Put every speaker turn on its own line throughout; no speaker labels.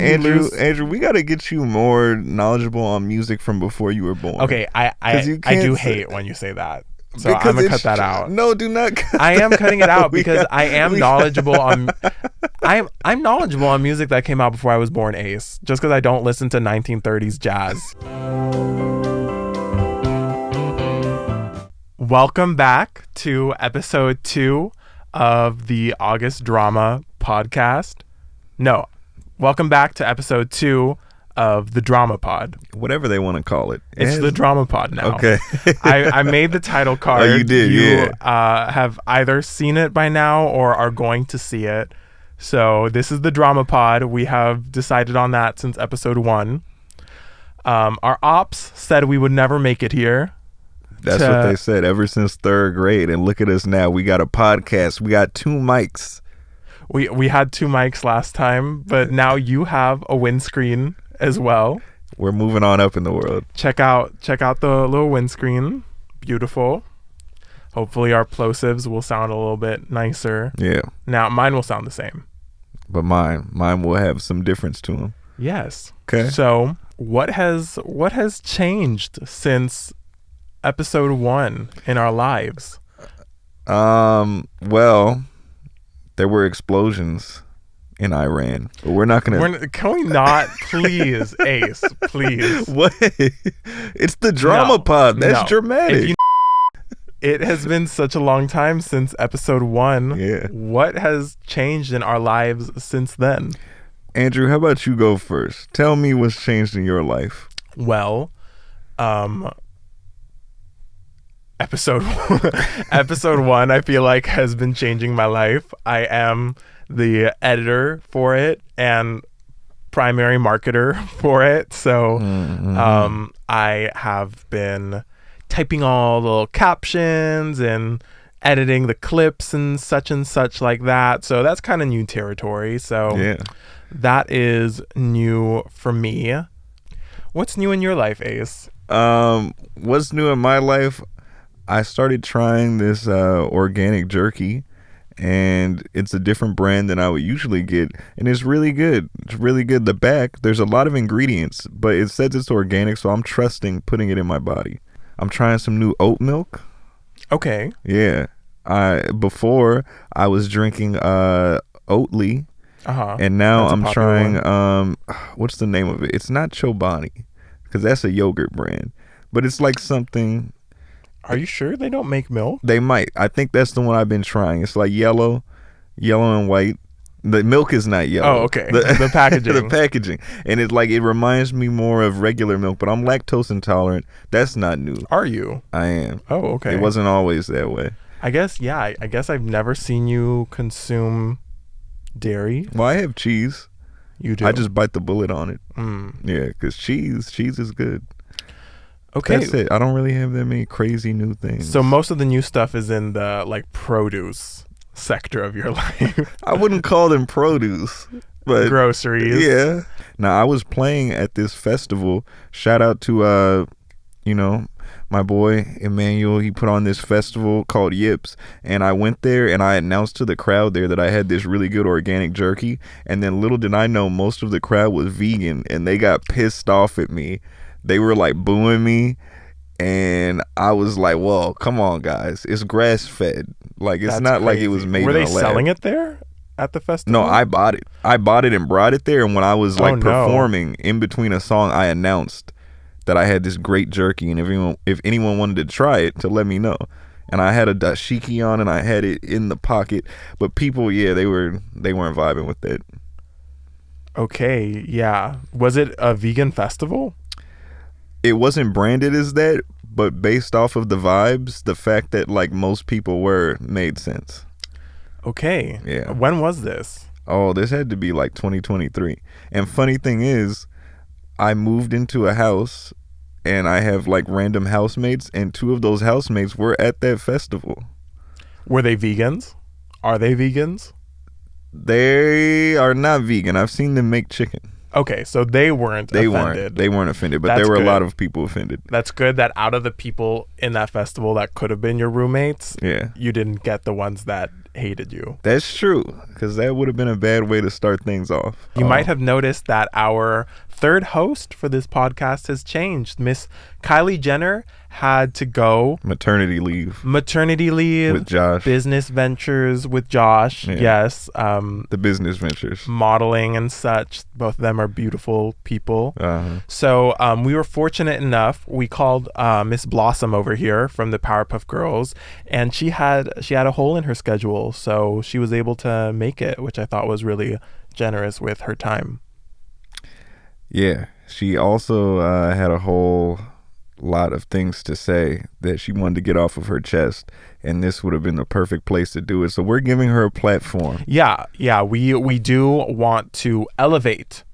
Andrew, we got to get you more knowledgeable on music from before you were born.
Okay, I do hate when you say that. So I'm gonna cut that out.
No, do not.
I am cutting it out because I am knowledgeable on. I'm knowledgeable on music that came out before I was born, Ace. Just because I don't listen to 1930s jazz. Welcome back to episode 2 of the August Drama podcast. No, welcome back to episode 2 of the Drama Pod.
Whatever they want to call it.
It's the Drama Pod now.
Okay.
I made the title card.
Oh, you did, yeah.
Have either seen it by now or are going to see it. So this is the Drama Pod. We have decided on that since episode 1. Our ops said we would never make it here.
That's what they said ever since 3rd grade. And look at us now. We got a podcast. We got 2 mics.
We had 2 mics last time, but now you have a windscreen as well.
We're moving on up in the world.
Check out the little windscreen. Beautiful. Hopefully our plosives will sound a little bit nicer.
Yeah.
Now mine will sound the same.
But mine will have some difference to them.
Yes.
Okay.
So what has changed since episode 1 in our lives?
Well, there were explosions in Iran, but we're not gonna.
Can we not, please, Ace? Please.
What? It's the Drama Pod. That's dramatic.
It has been such a long time since episode 1.
Yeah.
What has changed in our lives since then?
Andrew, how about you go first? Tell me what's changed in your life.
Well, episode 1 I feel like has been changing my life. I am the editor for it and primary marketer for it, so I have been typing all the little captions and editing the clips and such like that, so that's kind of new territory. So
yeah,
that is new for me. What's new in your life, Ace?
What's new in my life? I started trying this organic jerky, and it's a different brand than I would usually get, and it's really good. It's really good. The back, there's a lot of ingredients, but it says it's organic, so I'm trusting putting it in my body. I'm trying some new oat milk.
Okay.
Yeah. Before I was drinking Oatly, and now I'm trying what's the name of it? It's not Chobani, because that's a yogurt brand, but it's like something.
Are you sure they don't make milk?
They might. I think that's the one I've been trying. It's like yellow and white. The milk is not yellow.
Oh, okay. The packaging.
The packaging. And it reminds me more of regular milk, but I'm lactose intolerant. That's not new.
Are you?
I am.
Oh, okay.
It wasn't always that way.
I guess, yeah. I guess I've never seen you consume dairy.
Well, I have cheese.
You do?
I just bite the bullet on it. Yeah, because cheese is good.
Okay.
That's it. I don't really have that many crazy new things.
So most of the new stuff is in the produce sector of your life.
I wouldn't call them produce, but
groceries.
Yeah. Now I was playing at this festival. Shout out to my boy Emmanuel. He put on this festival called Yips, and I went there and I announced to the crowd there that I had this really good organic jerky, and then little did I know most of the crowd was vegan, and they got pissed off at me. They were booing me, and I was like, well, come on, guys. It's grass-fed. It's
That's
not
crazy.
like it was made in a lab.
Were they selling it there at the festival?
No, I bought it. I bought it and brought it there, and when I was performing in between a song, I announced that I had this great jerky, and if anyone wanted to try it, to let me know. And I had a dashiki on, and I had it in the pocket. But people, yeah, they weren't vibing with it.
Okay, yeah. Was it a vegan festival?
It wasn't branded as that, but based off of the vibes, the fact that most people made sense.
Okay.
Yeah.
When was this?
Oh, this had to be 2023. And funny thing is, I moved into a house and I have random housemates, and 2 of those housemates were at that festival.
Were they vegans? Are they vegans?
They are not vegan. I've seen them make chicken.
Okay, so they weren't offended.
They weren't offended, but
That's
there were
good.
a lot of people offended.
That's good that out of the people in that festival that could have been your roommates,
Yeah.
you didn't get the ones that hated you.
That's true, because that would have been a bad way to start things off.
You might have noticed that our third host for this podcast has changed. Miss Kylie Jenner had to go
maternity leave
with
Josh.
business ventures with Josh.
Yeah.
Yes.
The business ventures.
Modeling and such. Both of them are beautiful people.
Uh-huh.
So we were fortunate enough. We called Miss Blossom over here from the Powerpuff Girls, and she had a hole in her schedule, so she was able to make it, which I thought was really generous with her time.
Yeah, she also had a whole lot of things to say that she wanted to get off of her chest, and this would have been the perfect place to do it. So we're giving her a platform.
Yeah, we do want to elevate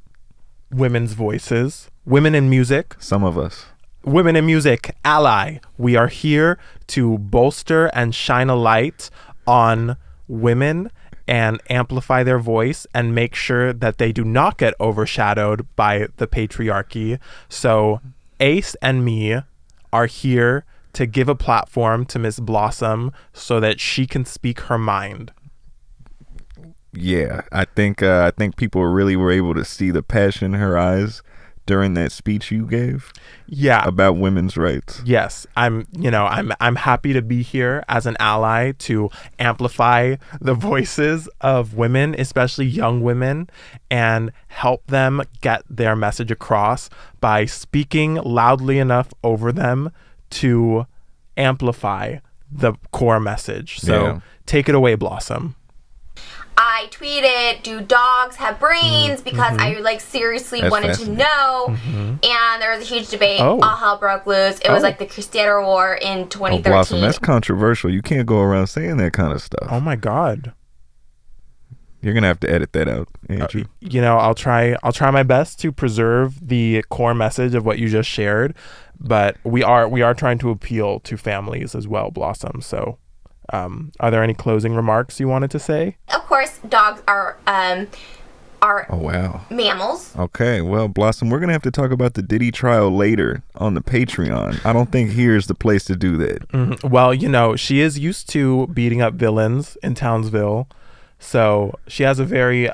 women's voices, women in music.
Some of us.
Women in Music Ally. We are here to bolster and shine a light on women and amplify their voice and make sure that they do not get overshadowed by the patriarchy. So Ace and me are here to give a platform to Miss Blossom so that she can speak her mind.
Yeah, I think people really were able to see the passion in her eyes during that speech you gave.
Yeah,
about women's rights.
Yes, I'm happy to be here as an ally to amplify the voices of women, especially young women, and help them get their message across by speaking loudly enough over them to amplify the core message. So Take it away, Blossom.
I tweeted, do dogs have brains? Because I seriously wanted to know. And there was a huge debate. All hell broke loose. It was like the Cristiano War in 2013.
Blossom, that's controversial. You can't go around saying that kind of stuff.
Oh my God.
You're gonna have to edit that out, ain't you?
I'll try my best to preserve the core message of what you just shared, but we are trying to appeal to families as well, Blossom. So are there any closing remarks you wanted to say?
Of course, dogs are mammals.
Okay, well, Blossom, we're gonna have to talk about the Diddy trial later on the Patreon. I don't think here's the place to do that.
Well, she is used to beating up villains in Townsville, so she has a very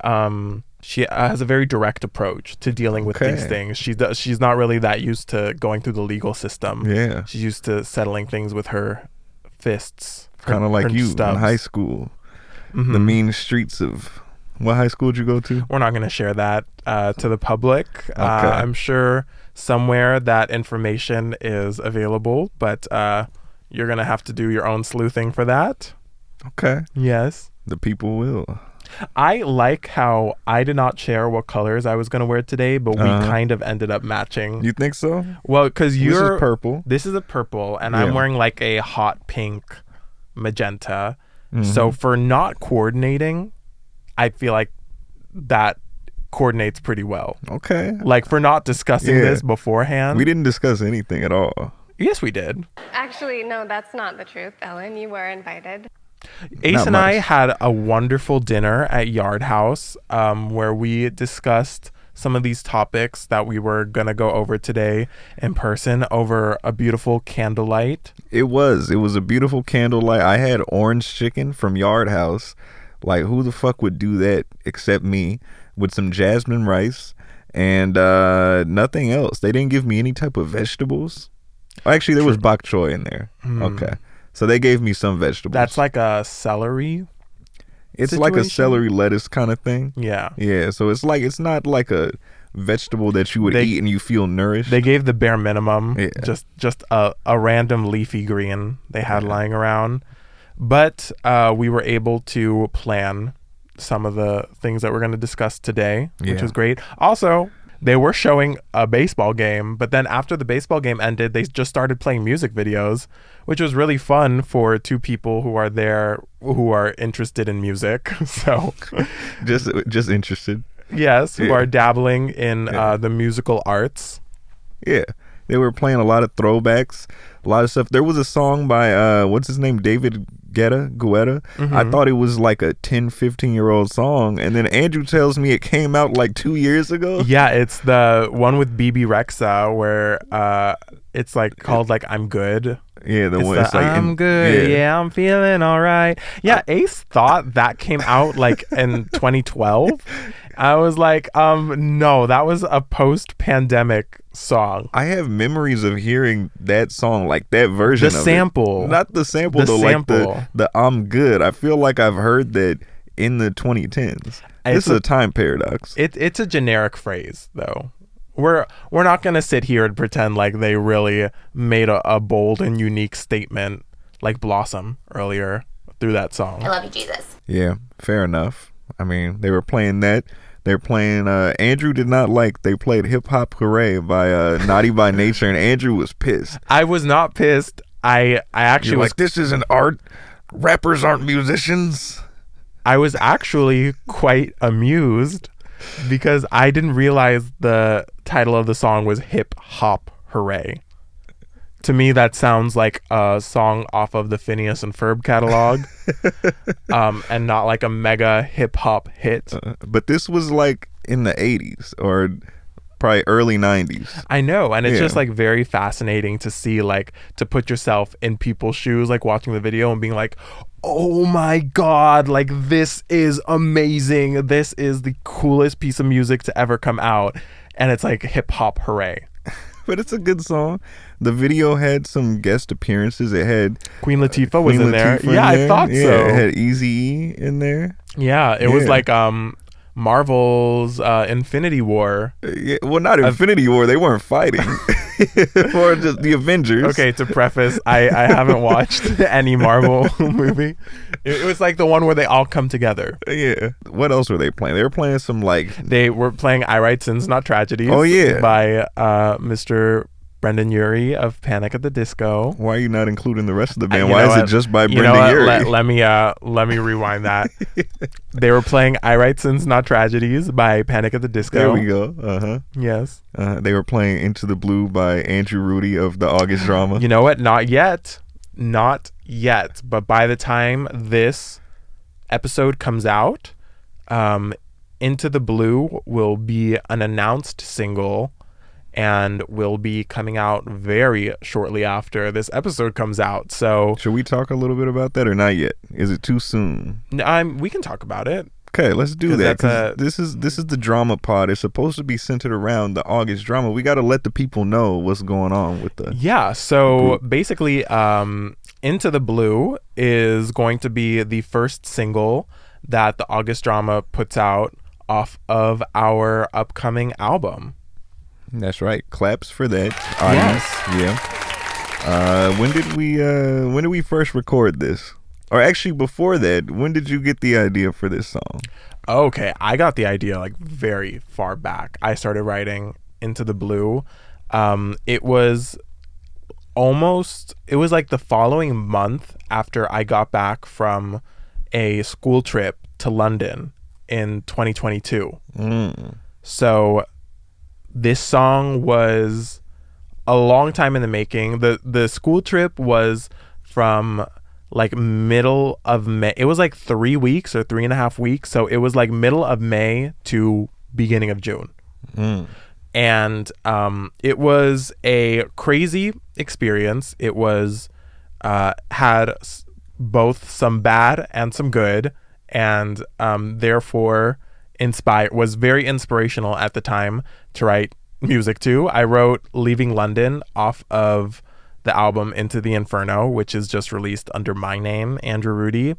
direct approach to dealing with these things. She's not really that used to going through the legal system.
Yeah,
she's used to settling things with her fists.
Kind of like you
stubs.
in high school. The mean streets of... What high school did you go to?
We're not going to share that to the public. I'm sure somewhere that information is available, but you're going to have to do your own sleuthing for that.
Okay.
Yes.
The people will.
I like how I did not share what colors I was going to wear today, but we kind of ended up matching.
You think so?
Well, because
This is purple.
This is a purple, and I'm wearing like a hot pink magenta. So for not coordinating, I feel like that coordinates pretty well.
Okay.
Like for not discussing this beforehand.
We didn't discuss anything at all.
Yes, we did.
Actually, no, that's not the truth, Ellen. You were invited.
Ace and I had a wonderful dinner at Yard House where we discussed some of these topics that we were going to go over today in person over a beautiful candlelight.
It was a beautiful candlelight. I had orange chicken from Yard House. Like, who the fuck would do that except me, with some jasmine rice and nothing else. They didn't give me any type of vegetables. Actually, there was bok choy in there. Okay. So they gave me some vegetables.
That's like a celery
It's
situation?
like a celery lettuce kind of thing.
Yeah.
Yeah, so it's not like a vegetable that you would eat and you feel nourished.
They gave the bare minimum. Yeah. Just a random leafy green they had lying around. But we were able to plan some of the things that we're going to discuss today, which was great. Also, they were showing a baseball game, but then after the baseball game ended, they just started playing music videos, which was really fun for two people who are there who are interested in music. So
just interested.
Yes, who are dabbling in the musical arts.
Yeah. They were playing a lot of throwbacks, a lot of stuff. There was a song by what's his name, David Guetta. I thought it was like a 10, 15-year-old song, and then Andrew tells me it came out like 2 years ago.
Yeah, it's the one with BB Rexa where it's like called like I'm Good.
Yeah,
It's like I'm good. Yeah, I'm feeling all right. Yeah, Ace thought that came out like in 2012. I was like, no, that was a post-pandemic song.
I have memories of hearing that song, like that version of
sample.
It. Not the sample, though,
sample.
Like the I'm Good. I feel like I've heard that in the 2010s. This is a time paradox.
It's a generic phrase, though. We're not going to sit here and pretend like they really made a bold and unique statement like Blossom earlier through that song.
I love you, Jesus.
Yeah, fair enough. I mean, they were playing that. They're playing, Andrew did not like, they played Hip Hop Hooray by Naughty by Nature, and Andrew was pissed.
I was not pissed. I actually was
like, this isn't art. Rappers aren't musicians.
I was actually quite amused because I didn't realize the title of the song was Hip Hop Hooray. To me, that sounds like a song off of the Phineas and Ferb catalog, and not like a mega hip hop hit.
But this was like in the 80s or probably early 90s.
I know, and it's just like very fascinating to see, like, to put yourself in people's shoes, like watching the video and being like, oh my God, like this is amazing. This is the coolest piece of music to ever come out. And it's like Hip Hop Hooray.
But it's a good song. The video had some guest appearances. It had
Queen Latifah was in there. Yeah, I thought so.
It had Eazy-E in there.
Yeah, it was like Marvel's Infinity War.
Yeah, well, not Infinity War. They weren't fighting. Or just the Avengers.
Okay, to preface, I haven't watched any Marvel movie. It was like the one where they all come together.
Yeah. What else were they playing? They were playing some like...
They were playing I Write Sins, Not Tragedies.
Oh, yeah.
By Mr. Brendan Urie of Panic at the Disco.
Why are you not including the rest of the band? Why is it just by Brendan Urie?
Let me rewind that. They were playing I Write Sins, Not Tragedies by Panic at the Disco.
There we go.
Yes.
They were playing Into the Blue by Andrew Rudy of the August Drama.
You know what? Not yet. But by the time this episode comes out, Into the Blue will be an announced single and will be coming out very shortly after this episode comes out. So
should we talk a little bit about that or not yet? Is it too soon?
We can talk about it.
Okay, let's do that. This is the drama pod. It's supposed to be centered around the August drama. We got to let the people know what's going on with the
So basically, Into the Blue is going to be the first single that the August drama puts out off of our upcoming album.
That's right. Claps for that, audience.
Yes.
Yeah. When did we first record this? Or actually, before that, when did you get the idea for this song?
Okay, I got the idea like very far back. I started writing Into the Blue. It was like the following month after I got back from a school trip to London in 2022. So this song was a long time in the making. The school trip was from like middle of May. It was like 3 weeks or 3.5 weeks. So it was like middle of May to beginning of June. And it was a crazy experience. It was had both some bad and some good, and therefore was very inspirational at the time to write music to. I wrote Leaving London off of the album Into the Inferno, which is just released under my name, Andrew Rudy.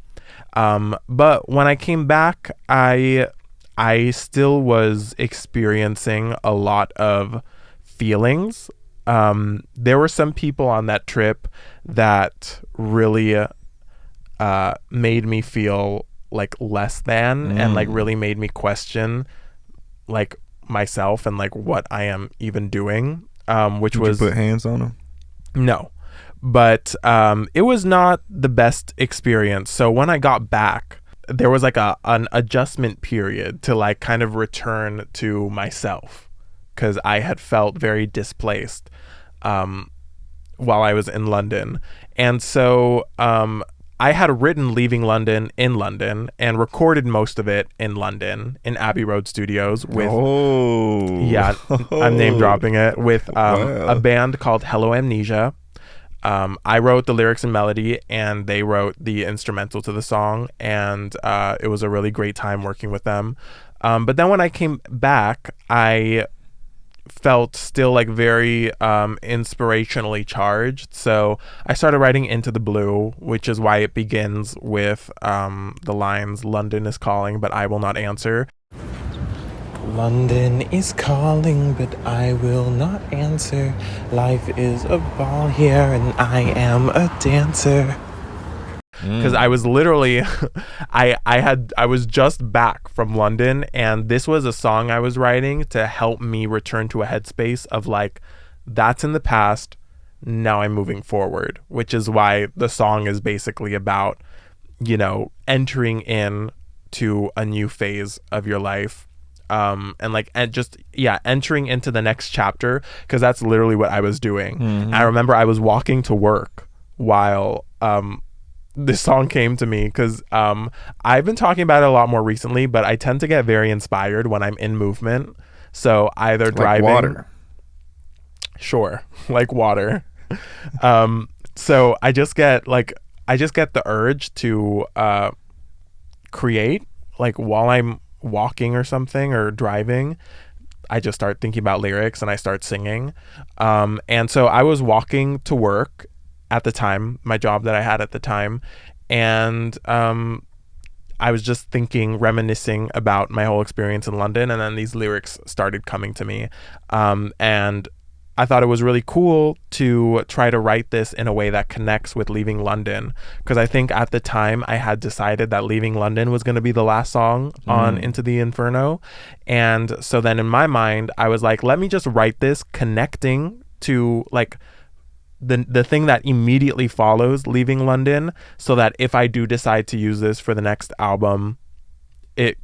But when I came back, I still was experiencing a lot of feelings. There were some people on that trip that really made me feel like less than and like really made me question like myself and like what I am even doing. Did you
put hands on them?
No, but it was not the best experience. So when I got back, there was like an adjustment period to like kind of return to myself, because I had felt very displaced while I was in London. And so I had written Leaving London in London and recorded most of it in London in Abbey Road Studios with I'm name dropping it, with a band called Hello Amnesia. I wrote the lyrics and melody, and they wrote the instrumental to the song, and it was a really great time working with them. But then when I came back, I felt still like very inspirationally charged, so I started writing Into the Blue, which is why it begins with the lines, "London is calling, but I will not answer." London is calling, but I will not answer. Life is a ball here, and I am a dancer. Because I was literally I was just back from London, and this was a song I was writing to help me return to a headspace of like, that's in the past, now I'm moving forward, which is why the song is basically about, you know, entering in to a new phase of your life, entering into the next chapter, because that's literally what I was doing. I remember I was walking to work while this song came to me, because I've been talking about it a lot more recently, but I tend to get very inspired when I'm in movement. So either driving,
like water.
Sure, like water. So I just get the urge to create, like while I'm walking or something or driving. I just start thinking about lyrics and I start singing. And so I was walking to work at the time, my job that I had at the time, and I was just thinking, reminiscing about my whole experience in London, and then these lyrics started coming to me, and I thought it was really cool to try to write this in a way that connects with Leaving London, because I think at the time I had decided that Leaving London was going to be the last song on Into the Inferno. And so then in my mind, I was like, let me just write this connecting to like the thing that immediately follows Leaving London, so that if I do decide to use this for the next album, it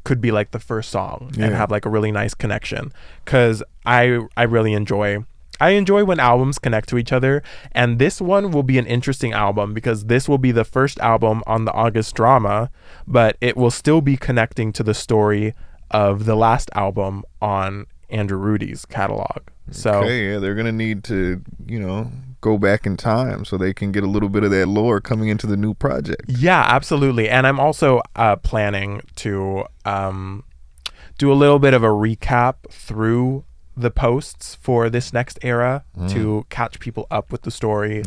could be like the first song and have like a really nice connection, because I really enjoy when albums connect to each other, and this one will be an interesting album because this will be the first album on the August Drama, but it will still be connecting to the story of the last album on Andrew Rudy's catalog. So
they're gonna need to, you know, go back in time so they can get a little bit of that lore coming into the new project.
Yeah, absolutely. And I'm also planning to do a little bit of a recap through the posts for this next era to catch people up with the story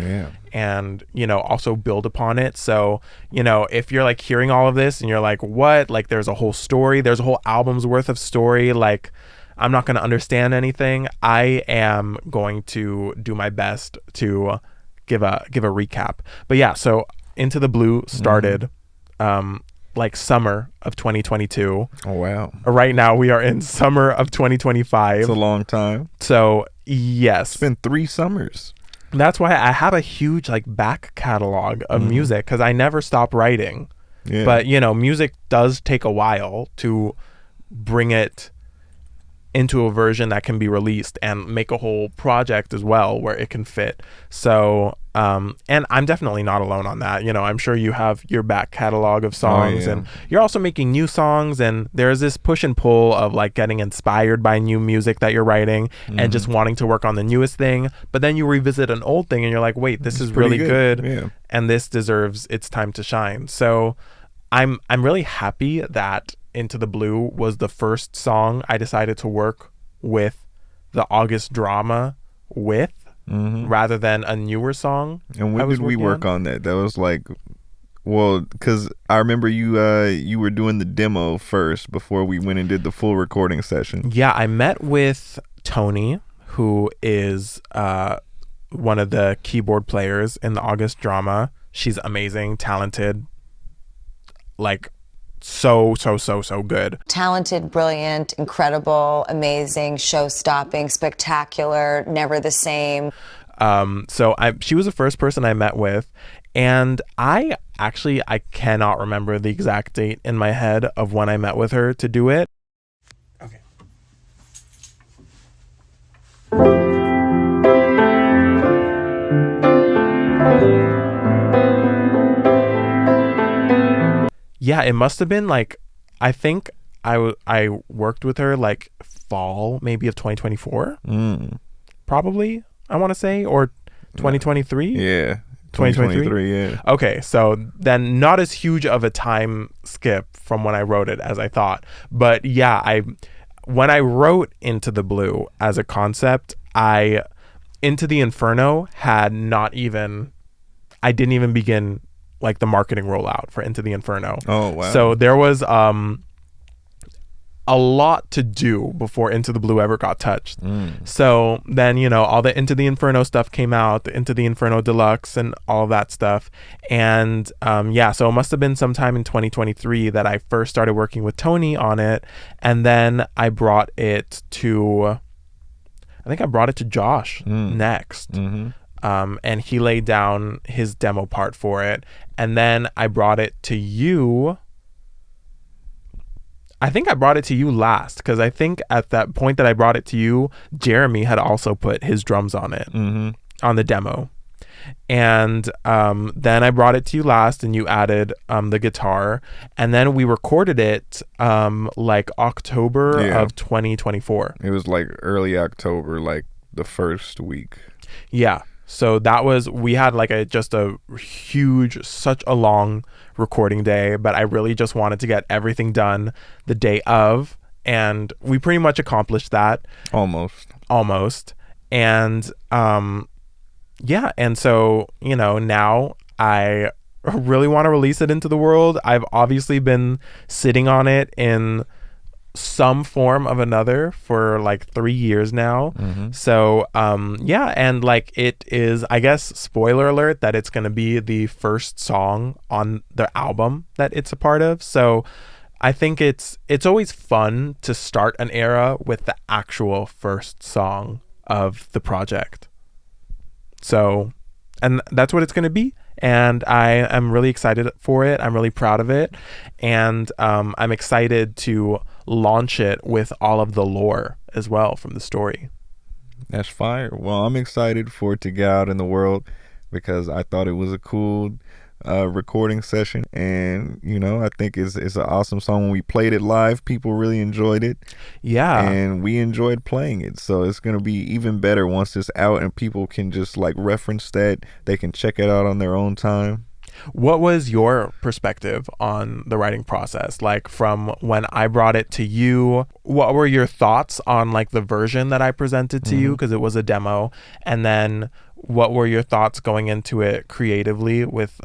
and, you know, also build upon it. So, you know, if you're like hearing all of this and you're like, what? Like there's a whole story, there's a whole album's worth of story, like I'm not going to understand anything. I am going to do my best to give a recap. But yeah, so Into the Blue started like summer of 2022.
Oh wow.
Right now we are in summer of 2025.
It's a long time.
So yes.
It's been 3 summers.
That's why I have a huge like back catalog of music, because I never stop writing. Yeah. But you know, music does take a while to bring it into a version that can be released and make a whole project as well where it can fit. So and I'm definitely not alone on that. You know, I'm sure you have your back catalog of songs, and you're also making new songs, and there's this push and pull of like getting inspired by new music that you're writing and just wanting to work on the newest thing, but then you revisit an old thing and you're like, wait, this is really good. And this deserves its time to shine. So I'm really happy that Into the Blue was the first song I decided to work with the August Drama with, rather than a newer song.
And when did we work on that? That was like, well, because I remember you were doing the demo first before we went and did the full recording session.
Yeah, I met with Tony, who is one of the keyboard players in the August Drama. She's amazing, talented, like so good.
Talented, brilliant, incredible, amazing, show-stopping, spectacular, never the same.
So she was the first person I met with, and I cannot remember the exact date in my head of when I met with her to do it. Okay. yeah, it must have been like, I think I worked with her like fall maybe of 2024, probably, I want to say, or 2023.
Yeah,
2023.
Yeah.
Okay, so then not as huge of a time skip from when I wrote it as I thought. But yeah, when I wrote Into the Blue as a concept, Into the Inferno had I didn't even begin like the marketing rollout for Into the Inferno.
Oh, wow.
So there was a lot to do before Into the Blue ever got touched. So then, all the Into the Inferno stuff came out, the Into the Inferno Deluxe and all of that stuff. And so it must have been sometime in 2023 that I first started working with Tony on it. And then I brought it to Josh next. And he laid down his demo part for it. And then I brought it to you. I think I brought it to you last, because I think at that point that I brought it to you, Jeremy had also put his drums on it, on the demo. And then I brought it to you last, and you added the guitar. And then we recorded it like October of 2024.
It was like early October, like the first week.
Yeah. So we had like such a long recording day, but I really just wanted to get everything done the day of, and we pretty much accomplished that. Almost. And and so, now I really want to release it into the world. I've obviously been sitting on it in some form of another for like 3 years now. So and like it is, I guess, spoiler alert, that it's going to be the first song on the album that it's a part of. So I think it's always fun to start an era with the actual first song of the project. So, and that's what it's going to be. And I am really excited for it. I'm really proud of it. And I'm excited to launch it with all of the lore as well from the story.
That's fire. Well, I'm excited for it to get out in the world, because I thought it was a cool recording session, and I think it's an awesome song. When we played it live, people really enjoyed it, and we enjoyed playing it. So it's gonna be even better once it's out and people can just like reference that. They can check it out on their own time.
What was your perspective on the writing process? Like, from when I brought it to you, what were your thoughts on like the version that I presented to you, because it was a demo? And then what were your thoughts going into it creatively with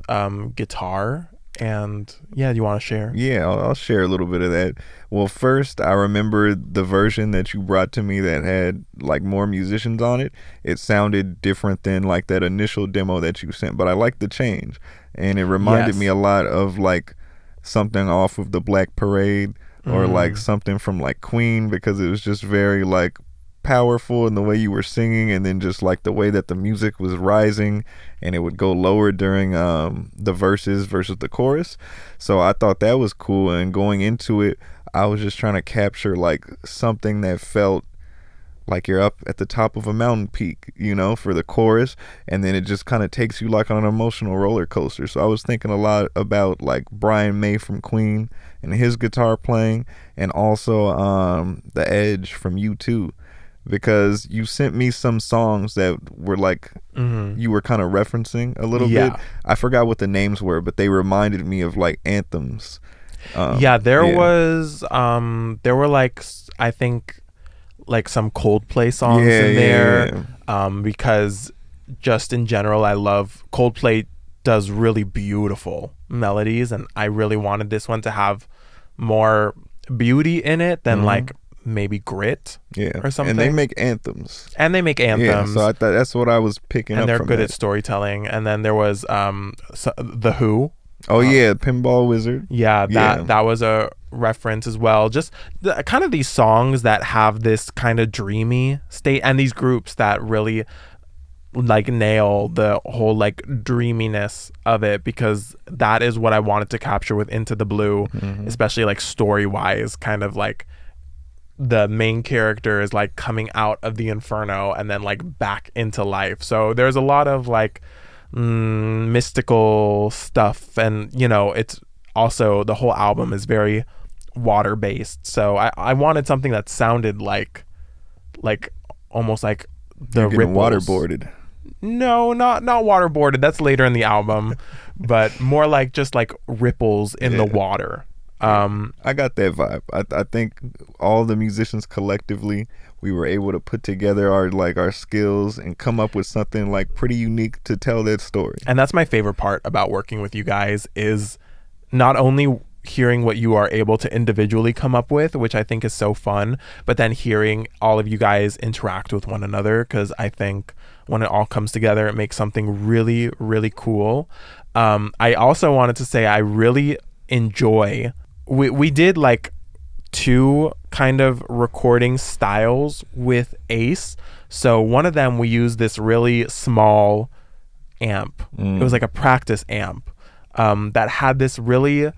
guitar? And do you want to share?
Yeah, I'll share a little bit of that. Well, first, I remember the version that you brought to me that had like more musicians on it. It sounded different than like that initial demo that you sent, but I liked the change. And it reminded me a lot of like something off of the Black Parade, or like something from like Queen, because it was just very like powerful in the way you were singing, and then just like the way that the music was rising, and it would go lower during the verses versus the chorus. So I thought that was cool, and going into it, I was just trying to capture like something that felt like you're up at the top of a mountain peak, for the chorus, and then it just kind of takes you like on an emotional roller coaster. So I was thinking a lot about like Brian May from Queen and his guitar playing, and also The Edge from U2, because you sent me some songs that were like you were kind of referencing a little bit. I forgot what the names were, but they reminded me of like anthems.
There were like, I think, like some Coldplay songs in there. Because just in general, I love Coldplay does really beautiful melodies, and I really wanted this one to have more beauty in it than like maybe grit or something.
And they make anthems.
So
I thought that's what I was picking up from.
And they're good
that.
at storytelling. And then there was The Who.
Oh Pinball Wizard.
That was a reference as well. Just kind of these songs that have this kind of dreamy state, and these groups that really like nail the whole like dreaminess of it, because that is what I wanted to capture with Into the Blue, especially like story wise, kind of like the main character is like coming out of the inferno and then like back into life. So there's a lot of like mystical stuff, and it's also the whole album is very water based. So I wanted something that sounded like almost like the
You're getting
ripples.
waterboarded.
No, not waterboarded. That's later in the album, but more like just like ripples in the water.
I got that vibe. I think all the musicians collectively, we were able to put together our skills and come up with something like pretty unique to tell that story.
And that's my favorite part about working with you guys, is not only hearing what you are able to individually come up with, which I think is so fun, but then hearing all of you guys interact with one another, because I think when it all comes together, it makes something really, really cool. I also wanted to say I really enjoy, we did like 2 kind of recording styles with Ace. So one of them, we used this really small amp. It was like a practice amp that had this really...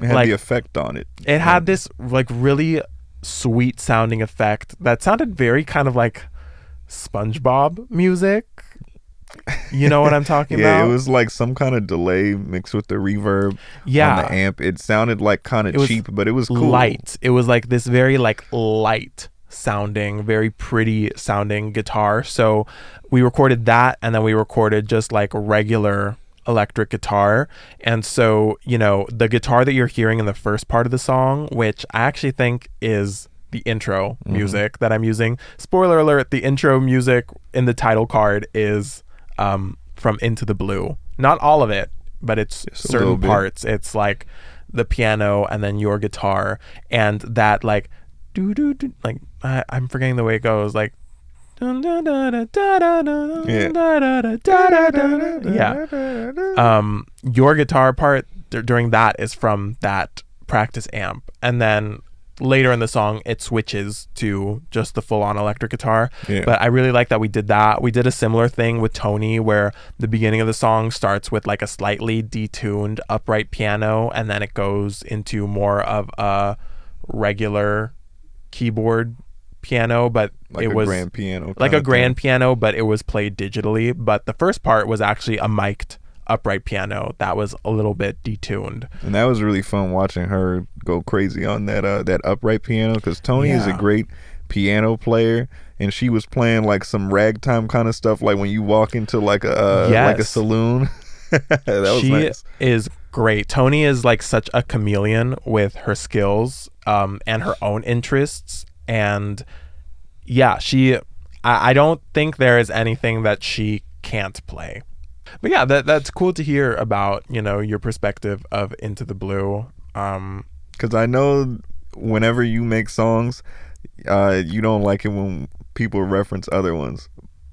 It had the effect on it.
It had this like really sweet sounding effect that sounded very kind of like SpongeBob music. You know what I'm talking about?
Yeah, it was like some kind of delay mixed with the reverb on the amp. It sounded like kind of cheap, but it was cool.
Light. It was like this very like light sounding, very pretty sounding guitar. So we recorded that, and then we recorded just like regular electric guitar. And so, you know, the guitar that you're hearing in the first part of the song, which I actually think is the intro music that I'm using. Spoiler alert, the intro music in the title card is from Into the Blue. Not all of it, but it's just certain parts. It's like the piano and then your guitar, and that like like I'm forgetting the way it goes, like your guitar part during that is from that practice amp, and then later in the song it switches to just the full-on electric guitar. But I really like that we did that. We did a similar thing with Tony, where the beginning of the song starts with like a slightly detuned upright piano, and then it goes into more of a regular keyboard piano, but
like
it was
grand piano,
like a grand piano, but it was played digitally. But the first part was actually a mic'd upright piano that was a little bit detuned,
and that was really fun watching her go crazy on that upright piano, because Tony is a great piano player, and she was playing like some ragtime kind of stuff, like when you walk into like a saloon. That was nice. She
is great. Tony is like such a chameleon with her skills and her own interests, and I don't think there is anything that she can't play. But yeah, that's cool to hear about, you know, your perspective of Into the Blue.
Because I know whenever you make songs, you don't like it when people reference other ones.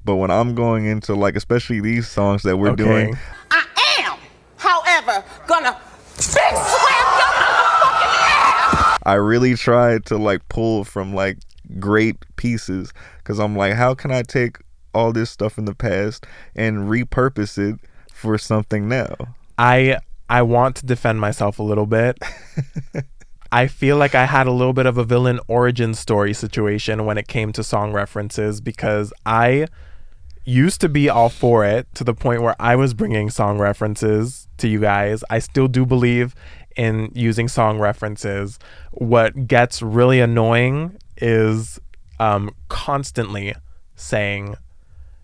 But when I'm going into like, especially these songs that we're doing,
I am, however, gonna slam your fucking ass.
I really try to like pull from like great pieces, because I'm like, how can I take all this stuff in the past and repurpose it for something now?
I want to defend myself a little bit. I feel like I had a little bit of a villain origin story situation when it came to song references, because I used to be all for it to the point where I was bringing song references to you guys. I still do believe in using song references. What gets really annoying is constantly saying,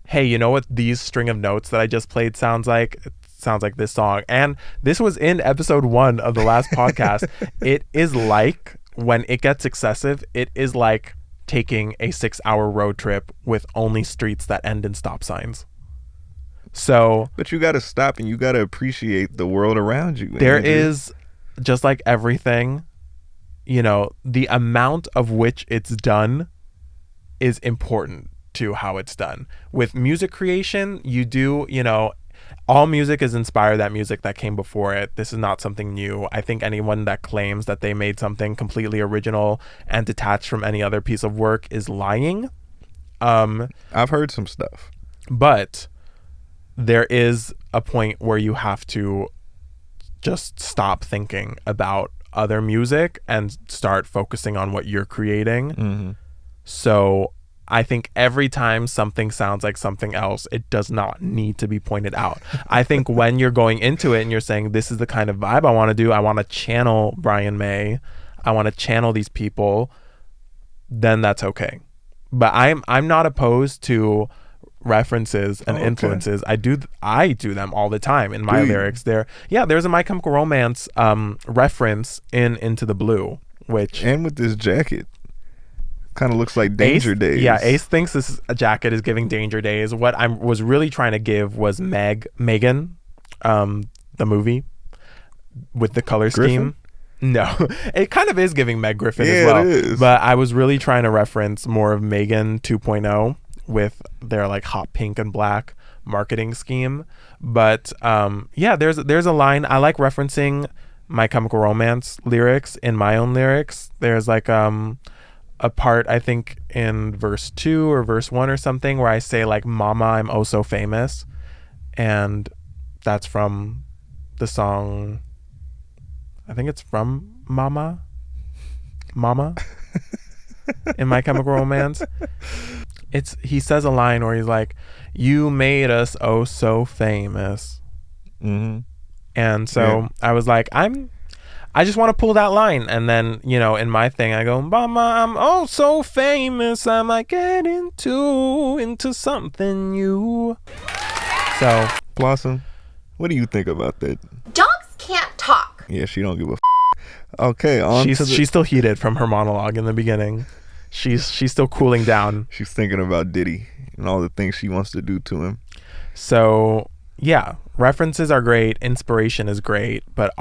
hey, you know what these string of notes that I just played sounds like? It sounds like this song. And this was in episode 1 of the last podcast. It is like, when it gets excessive, it is like taking a 6-hour road trip with only streets that end in stop signs. So,
but you got to stop and you got to appreciate the world around you.
There is, just like everything, you know, the amount of which it's done is important to how it's done. With music creation, you do, you know, all music is inspired that music that came before it. This is not something new. I think anyone that claims that they made something completely original and detached from any other piece of work is lying.
I've heard some stuff,
but there is a point where you have to just stop thinking about other music and start focusing on what you're creating. So I think every time something sounds like something else, it does not need to be pointed out. I think when you're going into it and you're saying, this is the kind of vibe I want to do, I want to channel Brian May, I want to channel these people, then that's okay. But I'm not opposed to references and influences. I do them all the time in my lyrics. There's a My Chemical Romance reference in Into the Blue, and
with this jacket. Kind of looks like Danger Days.
Yeah, Ace thinks this jacket is giving Danger Days. What I was really trying to give was Megan, the movie, with the color scheme. No, it kind of is giving Meg Griffin as well. It is. But I was really trying to reference more of Megan 2.0 with their like hot pink and black marketing scheme. But there's a line. I like referencing My Chemical Romance lyrics in my own lyrics. There's like a part, I think in verse 2 or verse 1 or something, where I say like, "Mama, I'm oh so famous," and that's from the song, I think it's from Mama in My Chemical Romance. He says a line where he's like, "You made us oh so famous." And so I was like, I just want to pull that line. And then, in my thing, I go, "Mama, I'm oh so famous. I might get into something new." So,
Blossom, what do you think about that?
Dogs can't talk.
Yeah, she don't give a Okay,
she's still heated from her monologue in the beginning. She's still cooling down.
She's thinking about Diddy and all the things she wants to do to him.
So, yeah, references are great, inspiration is great, but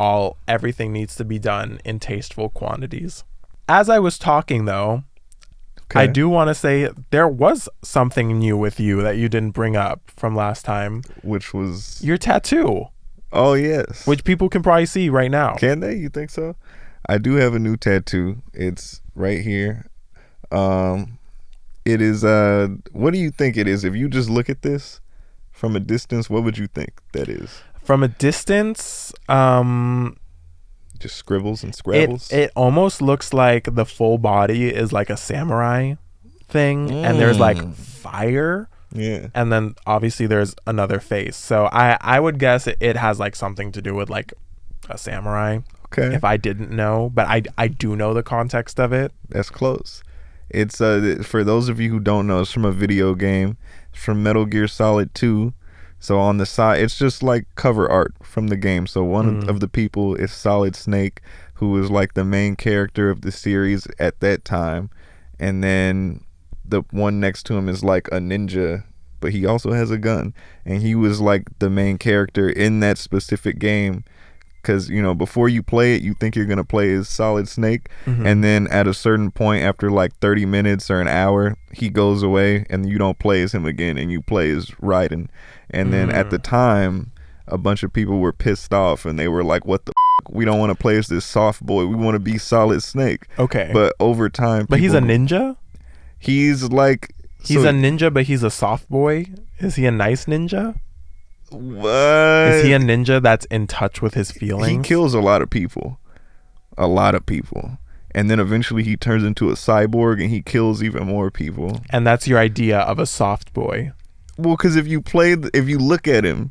everything needs to be done in tasteful quantities. As I was talking though, I do want to say there was something new with you that you didn't bring up from last time,
which was
your tattoo.
Oh yes,
which people can probably see right now.
Can they? You think so? I do have a new tattoo. It's right here. It is what do you think it is? If you just look at this from a distance, what would you think that is?
From a distance,
just scribbles and scrabbles.
It almost looks like the full body is like a samurai thing, and there's like fire.
Yeah.
And then obviously there's another face. So I would guess it has like something to do with like a samurai.
Okay.
If I didn't know, but I do know the context of it.
That's close. It's for those of you who don't know, it's from a video game. It's from Metal Gear Solid 2. So on the side, it's just like cover art from the game. So one of the people is Solid Snake, who is like the main character of the series at that time. And then the one next to him is like a ninja, but he also has a gun. And he was like the main character in that specific game. Because, before you play it, you think you're going to play as Solid Snake. And then at a certain point, after like 30 minutes or an hour, he goes away and you don't play as him again and you play as Raiden. And then at the time, a bunch of people were pissed off and they were like, what the f***? We don't want to play as this soft boy. We want to be Solid Snake.
Okay.
But over time...
But he's a ninja?
He's like...
He's a ninja, but he's a soft boy? Is he a nice ninja?
What?
Is he a ninja that's in touch with his feelings?
He kills a lot of people. And then eventually he turns into a cyborg and he kills even more people.
And that's your idea of a soft boy?
Well, because if you look at him,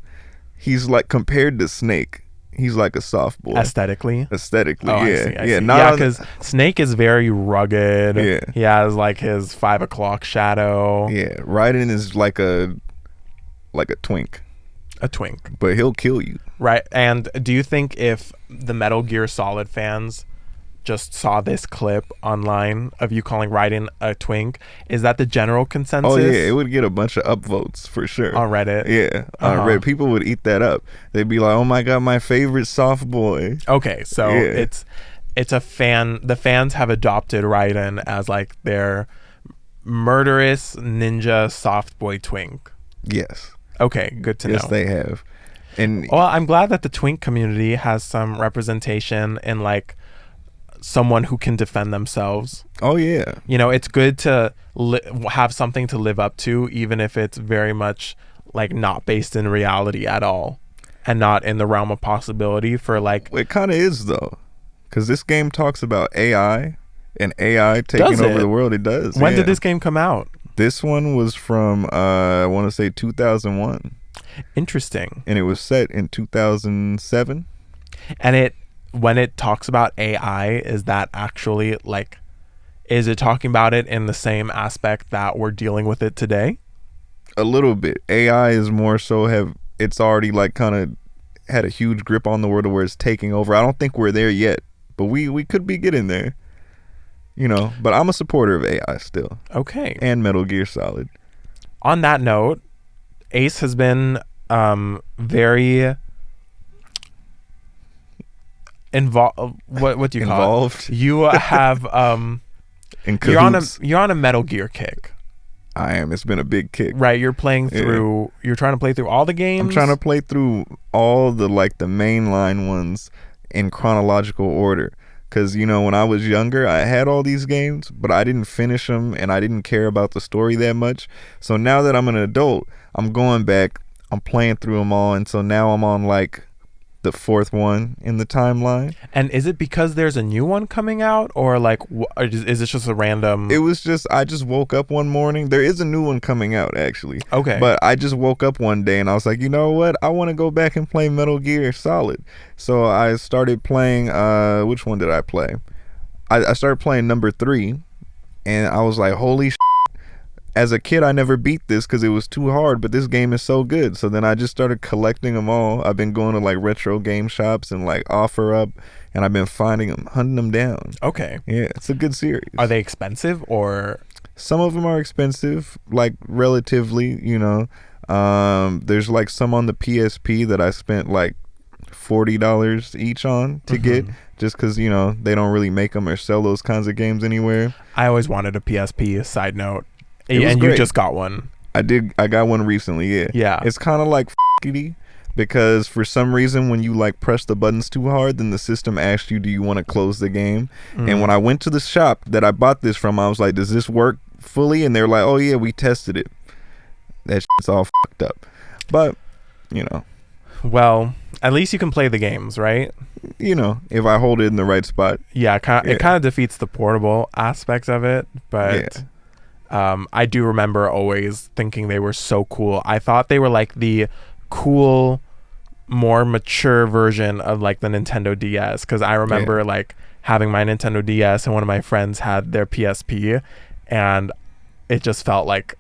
he's like, compared to Snake, he's like a soft boy.
Aesthetically?
Aesthetically,
oh,
yeah.
I see. Yeah, because Snake is very rugged.
Yeah.
He has like his 5 o'clock shadow.
Yeah, Raiden is like a twink.
A twink.
But he'll kill you.
Right. And do you think if the Metal Gear Solid fans just saw this clip online of you calling Raiden a twink, is that the general consensus?
Oh yeah, it would get a bunch of upvotes for sure.
On Reddit?
Yeah. On Reddit, people would eat that up. They'd be like, oh my god, my favorite soft boy.
Okay, so it's a fan. The fans have adopted Raiden as like their murderous ninja soft boy twink.
Yes.
Okay, good to know.
Yes, they have. And
well, I'm glad that the twink community has some representation in like someone who can defend themselves.
Oh yeah.
It's good to have something to live up to, even if it's very much like not based in reality at all and not in the realm of possibility for like...
It kind of is though, because this game talks about AI and AI taking over the world. It does.
When did this game come out?
This one was from I want to say 2001.
Interesting.
And it was set in 2007.
And when it talks about AI, is that actually like, is it talking about it in the same aspect that we're dealing with it today?
A little bit. AI is more so it's already like kind of had a huge grip on the world where it's taking over. I don't think we're there yet, but we could be getting there. You know, but I'm a supporter of AI still.
Okay.
And Metal Gear Solid.
On that note, Ace has been very involved. What do you call
involved?
It? You have
In cahoots.
you're on a Metal Gear kick.
I am. It's been a big kick.
Right, you're playing through. Yeah. You're trying to play through all the games.
I'm trying to play through all the mainline ones in chronological order. Because, you know, when I was younger, I had all these games, but I didn't finish them and I didn't care about the story that much. So now that I'm an adult, I'm going back, I'm playing through them all. And so now I'm on like the fourth one in the timeline.
And is it because there's a new one coming out, or like, is it just a random?
It was just, I just woke up one morning. There is a new one coming out, actually.
Okay.
But I just woke up one day and I was like, you know what? I want to go back and play Metal Gear Solid. So I started playing, which one did I play? I started playing number 3, and I was like, holy shit. As a kid, I never beat this because it was too hard, but this game is so good. So then I just started collecting them all. I've been going to like retro game shops and like Offer Up, and I've been finding them, hunting them down.
Okay.
Yeah, it's a good series.
Are they expensive, or?
Some of them are expensive, like relatively, you know. There's like some on the PSP that I spent like $40 each on to get, just because, you know, they don't really make them or sell those kinds of games anywhere.
I always wanted a PSP, side note.
And
you just got one.
I got one recently. Yeah. It's kind of like f***ity, because for some reason when you like press the buttons too hard, then the system asks you, do you want to close the game? And when I went to the shop that I bought this from, I was like, does this work fully? And they're like, oh yeah, we tested it. That shit's all fucked up. But, you know.
Well, at least you can play the games, right?
You know, if I hold it in the right spot.
Yeah, it kind of defeats the portable aspects of it, but... Yeah. I do remember always thinking they were so cool. I thought they were like the cool, more mature version of like the Nintendo DS, because I remember like having my Nintendo DS and one of my friends had their PSP, and it just felt like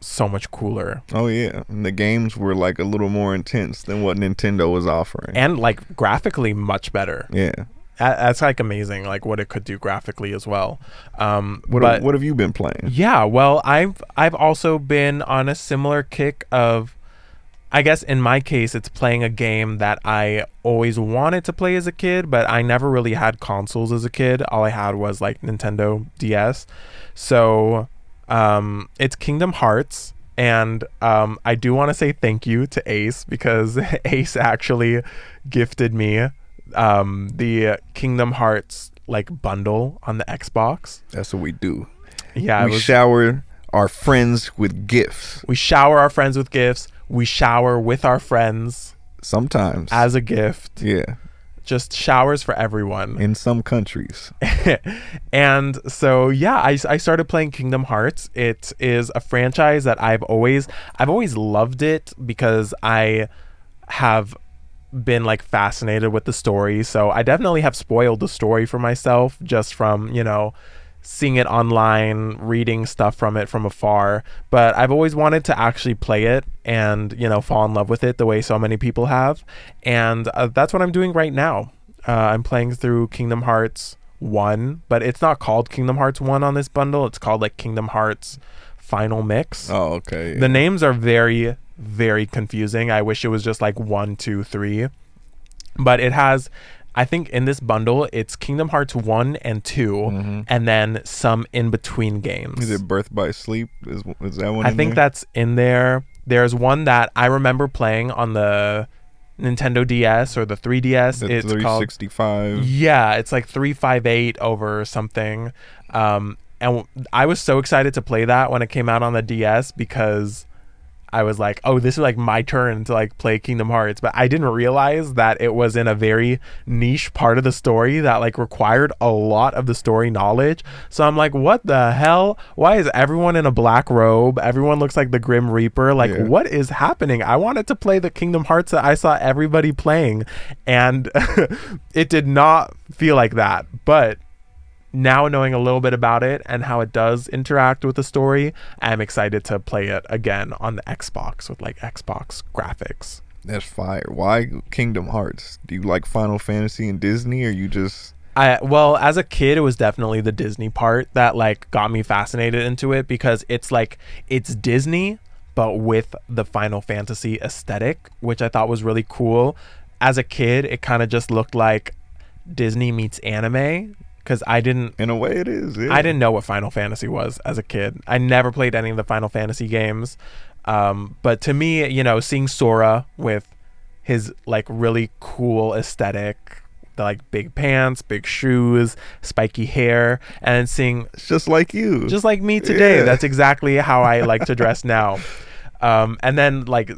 so much cooler.
Oh yeah, and the games were like a little more intense than what Nintendo was offering,
and like graphically much better.
Yeah.
That's like amazing, like what it could do graphically as well.
What have you been playing?
Yeah, well, I've also been on a similar kick of, I guess in my case, it's playing a game that I always wanted to play as a kid, but I never really had consoles as a kid. All I had was like Nintendo DS. So it's Kingdom Hearts. And I do want to say thank you to Ace, because Ace actually gifted me the Kingdom Hearts like bundle on the Xbox.
That's what we do.
Yeah,
we shower our friends with gifts.
We shower our friends with gifts. We shower with our friends
sometimes
as a gift.
Yeah,
just showers for everyone
in some countries.
And so yeah, I started playing Kingdom Hearts. It is a franchise that I've always loved it, because I have been like fascinated with the story. So I definitely have spoiled the story for myself just from, you know, seeing it online, reading stuff from it from afar. But I've always wanted to actually play it and, you know, fall in love with it the way so many people have. And that's what I'm doing right now. I'm playing through Kingdom Hearts 1, but it's not called Kingdom Hearts 1 on this bundle. It's called like Kingdom Hearts Final Mix.
Oh, okay. Yeah.
The names are very, very confusing. I wish it was just like 1, 2, 3. But it has, I think in this bundle, it's Kingdom Hearts 1 and 2, and then some in-between games.
Is it Birth by Sleep? Is that one
I think that's in there. There's one that I remember playing on the Nintendo DS or the 3DS.
The
it's
365.
Called, yeah, it's like 358 over something. And I was so excited to play that when it came out on the DS, because I was like, oh, this is like my turn to like play Kingdom Hearts. But I didn't realize that it was in a very niche part of the story that like required a lot of the story knowledge. So I'm like, what the hell? Why is everyone in a black robe? Everyone looks like the Grim Reaper. Like, what is happening? I wanted to play the Kingdom Hearts that I saw everybody playing, and it did not feel like that. But now knowing a little bit about it and how it does interact with the story, I'm excited to play it again on the Xbox with like Xbox graphics.
That's fire. Why Kingdom Hearts? Do you like Final Fantasy and Disney, or you just...
Well, as a kid, it was definitely the Disney part that like got me fascinated into it, because it's like, it's Disney, but with the Final Fantasy aesthetic, which I thought was really cool. As a kid, it kind of just looked like Disney meets anime. Because I didn't...
In a way it is, yeah.
I didn't know what Final Fantasy was as a kid. I never played any of the Final Fantasy games. But to me, you know, seeing Sora with his, like, really cool aesthetic, the, like, big pants, big shoes, spiky hair, and seeing...
It's just like you.
Just like me today. Yeah. That's exactly how I like to dress now. And then like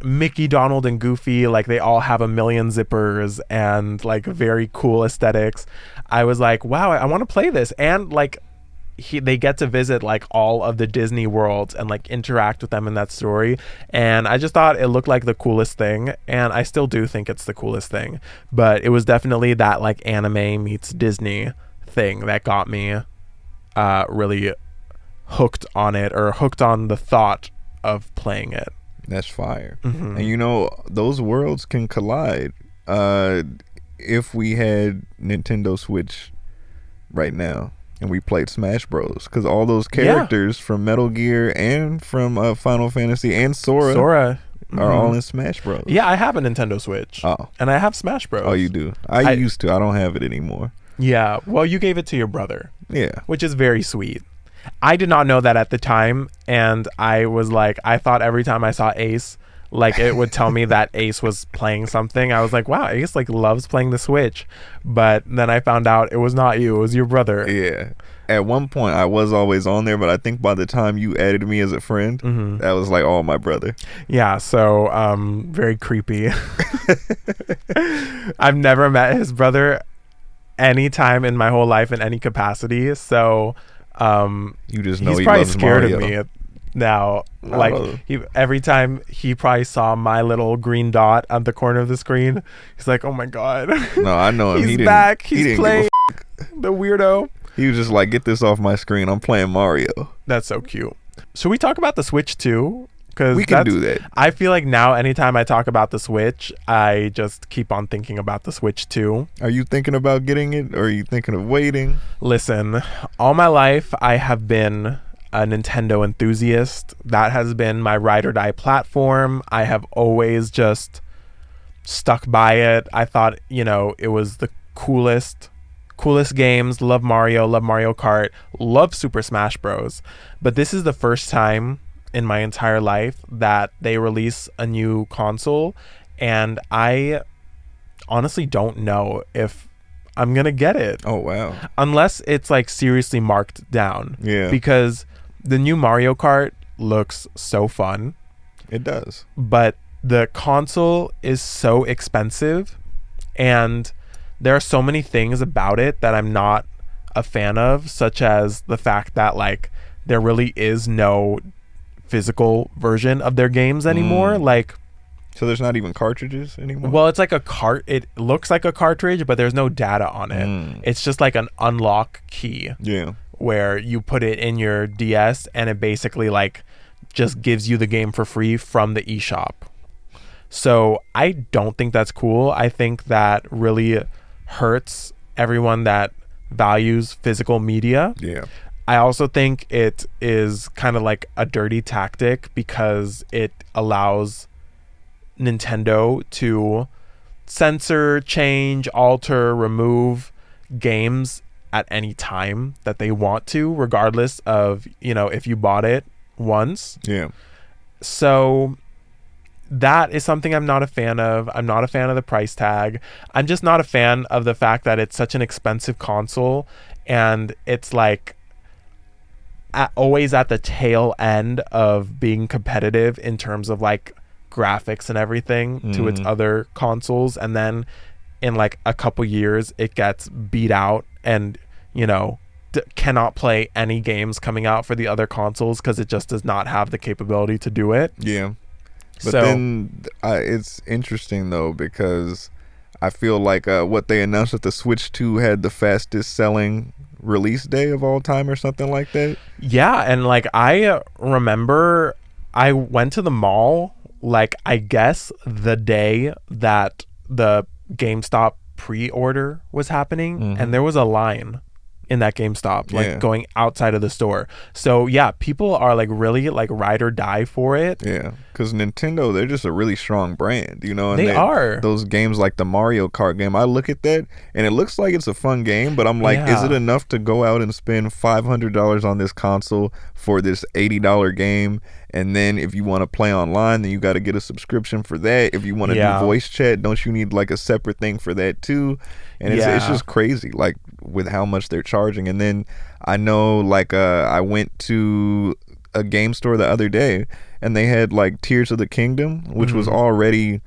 Mickey, Donald, and Goofy, like they all have a million zippers and like very cool aesthetics. I was like, wow, I want to play this. And like they get to visit like all of the Disney worlds and like interact with them in that story. And I just thought it looked like the coolest thing, and I still do think it's the coolest thing. But it was definitely that like anime meets Disney thing that got me really hooked on it, or hooked on the thought of playing it.
That's fire. And you know, those worlds can collide. If we had Nintendo Switch right now and we played Smash Bros, because all those characters from Metal Gear and from Final Fantasy and Sora are all in Smash Bros.
Yeah, I have a Nintendo Switch.
Oh.
And I have Smash Bros.
Oh, you do? I used to. I don't have it anymore.
Yeah, well, you gave it to your brother.
Yeah.
Which is very sweet. I did not know that at the time, and I was like, I thought every time I saw Ace, like it would tell me that Ace was playing something. I was like, wow, Ace like loves playing the Switch. But then I found out it was not you, it was your brother.
Yeah. At one point I was always on there, but I think by the time you added me as a friend, that was like, oh, my brother.
Yeah, so very creepy. I've never met his brother any time in my whole life in any capacity, so
you just know
he's
he
probably
loves
scared
Mario.
of me now. Like every time he probably saw my little green dot on the corner of the screen, he's like, oh my god.
No, I know him.
He's back. He's playing the weirdo.
He was just like, get this off my screen, I'm playing Mario.
That's so cute. Should we talk about the Switch too? Because
we can do that.
I feel like now anytime I talk about the Switch, I just keep on thinking about the Switch 2.
Are you thinking about getting it, or are you thinking of waiting?
Listen, all my life I have been a Nintendo enthusiast. That has been my ride or die platform. I have always just stuck by it. I thought, you know, it was the coolest games. Love Mario, love Mario Kart, love Super Smash Bros. But this is the first time in my entire life that they release a new console, and I honestly don't know if I'm gonna get it.
Oh wow.
Unless it's like seriously marked down.
Yeah.
Because the new Mario Kart looks so fun.
It does.
But the console is so expensive, and there are so many things about it that I'm not a fan of, such as the fact that like there really is no physical version of their games anymore. Like,
so there's not even cartridges anymore?
Well, it's like it looks like a cartridge, but there's no data on it. It's just like an unlock key.
Yeah.
Where you put it in your DS and it basically like just gives you the game for free from the eShop. So I don't think that's cool. I think that really hurts everyone that values physical media.
Yeah.
I also think it is kind of like a dirty tactic, because it allows Nintendo to censor, change, alter, remove games at any time that they want to, regardless of, you know, if you bought it once.
Yeah.
So that is something I'm not a fan of. I'm not a fan of the price tag. I'm just not a fan of the fact that it's such an expensive console, and it's like always at the tail end of being competitive in terms of like graphics and everything to its other consoles, and then in like a couple years it gets beat out and cannot play any games coming out for the other consoles because it just does not have the capability to do it.
Yeah. But then it's interesting though, because I feel like what they announced that the Switch 2 had the fastest selling release day of all time or something like that.
Yeah, and like I remember I went to the mall like I guess the day that the GameStop pre-order was happening, and there was a line in that GameStop like going outside of the store. So yeah, people are like really like ride or die for it.
Yeah, because Nintendo, they're just a really strong brand, and
they are.
Those games like the Mario Kart game, I look at that and it looks like it's a fun game, but I'm like, is it enough to go out and spend $500 on this console for this $80 game? And then if you want to play online, then you got to get a subscription for that. If you want to do voice chat, don't you need like a separate thing for that too? And it's just crazy, like with how much they're charging. And then I know like I went to a game store the other day and they had like Tears of the Kingdom, which was already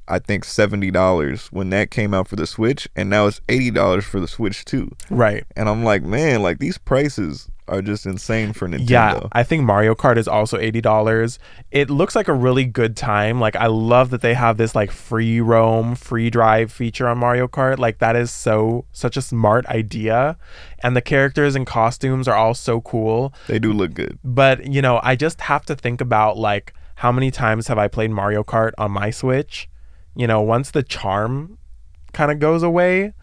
I think $70 when that came out for the Switch, and now it's $80 for the Switch 2.
Right.
And I'm like, man, like these prices are just insane for Nintendo.
Yeah, I think Mario Kart is also $80. It looks like a really good time. Like I love that they have this like free roam, free drive feature on Mario Kart. Like that is such a smart idea. And the characters and costumes are all so cool.
They do look good.
But, I just have to think about like how many times have I played Mario Kart on my Switch? Once the charm kind of goes away,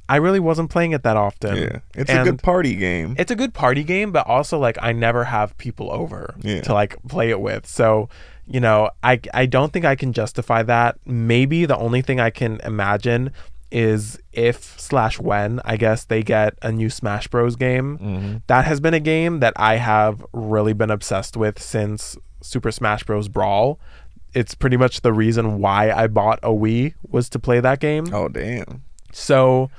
I really wasn't playing it that often.
Yeah, it's a good party game.
It's a good party game, but also like I never have people over to like play it with. So, I don't think I can justify that. Maybe the only thing I can imagine is if/when I guess they get a new Smash Bros game. That has been a game that I have really been obsessed with since Super Smash Bros. Brawl. It's pretty much the reason why I bought a Wii was to play that game.
Oh, damn.
So,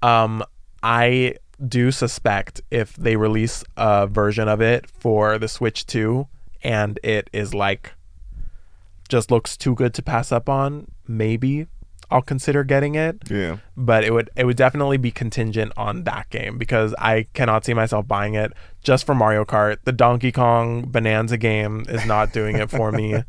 I do suspect if they release a version of it for the Switch 2 and it is like just looks too good to pass up on, maybe I'll consider getting it.
Yeah.
But it would definitely be contingent on that game because I cannot see myself buying it just for Mario Kart. The Donkey Kong Bonanza game is not doing it for me.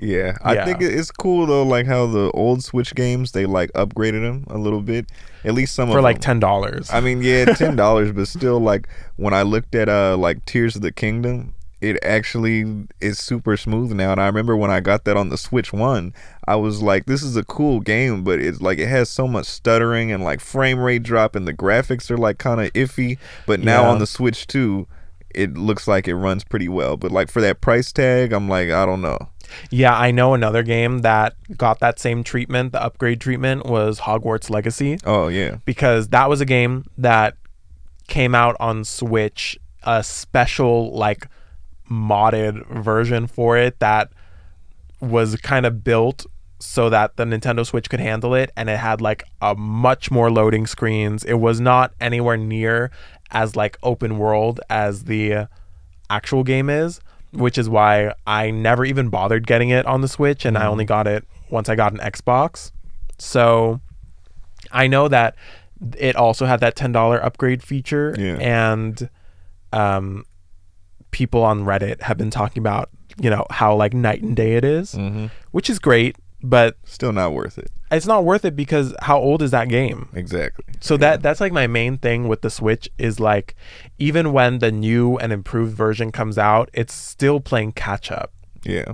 Yeah, I think it's cool though, like how the old Switch games, they like upgraded them a little bit. At least some of them.
For like $10.
I mean, yeah, $10, but still, like when I looked at like Tears of the Kingdom, it actually is super smooth now. And I remember when I got that on the Switch 1, I was like, this is a cool game, but it's like it has so much stuttering and like frame rate drop, and the graphics are like kind of iffy. But now on the Switch 2, it looks like it runs pretty well. But like for that price tag, I'm like, I don't know.
Yeah, I know another game that got that same treatment, the upgrade treatment, was Hogwarts Legacy.
Oh, yeah.
Because that was a game that came out on Switch, a special, like, modded version for it that was kind of built so that the Nintendo Switch could handle it, and it had, like, a much more loading screens. It was not anywhere near as, like, open world as the actual game is, which is why I never even bothered getting it on the Switch, and I only got it once I got an Xbox. So I know that it also had that $10 upgrade feature, and people on Reddit have been talking about, how like night and day it is, which is great, but
still not worth it.
It's not worth it because how old is that game?
Exactly.
So that's like my main thing with the Switch is like, even when the new and improved version comes out, it's still playing catch up.
Yeah.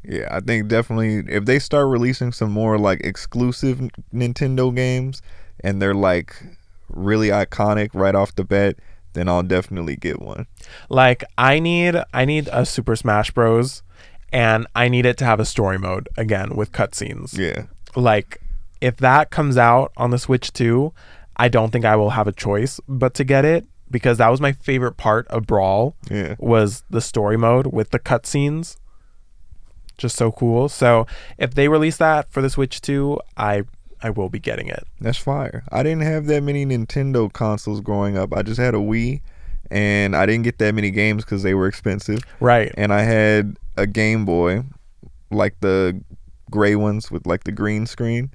Yeah, I think definitely if they start releasing some more like exclusive Nintendo games and they're like really iconic right off the bat, then I'll definitely get one.
Like I need a Super Smash Bros. And I need it to have a story mode again with cutscenes.
Yeah.
Like if that comes out on the Switch 2, I don't think I will have a choice but to get it, because that was my favorite part of Brawl.
Yeah.
Was the story mode with the cutscenes. Just so cool. So if they release that for the Switch 2, I will be getting it.
That's fire. I didn't have that many Nintendo consoles growing up. I just had a Wii, and I didn't get that many games because they were expensive.
Right.
And I had a Game Boy, like the gray ones with like the green screen.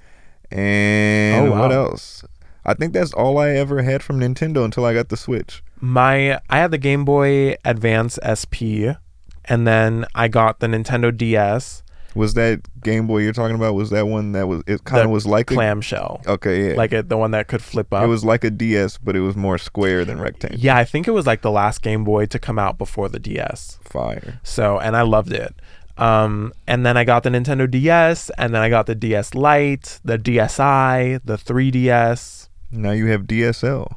And what else? I think that's all I ever had from Nintendo until I got the Switch.
I had the Game Boy Advance SP, and then I got the Nintendo DS.
Was that Game Boy you're talking about? Was that one that was, it kind of was like
clamshell?
Okay, yeah.
Like the one that could flip up.
It was like a DS, but it was more square than rectangle.
Yeah, I think it was like the last Game Boy to come out before the DS.
Fire.
So, and I loved it. And then I got the Nintendo DS, and then I got the DS Lite, the DSi, the 3DS.
Now you have DSL.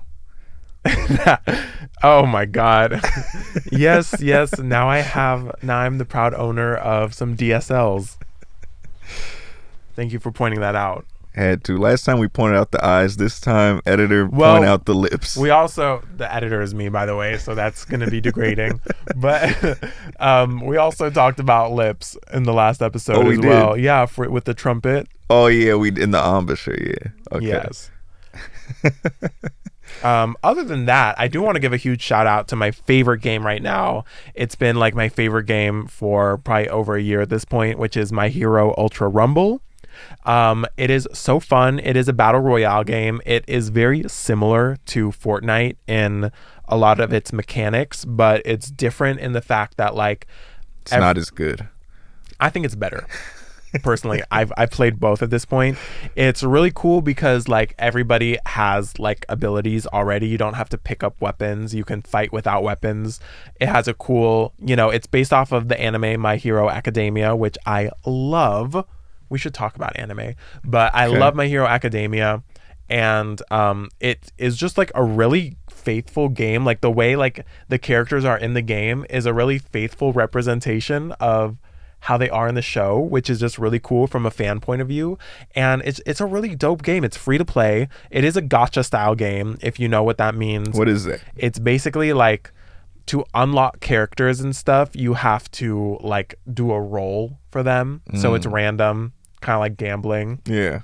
Oh my God. Yes. Now I'm the proud owner of some DSLs. Thank you for pointing that out.
Had to. Last time we pointed out the eyes. This time, editor point out the lips.
We also, the editor is me, by the way, so that's going to be degrading. But we also talked about lips in the last episode as well. Yeah, with the trumpet.
Oh yeah, we in the embouchure. Yeah. Okay.
Yes. Other than that, I do want to give a huge shout out to my favorite game right now. It's been like my favorite game for probably over a year at this point, which is My Hero Ultra Rumble. It is so fun. It is a battle royale game. It is very similar to Fortnite in a lot of its mechanics, but it's different in the fact that like
it's not as good.
I think it's better. Personally, I've played both at this point. It's really cool because like everybody has like abilities already. You don't have to pick up weapons. You can fight without weapons. It has a cool, it's based off of the anime My Hero Academia, which I love. We should talk about anime, but I love My Hero Academia, and it is just like a really faithful game. Like the way like the characters are in the game is a really faithful representation of how they are in the show, which is just really cool from a fan point of view. And it's a really dope game. It's free to play. It is a gacha style game, if you know what that means.
What is it?
It's basically like to unlock characters and stuff, you have to like do a roll for them. So it's random, kind of like gambling.
Yeah.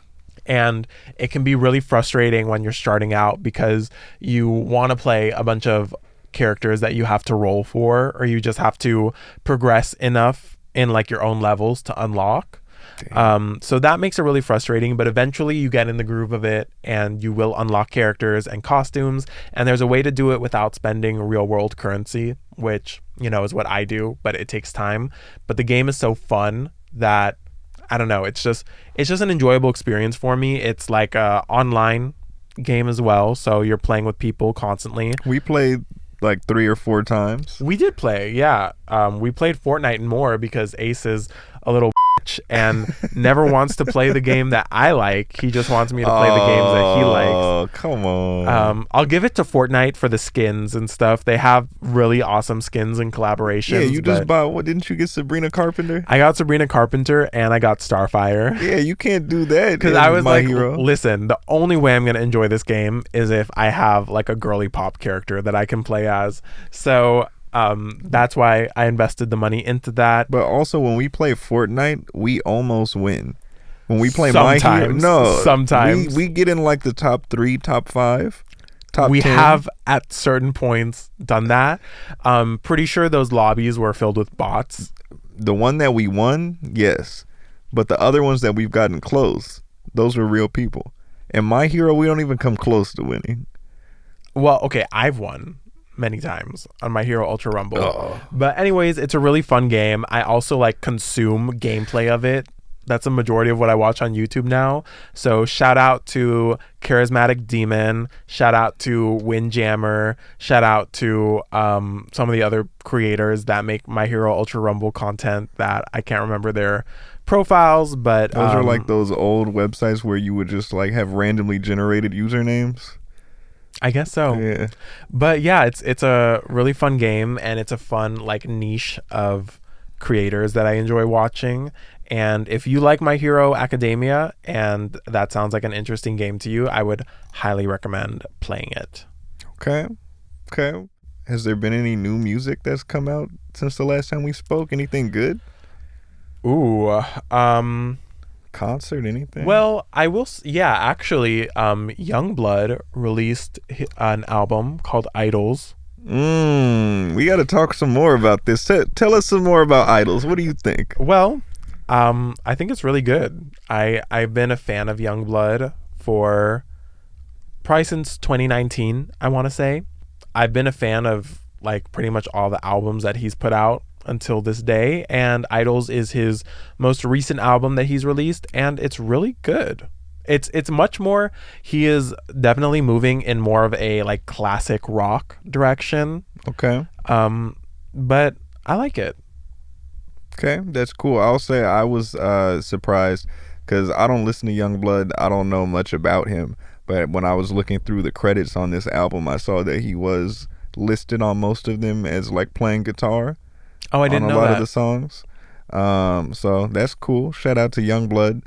And it can be really frustrating when you're starting out because you want to play a bunch of characters that you have to roll for, or you just have to progress enough in like your own levels to unlock. So that makes it really frustrating, but eventually you get in the groove of it and you will unlock characters and costumes, and there's a way to do it without spending real world currency, which is what I do, but it takes time. But the game is so fun that I don't know, it's just an enjoyable experience for me. It's like a online game as well, so you're playing with people constantly.
We played like 3 or 4 times.
We did play, yeah. We played Fortnite and more because Ace is a little bitch and never wants to play the game that I like. He just wants me to play the games that he likes.
Oh, come on.
I'll give it to Fortnite for the skins and stuff. They have really awesome skins and collaborations.
Yeah, you just bought, what, didn't you get Sabrina Carpenter?
I got Sabrina Carpenter and I got Starfire.
Yeah, you can't do that.
Because I was
My
like,
Hero.
Listen, the only way I'm going to enjoy this game is if I have like a girly pop character that I can play as. So that's why I invested the money into that.
But also when we play Fortnite, we almost win. When we play
sometimes,
My Hero, no,
sometimes
we get in like the top 3, top 5, top
we
10.
have at certain points done that. Pretty sure those lobbies were filled with bots.
The one that we won, yes, but the other ones that we've gotten close, those were real people. And My Hero, we don't even come close to winning.
Well, okay, I've won many times on My Hero Ultra Rumble. But anyways, it's a really fun game. I also like consume gameplay of it. That's a majority of what I watch on YouTube now. So shout out to Charismatic Demon, shout out to Windjammer, shout out to some of the other creators that make My Hero Ultra Rumble content that I can't remember their profiles, but
those are like those old websites where you would just like have randomly generated usernames.
I guess so.
Yeah.
But yeah, it's a really fun game, and it's a fun like niche of creators that I enjoy watching. And if you like My Hero Academia and that sounds like an interesting game to you, I would highly recommend playing it.
Okay. Has there been any new music that's come out since the last time we spoke? Anything good?
Ooh,
concert, anything?
Well, I will. Actually, Youngblood released an album called Idols,
We got to talk some more about this. Tell us some more about Idols. What do you think?
Well, I think it's really good. I've been a fan of Youngblood for probably since 2019, I want to say. I've been a fan of like pretty much all the albums that he's put out until this day, and Idols is his most recent album that he's released, and it's really good. It's much more, he is definitely moving in more of a like classic rock direction.
Okay.
But I like it.
Okay, that's cool. I'll say I was surprised because I don't listen to Youngblood. I don't know much about him. But when I was looking through the credits on this album, I saw that he was listed on most of them as like playing guitar.
Oh, I didn't know that.
On a lot of the songs. So that's cool. Shout out to Youngblood.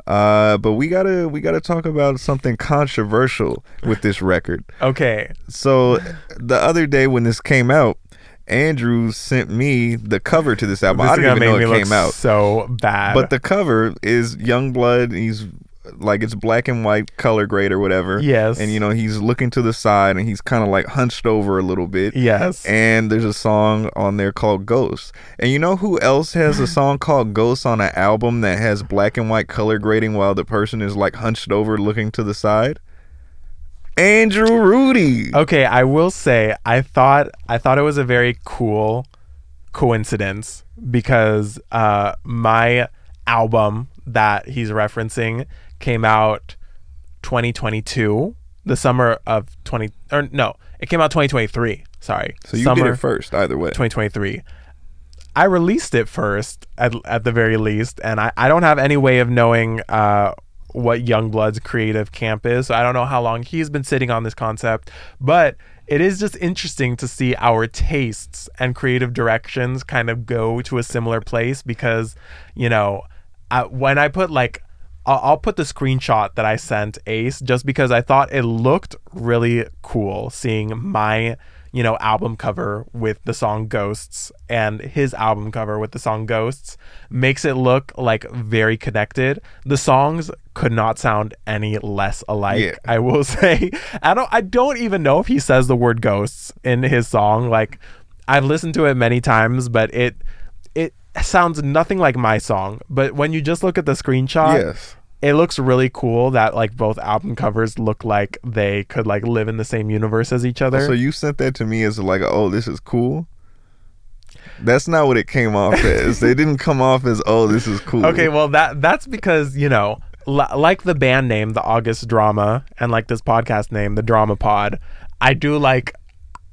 But we gotta talk about something controversial with this record.
Okay.
So the other day when this came out, Andrew sent me the cover to this album. I didn't even know it came out.
So bad.
But the cover is Youngblood. He's like, it's black and white color grade or whatever.
Yes.
And he's looking to the side and he's kind of like hunched over a little bit.
Yes.
And there's a song on there called Ghosts. And you know who else has a song called Ghosts on an album that has black and white color grading while the person is like hunched over looking to the side? Andrew Rudy.
Okay, I will say I thought it was a very cool coincidence because my album that he's referencing came out 2022, the summer of it came out 2023. Sorry.
So you did it first, either way.
2023. I released it first at the very least, and I don't have any way of knowing what Youngblood's creative camp is. So I don't know how long he's been sitting on this concept, but it is just interesting to see our tastes and creative directions kind of go to a similar place because, when I put I'll put the screenshot that I sent Ace just because I thought it looked really cool seeing my, album cover with the song Ghosts and his album cover with the song Ghosts makes it look like very connected. The songs could not sound any less alike. Yeah. I will say, I don't even know if he says the word ghosts in his song. Like, I've listened to it many times, but it sounds nothing like my song. But when you just look at the screenshot,
yes,
it looks really cool that like both album covers look like they could like live in the same universe as each other.
So you sent that to me as like, oh, this is cool. That's not what it came off as. They didn't come off as, oh, this is cool.
Okay, well that's because like the band name, the August Drama, and like this podcast name, the Drama Pod, I do like.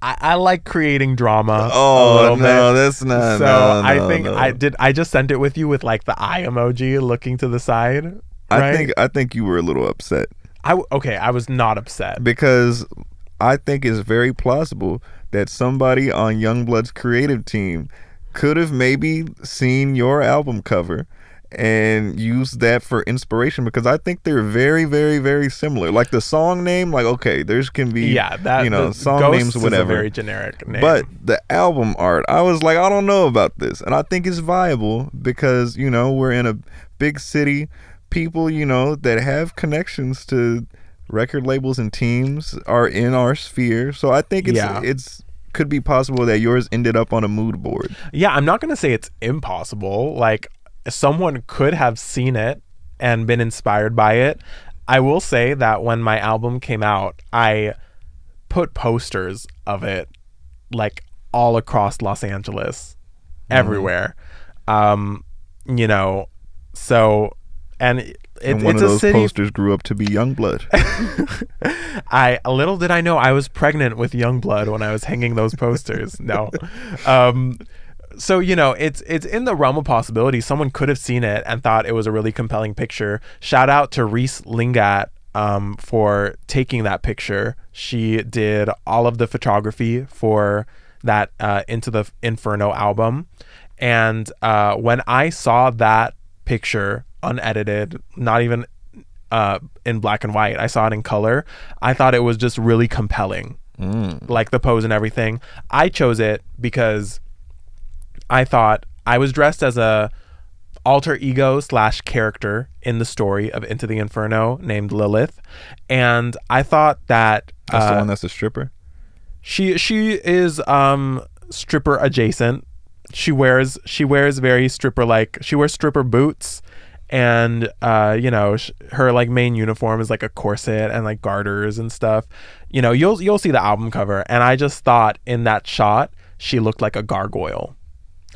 I like creating drama.
Oh,
a little
no,
bit.
That's not.
So
no,
I think
no.
I just sent it with you with like the eye emoji looking to the side. Right?
I think you were a little upset.
I was not upset
because I think it's very plausible that somebody on Youngblood's creative team could have maybe seen your album cover and used that for inspiration because I think they're very, very, very similar. Like the song name, like, okay, there's can be song
Ghosts
names, whatever.
Is a very generic name.
But the album art, I was like, I don't know about this, and I think it's viable because we're in a big city. People that have connections to record labels and teams are in our sphere, so I think it's could be possible that yours ended up on a mood board.
Yeah, I'm not gonna say it's impossible. Like, someone could have seen it and been inspired by it. I will say that when my album came out, I put posters of it like all across Los Angeles, everywhere. So and
and one
it's
of those
city.
posters grew up to be Youngblood.
Little did I know I was pregnant with Youngblood when I was hanging those posters. No. So, it's in the realm of possibility. Someone could have seen it and thought it was a really compelling picture. Shout out to Reese Lingat for taking that picture. She did all of the photography for that Into the Inferno album. And when I saw that picture unedited, not even in black and white, I saw it in color, I thought it was just really compelling. Like the pose and everything. I chose it because I thought I was dressed as a alter ego / character in the story of Into the Inferno named Lilith, and I thought that
that's the one that's a stripper.
She is stripper adjacent. She wears very stripper like. She wears stripper boots, and her like main uniform is like a corset and like garters and stuff. You'll see the album cover, and I just thought in that shot she looked like a gargoyle.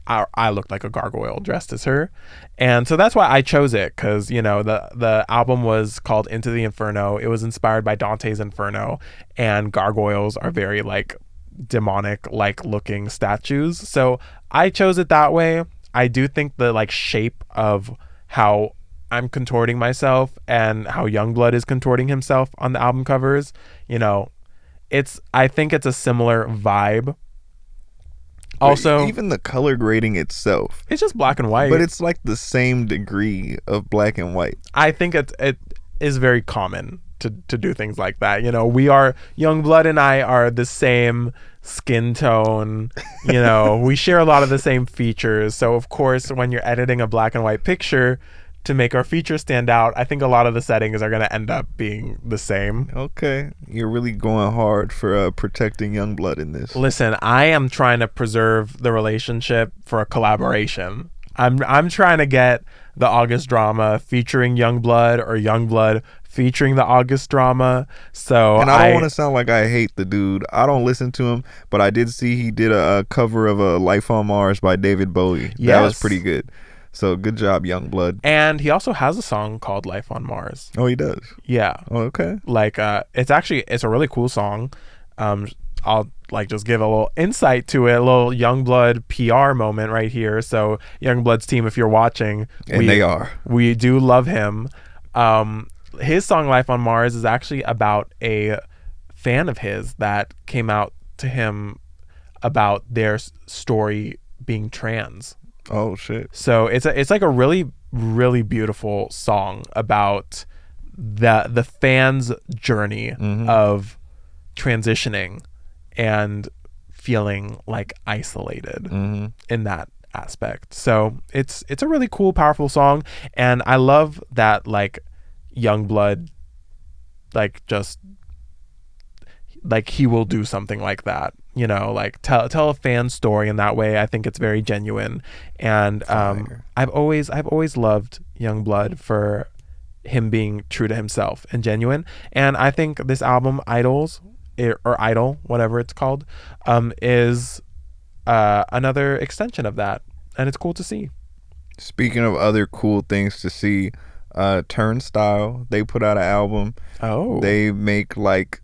I looked like a gargoyle dressed as her, and so that's why I chose it, because the album was called Into the Inferno. It was inspired by Dante's Inferno, and gargoyles are very like demonic like looking statues, so I chose it that way. I do think the like shape of how I'm contorting myself and how Youngblood is contorting himself on the album covers, I think it's a similar vibe. Also,
even the color grading itself,
it's just black and white,
but it's like the same degree of black and white.
I think it is very common to do things like that. We are Youngblood and I are the same skin tone. We share a lot of the same features. So of course, when you're editing a black and white picture to make our features stand out, I think a lot of the settings are going to end up being the same.
Okay, you're really going hard for protecting Youngblood in this.
Listen, I am trying to preserve the relationship for a collaboration. I'm trying to get the August drama featuring Youngblood or Youngblood featuring the August drama. So,
and I don't want to sound like I hate the dude. I don't listen to him, but I did see he did a cover of Life on Mars by David Bowie.
Yes.
That was pretty good. So good job, Youngblood.
And he also has a song called Life on Mars.
Oh, he does?
Yeah.
Oh, okay.
Like, it's a really cool song. I'll like just give a little insight to it, a little Youngblood PR moment right here. So Youngblood's team, if you're watching, we do love him. His song Life on Mars is actually about a fan of his that came out to him about their story being trans.
Oh shit.
So it's like a really, really beautiful song about the fans' journey of transitioning and feeling like isolated in that aspect. So it's a really cool, powerful song, and I love that like Youngblood like just like he will do something like that, like tell a fan story in that way. I think it's very genuine, and I've always loved Youngblood for him being true to himself and genuine, and I think this album Idol, whatever it's called, is another extension of that, and it's cool to see.
Speaking of other cool things to see, Turnstile, they put out an album.
Oh,
they make like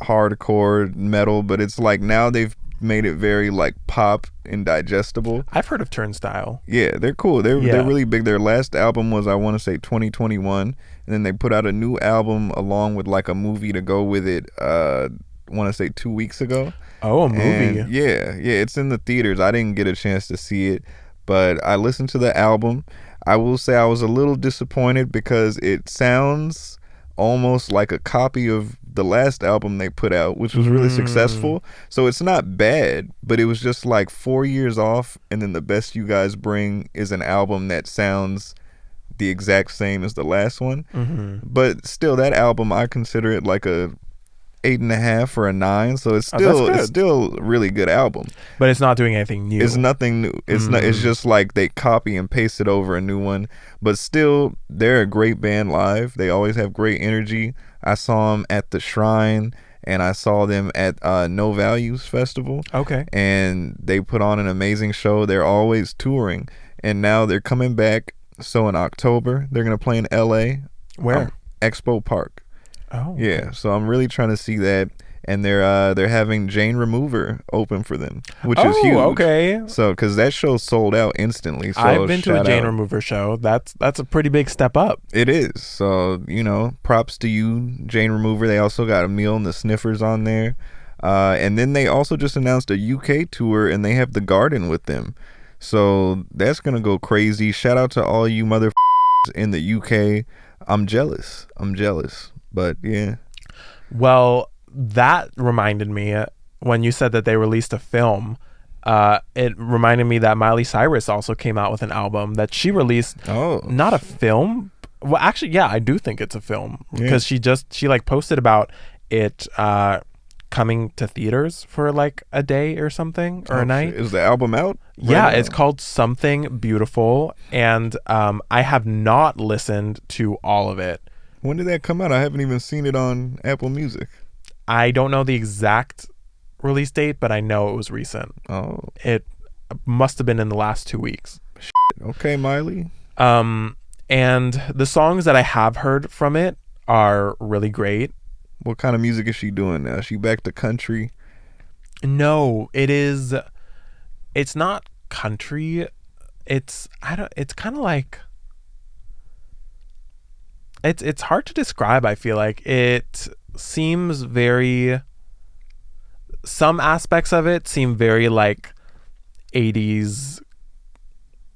hardcore metal, but it's like now they've made it very like pop and digestible.
I've heard of Turnstile.
Yeah, they're cool. They're really big. Their last album was, I want to say, 2021, and then they put out a new album along with like a movie to go with it. I want to say 2 weeks ago.
Oh, a movie.
And yeah, it's in the theaters. I didn't get a chance to see it, but I listened to the album. I will say I was a little disappointed because it sounds almost like a copy of the last album they put out, which was really successful. So it's not bad, but it was just like 4 years off, and then The Best You Guys Bring is an album that sounds the exact same as the last one. But still, that album, I consider it like a 8.5 or a 9, so it's still a really good album.
But it's not doing anything new.
It's nothing new. It's not. It's just like they copy and pasted over a new one. But still, they're a great band live. They always have great energy. I saw them at the Shrine, and I saw them at No Values Festival.
Okay.
And they put on an amazing show. They're always touring, and now they're coming back. So in October, they're gonna play in LA.
Where?
Expo Park.
Oh.
Yeah. So I'm really trying to see that. And they're having Jane Remover open for them, which is huge.
Okay.
So because that show sold out instantly. So
I've been to a Jane Remover show. That's a pretty big step up.
It is. So props to you, Jane Remover. They also got Emil and the Sniffers on there, and then they also just announced a UK tour, and they have The Garden with them. So that's gonna go crazy. Shout out to all you mother in the UK. I'm jealous. But yeah.
Well, that reminded me when you said that they released a film. It reminded me that Miley Cyrus also came out with an album that she released.
Oh,
not a film. Well, actually, yeah, I do think it's a film because she like posted about it coming to theaters for like a day or something or a night.
Is the album out?
Yeah, it's called Something Beautiful, and I have not listened to all of it.
When did that come out? I haven't even seen it on Apple Music.
I don't know the exact release date, but I know it was recent.
Oh.
It must have been in the last 2 weeks.
Okay, Miley.
And the songs that I have heard from it are really great.
What kind of music is she doing now? Is she back to country?
No, it's not country. It's kind of like, it's hard to describe. I feel like it seems some aspects of it seem very like 80s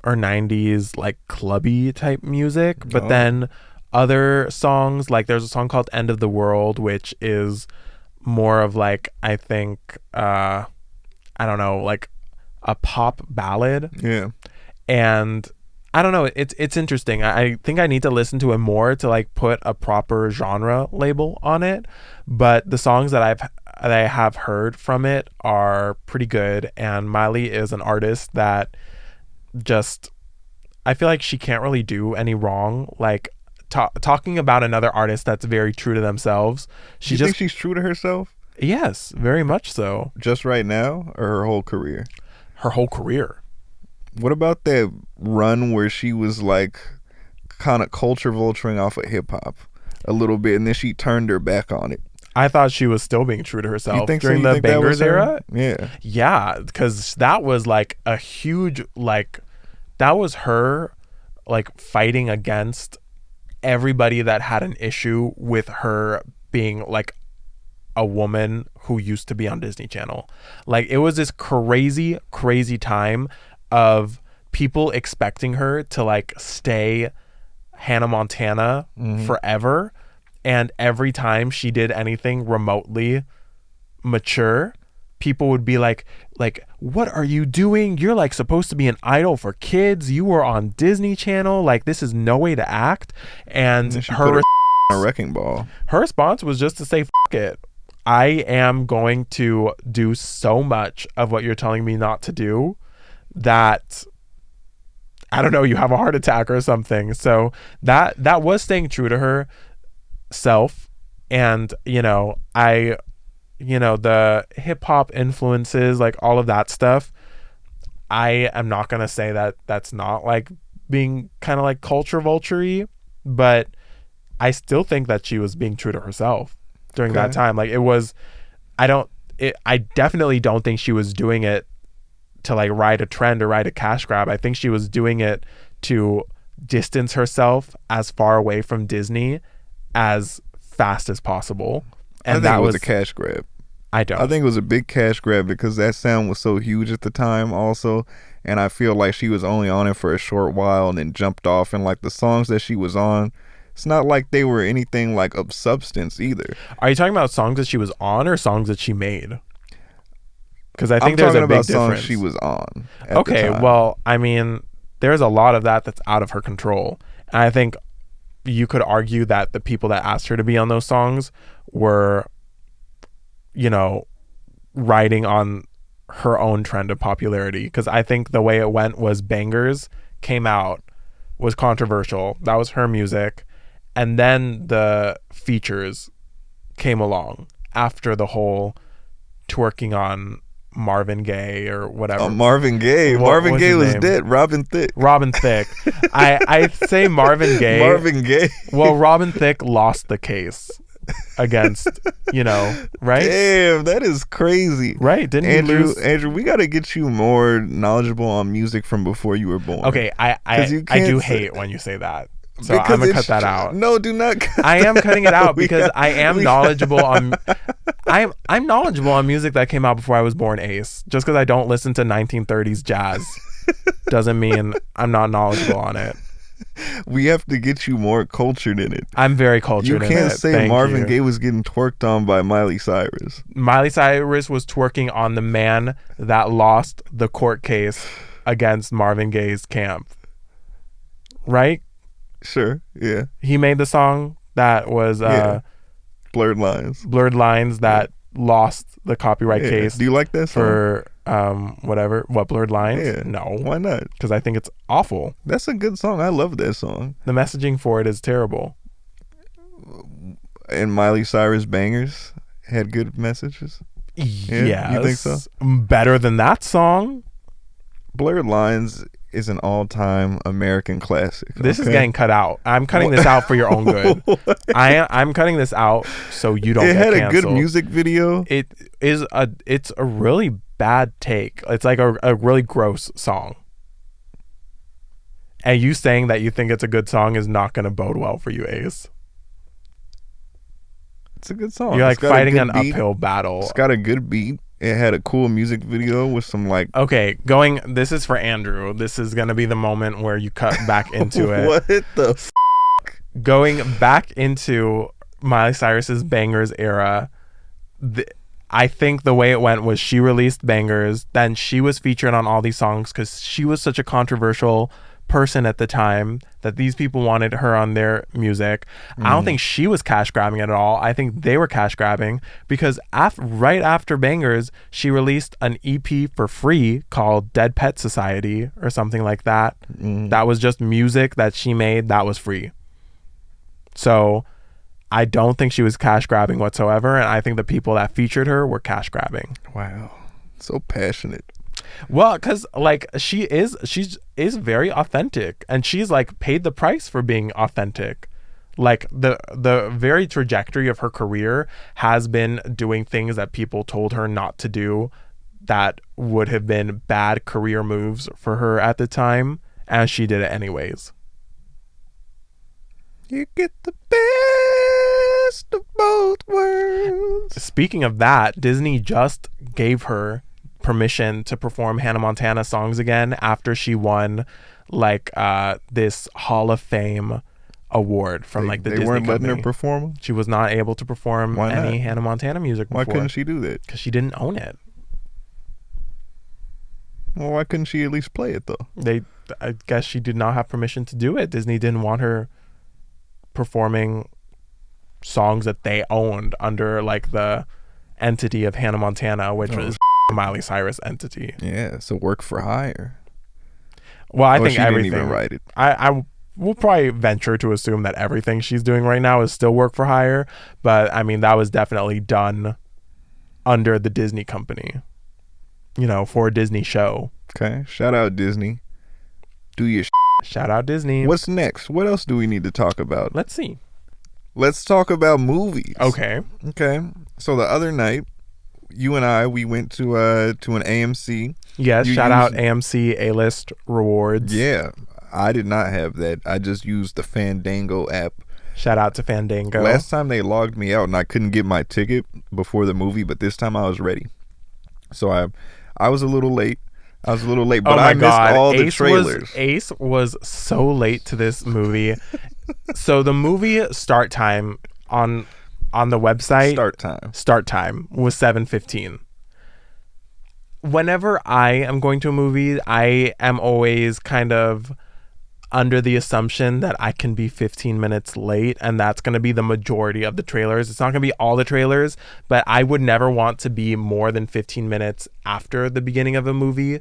or 90s like clubby type music, but then other songs, like there's a song called End of the World, which is more of like, I think I don't know, like a pop ballad.
Yeah.
And I don't know, it's interesting. I think I need to listen to it more to like put a proper genre label on it, but the songs that I have heard from it are pretty good, and Miley is an artist that just, I feel like she can't really do any wrong. Like talking about another artist that's very true to themselves.
You think she's true to herself?
Yes, very much so.
Just right now, or her whole career?
Her whole career.
What about that run where she was like kind of culture vulturing off of hip hop a little bit, and then she turned her back on it?
I thought she was still being true to herself.
You think
during
so? You
the
think that was
Bangers
her?
era.
Yeah.
Yeah, because that was like a huge, like, that was her like fighting against everybody that had an issue with her being like a woman who used to be on Disney Channel. Like, it was this crazy time of people expecting her to like stay Hannah Montana forever, and every time she did anything remotely mature, people would be like, what are you doing? You're like supposed to be an idol for kids. You were on Disney Channel. Like, this is no way to act. And her
a wrecking ball.
Her response was just to say, fuck it. I am going to do so much of what you're telling me not to do that, I don't know, you have a heart attack or something. So that was staying true to herself. And, the hip hop influences, like all of that stuff, I am not going to say that that's not like being kind of like culture vulture-y, but I still think that she was being true to herself during that time. Like, it was, I definitely don't think she was doing it to like ride a trend or ride a cash grab. I think she was doing it to distance herself as far away from Disney as fast as possible. And
I think it was a cash grab.
I think
it was a big cash grab because that sound was so huge at the time also, and I feel like she was only on it for a short while and then jumped off. And like the songs that she was on, it's not like they were anything like of substance either.
Are you talking about songs that she was on or songs that she made? Because I think
I'm
there's a
talking
big
about
difference.
songs she was on.
Okay, well, I mean, there's a lot of that's out of her control. And I think you could argue that the people that asked her to be on those songs were, riding on her own trend of popularity. Because I think the way it went was Bangers came out, was controversial. That was her music. And then the features came along after the whole twerking on Marvin Gaye or whatever.
Marvin Gaye. Marvin Gaye was dead. Robin Thicke.
I say Marvin Gaye.
Marvin Gaye.
Well, Robin Thicke lost the case against, right?
Damn, that is crazy.
Right? Didn't he lose?
Andrew, we got to get you more knowledgeable on music from before you were born.
Okay, I do hate when you say that. So
because
I'm gonna cut that out.
No, do not cut
I am cutting it out because I am knowledgeable
on
I'm knowledgeable on music that came out before I was born, Ace. Just because I don't listen to 1930s jazz doesn't mean I'm not knowledgeable on it.
We have to get you more cultured in it.
I'm very cultured in it.
You can't say Marvin Gaye was getting twerked on by Miley Cyrus.
Miley Cyrus was twerking on the man that lost the court case against Marvin Gaye's camp. Right?
Sure, yeah.
He made the song that was
Blurred Lines.
Blurred Lines that lost the copyright case.
Do you like that song?
For what Blurred Lines?
Yeah.
No.
Why not?
Because I think it's awful.
That's a good song. I love that song.
The messaging for it is terrible.
And Miley Cyrus Bangers had good messages.
Yeah,
you think so?
Better than that song.
Blurred Lines is an all-time American classic.
This is getting cut out. I'm cutting this out for your own good. I'm cutting this out so you don't. It
had
get
a good music video.
It's a really bad take. It's like a really gross song. And you saying that you think it's a good song is not going to bode well for you, Ace.
It's a good song.
You're like fighting an uphill battle.
It's got a good beat. It had a cool music video with some like...
Okay, this is for Andrew. This is going to be the moment where you cut back into it.
What the
Going back into Miley Cyrus's Bangers era, I think the way it went was she released Bangers, then she was featured on all these songs because she was such a controversial person at the time that these people wanted her on their music. I don't think she was cash grabbing at all. I think they were cash grabbing because right after Bangers, she released an EP for free called Dead Pet Society or something like that. That was just music that she made that was free. So I don't think she was cash grabbing whatsoever, and I think the people that featured her were cash grabbing.
Wow, so passionate.
Well, because like she's very authentic, and she's like paid the price for being authentic. Like the very trajectory of her career has been doing things that people told her not to do that would have been bad career moves for her at the time, and she did it anyways.
You get the best of both worlds.
Speaking of that, Disney just gave her permission to perform Hannah Montana songs again after she won like this Hall of Fame award from the Disney company. They weren't letting her
perform them?
She was not able to perform any Hannah Montana music before.
Why couldn't she do that?
Because she didn't own it.
Well, why couldn't she at least play it though?
I guess she did not have permission to do it. Disney didn't want her performing songs that they owned under like the entity of Hannah Montana, which was Miley Cyrus entity.
Yeah, so work for hire.
Well, I think
she
everything.
Didn't even write it.
I will probably venture to assume that everything she's doing right now is still work for hire, but I mean that was definitely done under the Disney company, for a Disney show.
Okay, shout out Disney. Do your
shout out Disney.
What's next? What else do we need to talk about?
Let's see.
Let's talk about movies.
Okay.
So the other night, you and we went to an AMC.
Yes, shout out AMC A-List Rewards.
Yeah, I did not have that. I just used the Fandango app.
Shout out to Fandango.
Last time they logged me out and I couldn't get my ticket before the movie, but this time I was ready. So I was a little late. But I missed all the trailers.
Ace was so late to this movie. So the movie start time on the website. Start time was 7:15. Whenever I am going to a movie, I am always kind of under the assumption that I can be 15 minutes late, and that's going to be the majority of the trailers. It's not going to be all the trailers, but I would never want to be more than 15 minutes after the beginning of a movie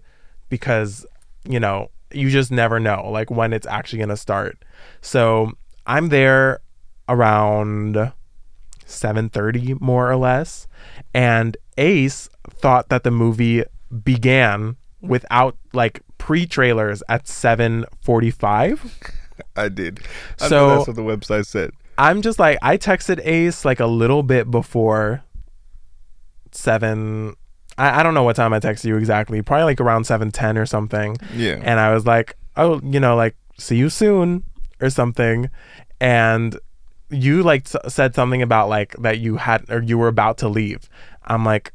because, you just never know like when it's actually going to start. So I'm there around 7:30 more or less, and Ace thought that the movie began without like pre-trailers at 7:45.
I did. I
so
know that's what the website said.
I'm just like, I texted Ace like a little bit before 7. I don't know what time I texted you exactly, probably like around 7:10 or something.
Yeah.
And I was like, oh, like see you soon or something. And you like said something about like that you were about to leave. I'm like,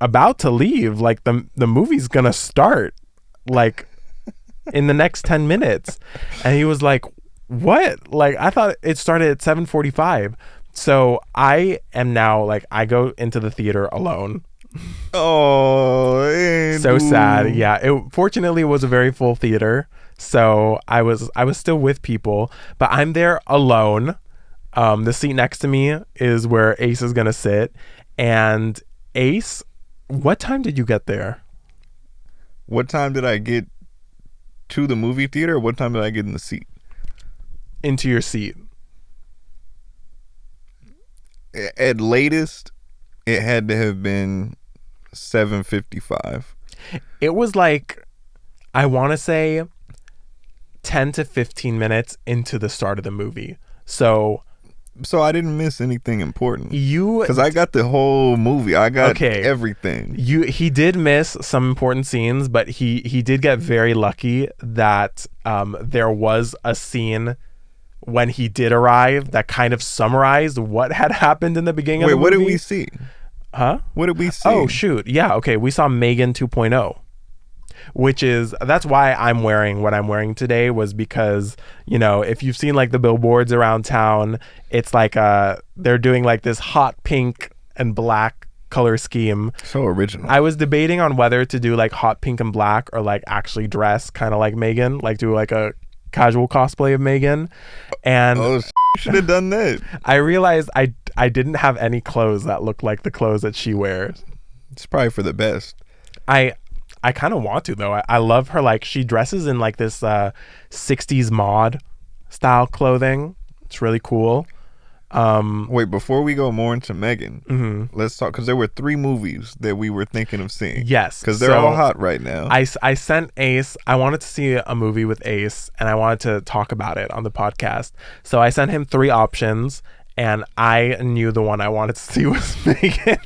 about to leave? Like the movie's gonna start like in the next 10 minutes. And he was like, what? Like I thought it started at 7:45. So I am now like, I go into the theater alone.
Oh, Andrew.
So sad. Yeah, fortunately it was a very full theater, so I was still with people, but I'm there alone. The seat next to me is where Ace is gonna sit, And Ace, what time did you get there?
What time did I get to the movie theater, or what time did I get in the seat?
Into your seat.
At latest, it had to have been 7:55.
It was like, I want to say 10 to 15 minutes into the start of the movie. So
I didn't miss anything important.
Because
I got the whole movie. I got everything.
He did miss some important scenes, but he did get very lucky that there was a scene when he did arrive that kind of summarized what had happened in the beginning of the movie.
Wait, what did we see?
Huh?
What did we see?
Oh, shoot. Yeah, okay. We saw Megan 2.0, that's why I'm wearing what I'm wearing today, was because, you know, if you've seen like the billboards around town, it's like they're doing like this hot pink and black color scheme.
So original.
I was debating on whether to do like hot pink and black or like actually dress kind of like Megan, like do like a casual cosplay of Megan. And
you should have done that.
I realized I didn't have any clothes that looked like the clothes that she wears.
It's probably for the best.
I kind of want to, though. I love her. Like, she dresses in like this 60s mod style clothing. It's really cool.
Wait, before we go more into Megan, let's talk, because there were 3 movies that we were thinking of seeing.
Yes.
Because they're all hot right now.
I sent Ace, I wanted to see a movie with Ace, and I wanted to talk about it on the podcast. So I sent him 3 options, and I knew the one I wanted to see was Megan.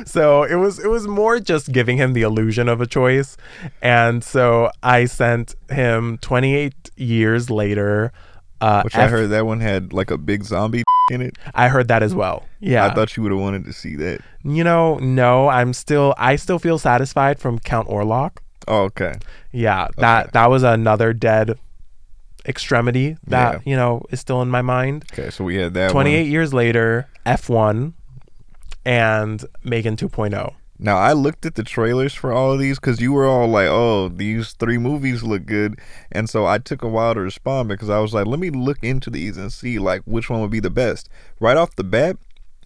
So it was more just giving him the illusion of a choice. And so I sent him 28 Years Later.
Which I heard that one had like a big zombie in it.
I heard that as well. Yeah.
I thought you would have wanted to see that.
You know, no, I still feel satisfied from Count Orlok.
Oh, okay.
Yeah, that was another dead extremity that, you know, is still in my mind.
Okay, so we had that
28 Years Later, F1, and Megan 2.0.
Now, I looked at the trailers for all of these because you were all like, oh, these 3 movies look good. And so I took a while to respond because I was like, let me look into these and see like which one would be the best. Right off the bat,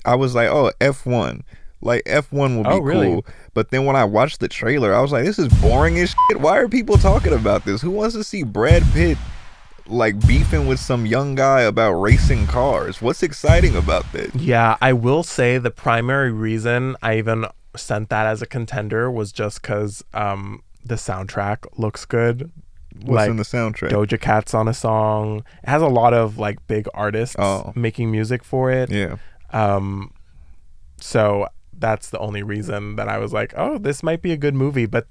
I was like, oh, F1. Like, F1 will be cool. But then when I watched the trailer, I was like, this is boring as shit. Why are people talking about this? Who wants to see Brad Pitt like beefing with some young guy about racing cars? What's exciting about that?
Yeah, I will say the primary reason I even sent that as a contender was just because the soundtrack looks good.
What's in the soundtrack?
Doja Cat's on a song. It has a lot of like big artists making music for it.
Yeah.
So that's the only reason that I was like, oh, this might be a good movie. But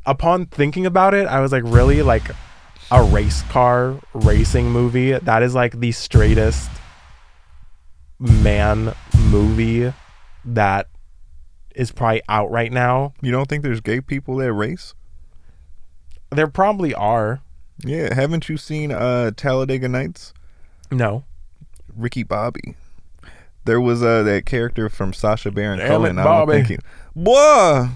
upon thinking about it, I was like, really, like a race car racing movie? That is like the straightest man movie that is probably out right now.
You don't think there's gay people that race?
There probably are.
Yeah, haven't you seen Talladega Nights?
No.
Ricky Bobby. There was that character from Sacha Baron Cohen.
Boah.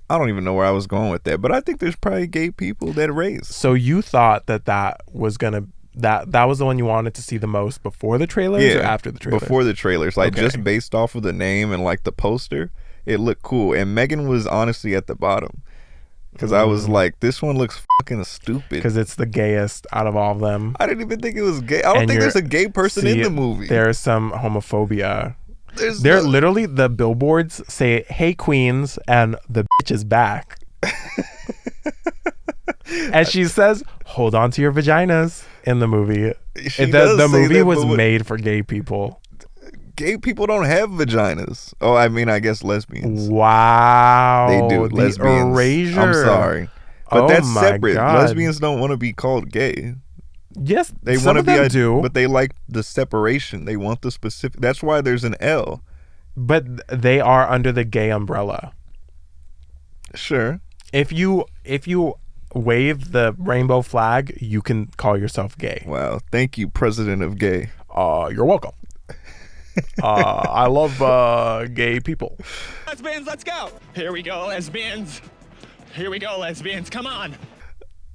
I don't even know where I was going with that, but I think there's probably gay people that race.
So you thought that was gonna that was the one you wanted to see the most before the trailers or after the trailers?
Before the trailers, like just based off of the name and like the poster, it looked cool. And Megan was honestly at the bottom because I was like, this one looks fucking stupid
because it's the gayest out of all of them.
I didn't even think it was gay. I don't think there's a gay person in the movie.
There's some homophobia. They're literally, the billboards say, "Hey Queens," and the bitch is back. And she says, "Hold on to your vaginas" in the movie. The movie was made for gay people.
Gay people don't have vaginas. Oh, I mean, I guess lesbians.
Wow.
They do. Lesbians.
Erasure.
I'm sorry. But that's separate.
God.
Lesbians don't want to be called gay.
Yes,
they want to be do, but they like the separation. They want the specific. That's why there's an L.
But they are under the gay umbrella.
Sure.
If you wave the rainbow flag, you can call yourself gay.
Wow. Thank you, President of Gay.
You're welcome. I love gay people.
Lesbians, let's go. Here we go, lesbians. Here we go, lesbians. Come on.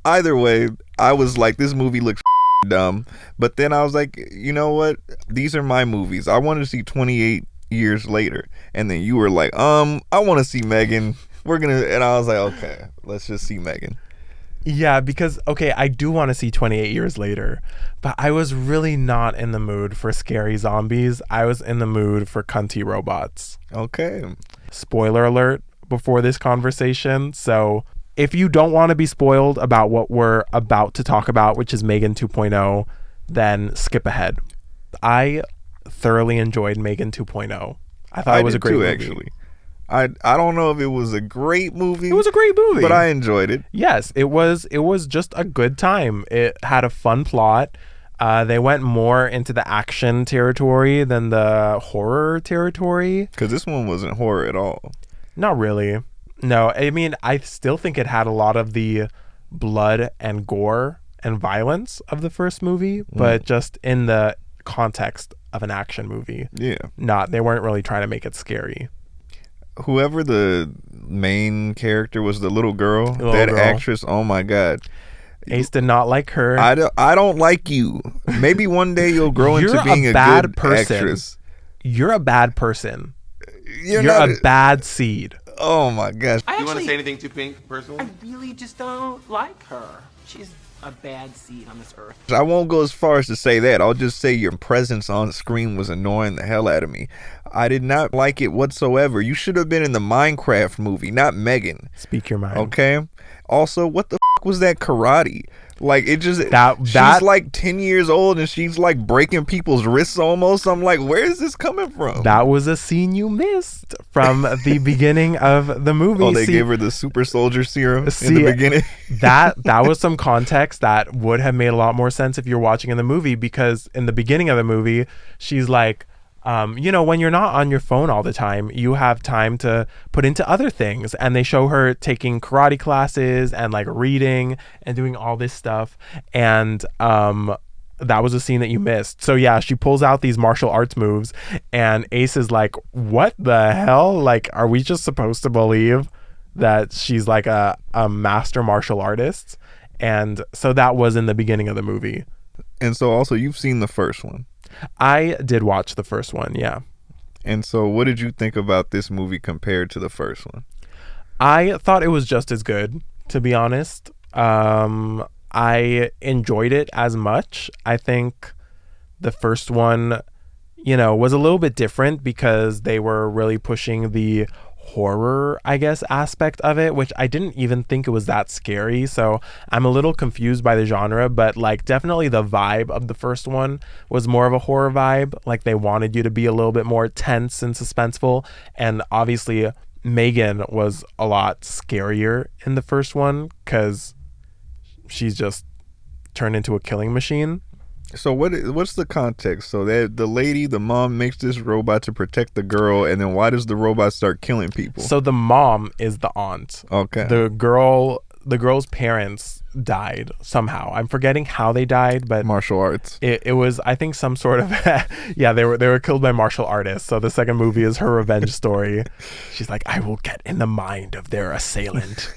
Either way, I was like, this movie looks dumb. But then I was like, you know what? These are my movies. I wanted to see 28 years later, and then you were like, I want to see Megan. And I was like, okay, let's just see Megan.
Yeah, because, okay, I do want to see 28 Years Later, but I was really not in the mood for scary zombies. I was in the mood for cunty robots.
Okay.
Spoiler alert before this conversation. So if you don't want to be spoiled about what we're about to talk about, which is Megan 2.0, then skip ahead. I thoroughly enjoyed Megan 2.0. I thought it was a great movie.
Actually. I don't know if it was a great movie.
It was a great movie,
but I enjoyed it.
Yes, it was just a good time. It had a fun plot. They went more into the action territory than the horror territory.
Because this one wasn't horror at all.
Not really. No, I mean, I still think it had a lot of the blood and gore and violence of the first movie, but just in the context of an action movie.
Yeah.
They weren't really trying to make it scary.
Whoever the main character was, the little girl, actress, oh my God.
Ace did not like her.
I don't like you. Maybe one day you'll grow into being a good actress.
You're a bad person.
You're
a bad seed.
Oh my gosh.
You want to say anything to Pink, personally?
I really just don't like her. She's a bad seed on this earth.
I won't go as far as to say that. I'll just say your presence on screen was annoying the hell out of me. I did not like it whatsoever. You should have been in the Minecraft movie, not Megan.
Speak your mind.
Okay? Also, what the was that karate? Like, it just... she's like 10 years old and she's like breaking people's wrists almost. I'm like, where is this coming from?
That was a scene you missed from the beginning of the movie.
Oh, they gave her the super soldier serum in the beginning?
that was some context that would have made a lot more sense if you're watching in the movie, because in the beginning of the movie, she's like... when you're not on your phone all the time, you have time to put into other things. And they show her taking karate classes and like reading and doing all this stuff. And that was a scene that you missed. So yeah, she pulls out these martial arts moves and Ace is like, what the hell? Like, are we just supposed to believe that she's like a master martial artist? And so that was in the beginning of the movie.
And so also you've seen the first one.
I did watch the first one, yeah.
And so what did you think about this movie compared to the first one?
I thought it was just as good, to be honest. I enjoyed it as much. I think the first one, was a little bit different because they were really pushing the horror, I guess, aspect of it, which I didn't even think it was that scary. So I'm a little confused by the genre, but like definitely the vibe of the first one was more of a horror vibe. Like they wanted you to be a little bit more tense and suspenseful. And obviously Megan was a lot scarier in the first one because she's just turned into a killing machine.
So what's the context? So that the mom makes this robot to protect the girl, and then why does the robot start killing people?
So the mom is the aunt.
Okay.
The girl's parents died somehow. I'm forgetting how they died, but
martial arts.
It was, I think, some sort of yeah, they were killed by martial artists. So the second movie is her revenge story. She's like, I will get in the mind of their assailant.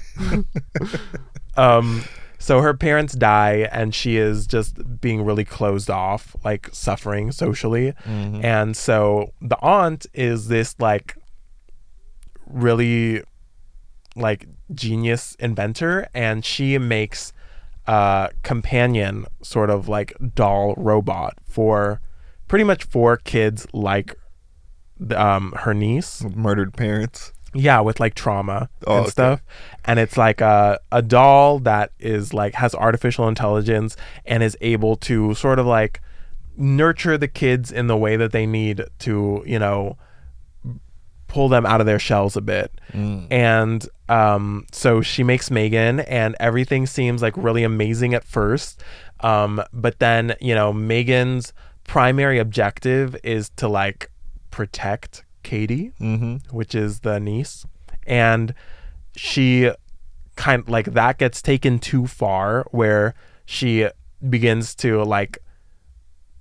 So her parents die and she is just being really closed off, like suffering socially. Mm-hmm. And so the aunt is this like really like genius inventor, and she makes a companion sort of like doll robot for pretty much for kids like her niece.
Murdered parents.
Yeah, with like trauma and stuff. And it's like a doll that is like has artificial intelligence and is able to sort of like nurture the kids in the way that they need to, pull them out of their shells a bit. And so she makes Megan, and everything seems like really amazing at first. But then, Megan's primary objective is to like protect Katie, which is the niece, and she kind of like that gets taken too far where she begins to like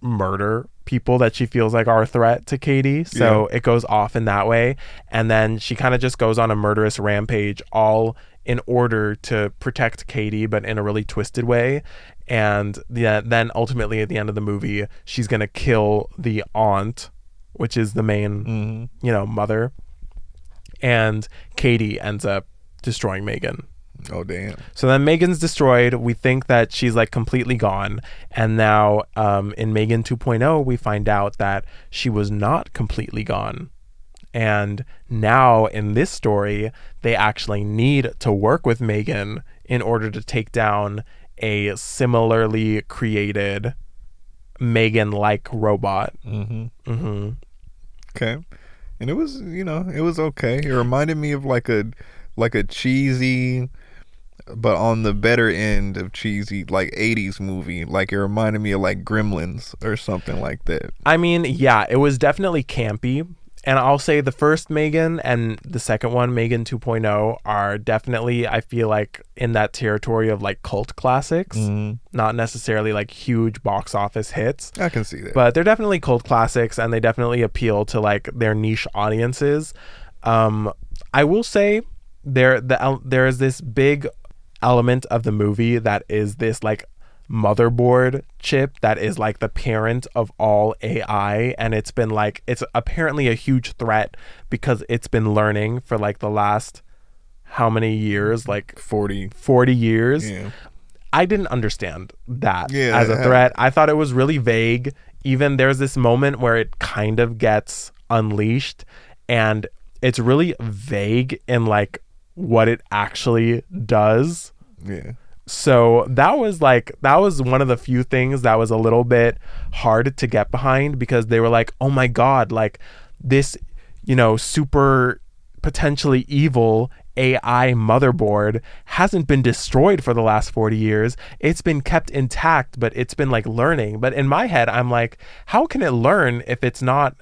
murder people that she feels like are a threat to Katie. So it goes off in that way, and then she kind of just goes on a murderous rampage, all in order to protect Katie, but in a really twisted way. And then ultimately at the end of the movie, she's gonna kill the aunt which is the main, mother. And Katie ends up destroying Megan.
Oh, damn.
So then Megan's destroyed. We think that she's like completely gone. And now in Megan 2.0, we find out that she was not completely gone. And now in this story, they actually need to work with Megan in order to take down a similarly created Megan-like robot.
Okay. And it was, it was okay. It reminded me of like a cheesy, but on the better end of cheesy, like 80s movie. Like it reminded me of like Gremlins or something like that.
I mean, yeah, it was definitely campy. And I'll say the first Megan and the second one, Megan 2.0, are definitely, I feel like, in that territory of like cult classics. Not necessarily like huge box office hits.
I can see that.
But they're definitely cult classics, and they definitely appeal to like their niche audiences. I will say there is this big element of the movie that is this like motherboard chip that is like the parent of all AI, and it's apparently a huge threat because it's been learning for like the last how many years, like 40 years. I didn't understand that as a threat. I thought it was really vague. Even there's this moment where it kind of gets unleashed, and it's really vague in like what it actually does. So that was one of the few things that was a little bit hard to get behind, because they were like, oh my God, like this, super potentially evil AI motherboard hasn't been destroyed for the last 40 years. It's been kept intact, but it's been like learning. But in my head, I'm like, how can it learn if it's not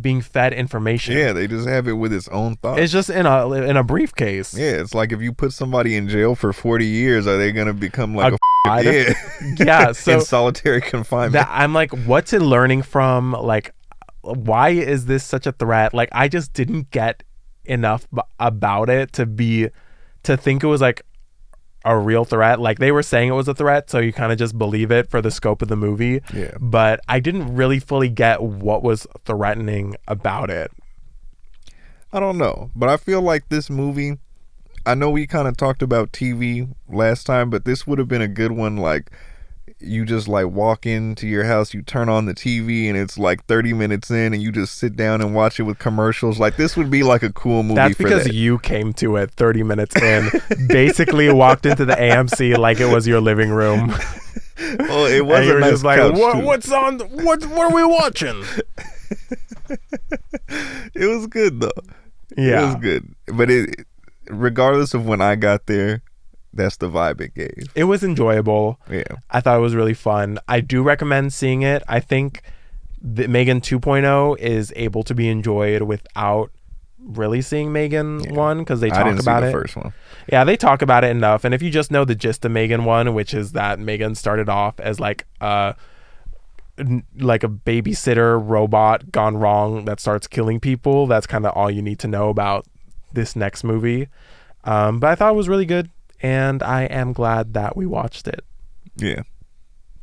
being fed information?
Yeah, they just have it with its own thoughts.
It's just in a briefcase.
Yeah, it's like if you put somebody in jail for 40 years, are they gonna become like
so
in solitary confinement?
I'm like, what's it learning from? Like, why is this such a threat? Like, I just didn't get enough about it to think it was like a real threat. Like, they were saying it was a threat, so you kind of just believe it for the scope of the movie.
Yeah.
But I didn't really fully get what was threatening about it.
I don't know, but I feel like this movie, I know we kind of talked about TV last time, but this would have been a good one. Like, you just like walk into your house, you turn on the TV, and it's like 30 minutes in, and you just sit down and watch it with commercials. Like, this would be like a cool movie.
That's
for
because
that.
You came to it 30 minutes in, basically walked into the AMC like it was your living room.
Well, it was a nice
just like,
couch,
what's on? What are we watching?
It was good though.
Yeah,
it was good. But regardless of when I got there, that's the vibe it gave.
It was enjoyable.
Yeah.
I thought it was really fun. I do recommend seeing it. I think that Megan 2.0 is able to be enjoyed without really seeing Megan 1, because they talk about it.
The first one.
Yeah, they talk about it enough. And if you just know the gist of Megan 1, which is that Megan started off as like a babysitter robot gone wrong that starts killing people, that's kind of all you need to know about this next movie. But I thought it was really good, and I am glad that we watched it.
Yeah.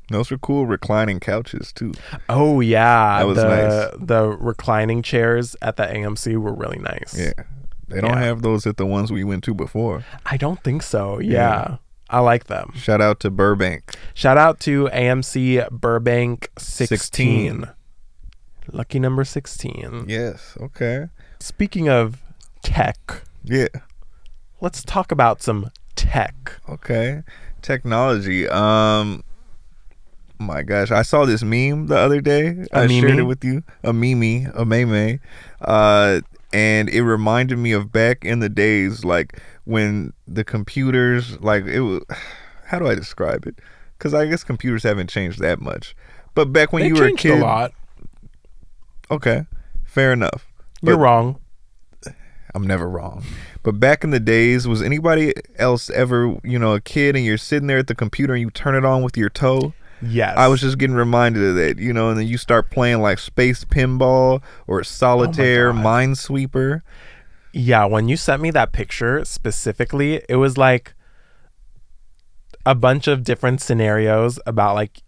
Those were cool reclining couches too.
Oh yeah,
that was nice.
The reclining chairs at the AMC were really nice.
Yeah, they don't have those at the ones we went to before.
I don't think so. Yeah. I like them.
Shout out to Burbank.
Shout out to AMC Burbank 16. Lucky number 16.
Yes. Okay.
Speaking of tech.
Yeah.
Let's talk about some tech.
Okay. Technology. My gosh, I saw this meme the other day. I shared it with you. A meme. And it reminded me of back in the days, like when the computers, like it was, how do I describe it? Because I guess computers haven't changed that much. But back when you were a kid.
A lot.
Okay, fair enough.
You're wrong.
I'm never wrong. But back in the days, was anybody else ever, a kid, and you're sitting there at the computer and you turn it on with your toe?
Yes.
I was just getting reminded of that, and then you start playing like Space Pinball or Solitaire, Minesweeper.
Yeah, when you sent me that picture specifically, it was like a bunch of different scenarios about like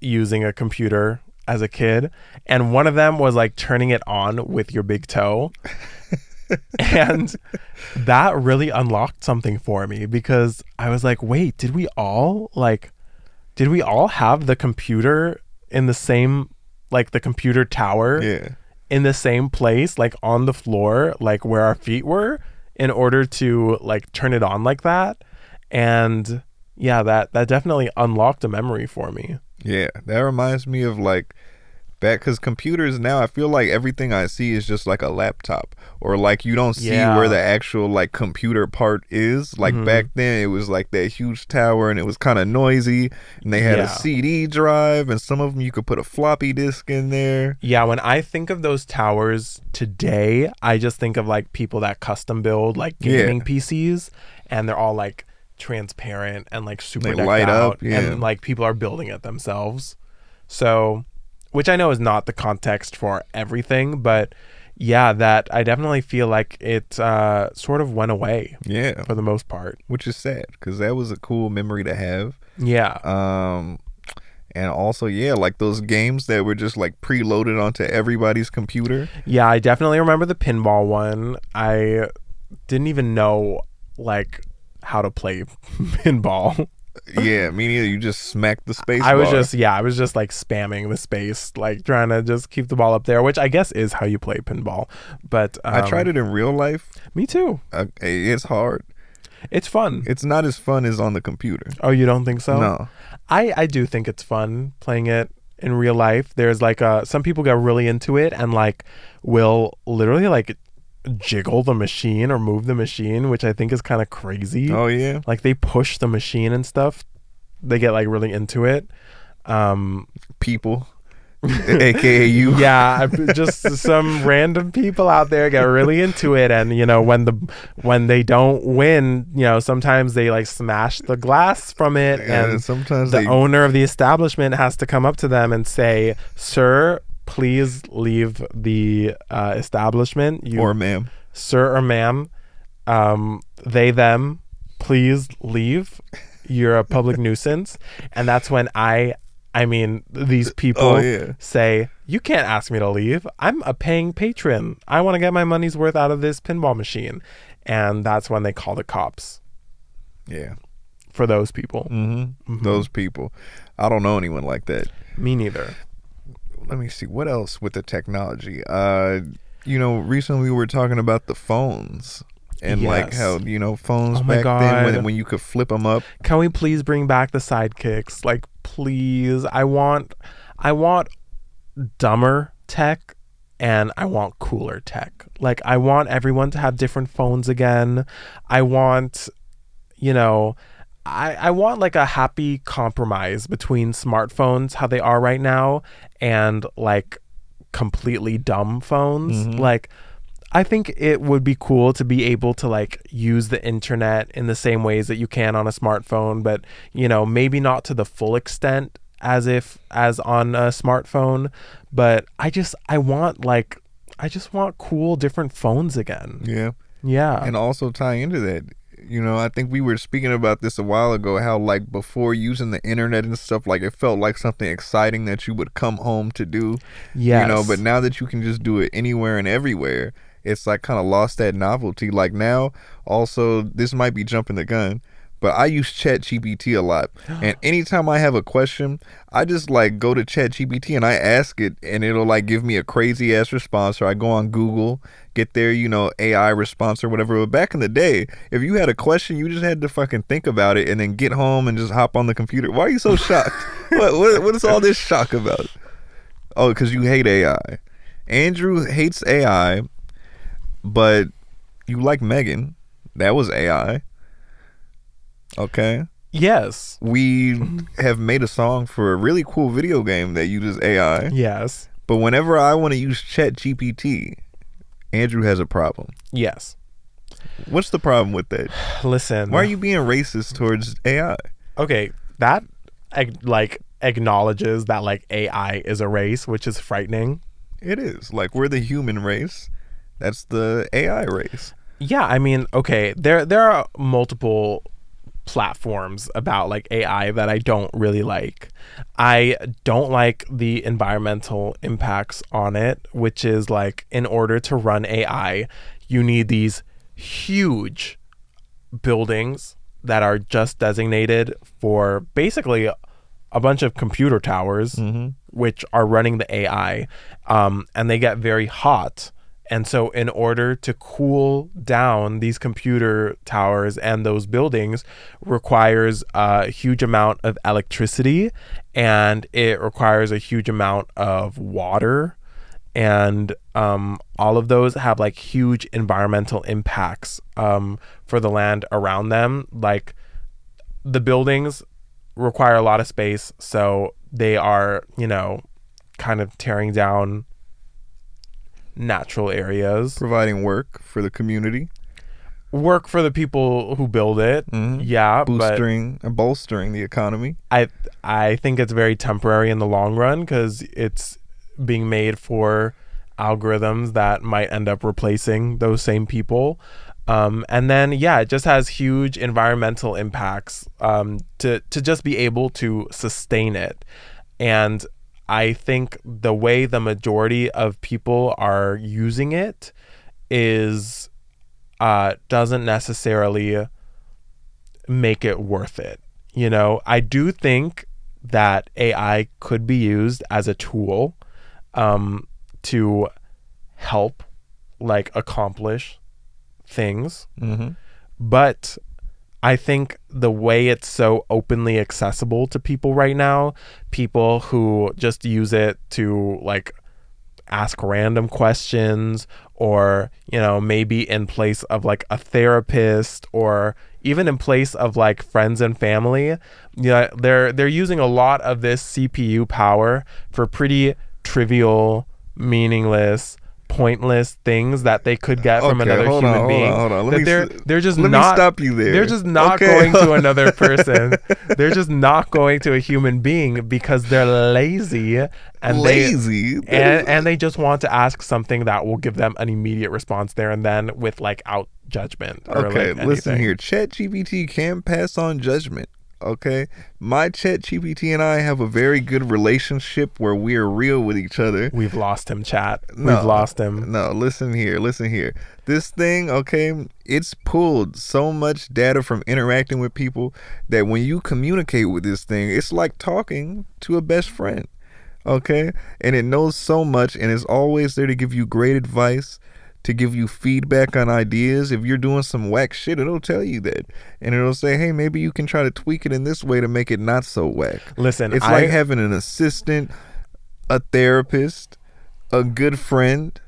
using a computer as a kid, and one of them was like turning it on with your big toe. And that really unlocked something for me, because I was like, wait, did we all have the computer in the same, like the computer tower in the same place, like on the floor, like where our feet were, in order to like turn it on like that? And yeah, that definitely unlocked a memory for me.
Yeah, that reminds me of like back, because computers now, I feel like everything I see is just like a laptop, or like you don't see where the actual like computer part is. Like back then it was like that huge tower, and it was kind of noisy, and they had a CD drive, and some of them you could put a floppy disk in there.
Yeah, when I think of those towers today, I just think of like people that custom build like gaming PCs, and they're all like transparent and like super decked
light
out,
up,
and like people are building it themselves. So, which I know is not the context for everything, but yeah, that I definitely feel like it sort of went away.
Yeah,
for the most part,
which is sad, because that was a cool memory to have.
Yeah.
And also, like those games that were just like preloaded onto everybody's computer.
Yeah, I definitely remember the pinball one. I didn't even know like how to play pinball.
Yeah, me neither. You just smacked the space
I was
bar.
just like spamming the space, like trying to just keep the ball up there, which I guess is how you play pinball. But
I tried it in real life.
Me too.
It's hard.
It's fun.
It's not as fun as on the computer.
Oh, you don't think so?
No.
I do think it's fun playing it in real life. There's like some people get really into it and like will literally like jiggle the machine or move the machine, which I think is kind of crazy.
Oh yeah,
like they push the machine and stuff. They get like really into it.
People aka you.
Yeah, just some random people out there get really into it, and you know, when they don't win, you know, sometimes they like smash the glass from it, and
sometimes
the owner of the establishment has to come up to them and say, "Sir, please leave the establishment."
Or ma'am.
Sir or ma'am, they, them, please leave. You're a public nuisance. And that's when I mean, these people say, you can't ask me to leave. I'm a paying patron. I want to get my money's worth out of this pinball machine. And that's when they call the cops.
Yeah.
For those people.
Those people. I don't know anyone like that.
Me neither.
Let me see. What else with the technology? You know, recently we were talking about the phones. And like how, you know, phones back then when you could flip them up.
Can we please bring back the sidekicks? Like, please. I want dumber tech and I want cooler tech. Like, I want everyone to have different phones again. I want, you know, I want like a happy compromise between smartphones, how they are right now, and like completely dumb phones. Like, I think it would be cool to be able to like use the internet in the same ways that you can on a smartphone, but you know, maybe not to the full extent as on a smartphone. But I just want cool different phones again. Yeah.
And also tie into that, you know, I think we were speaking about this a while ago, how like before using the internet and stuff, like it felt like something exciting that you would come home to do.
Yes.
You know, but now that you can just do it anywhere and everywhere, it's like kind of lost that novelty. Like now, also, this might be jumping the gun, but I use ChatGPT a lot. And anytime I have a question, I just like go to ChatGPT and I ask it, and it'll like give me a crazy ass response. Or I go on Google, get their, you know, AI response or whatever. But back in the day, if you had a question, you just had to fucking think about it and then get home and just hop on the computer. Why are you so shocked? What is all this shock about? Oh, because you hate AI. Andrew hates AI. But you like Megan. That was AI. Okay.
Yes.
We have made a song for a really cool video game that uses AI.
Yes.
But whenever I want to use ChatGPT, Andrew has a problem.
Yes.
What's the problem with that?
Listen.
Why are you being racist towards AI?
Okay, that like acknowledges that like AI is a race, which is frightening.
It is. Like, we're the human race. That's the AI race.
Yeah, I mean, okay, there are multiple platforms about like AI that I don't really like. I don't like the environmental impacts on it, which is like, in order to run AI, you need these huge buildings that are just designated for basically a bunch of computer towers, which are running the AI, and they get very hot. And so in order to cool down these computer towers and those buildings requires a huge amount of electricity, and it requires a huge amount of water. And all of those have like huge environmental impacts for the land around them. Like, the buildings require a lot of space, so they are, kind of tearing down natural areas,
providing work for the community,
work for the people who build it. Yeah,
bolstering the economy.
I think it's very temporary in the long run, because it's being made for algorithms that might end up replacing those same people. And then, it just has huge environmental impacts to just be able to sustain it. And I think the way the majority of people are using it is doesn't necessarily make it worth it. I do think that AI could be used as a tool to help like accomplish things. But I think the way it's so openly accessible to people right now, people who just use it to like ask random questions, or maybe in place of like a therapist, or even in place of like friends and family, they're using a lot of this CPU power for pretty trivial, meaningless, pointless things that they could get from another human being.
Hold on.
They're just
let
not
me stop you there.
They're just not going to another person. They're just not going to a human being because they're lazy, and they just want to ask something that will give them an immediate response there and then, without judgment.
Okay, listen here. ChatGPT can pass on judgment. Okay, my ChatGPT and I have a very good relationship where we are real with each other.
We've lost him, chat. We've lost him.
No, listen here. This thing, okay, it's pulled so much data from interacting with people that when you communicate with this thing, it's like talking to a best friend. Okay, and it knows so much, and it's always there to give you great advice, to give you feedback on ideas. If you're doing some whack shit, it'll tell you that, and it'll say, hey, maybe you can try to tweak it in this way to make it not so whack.
Listen,
it's like having an assistant, a therapist, a good friend,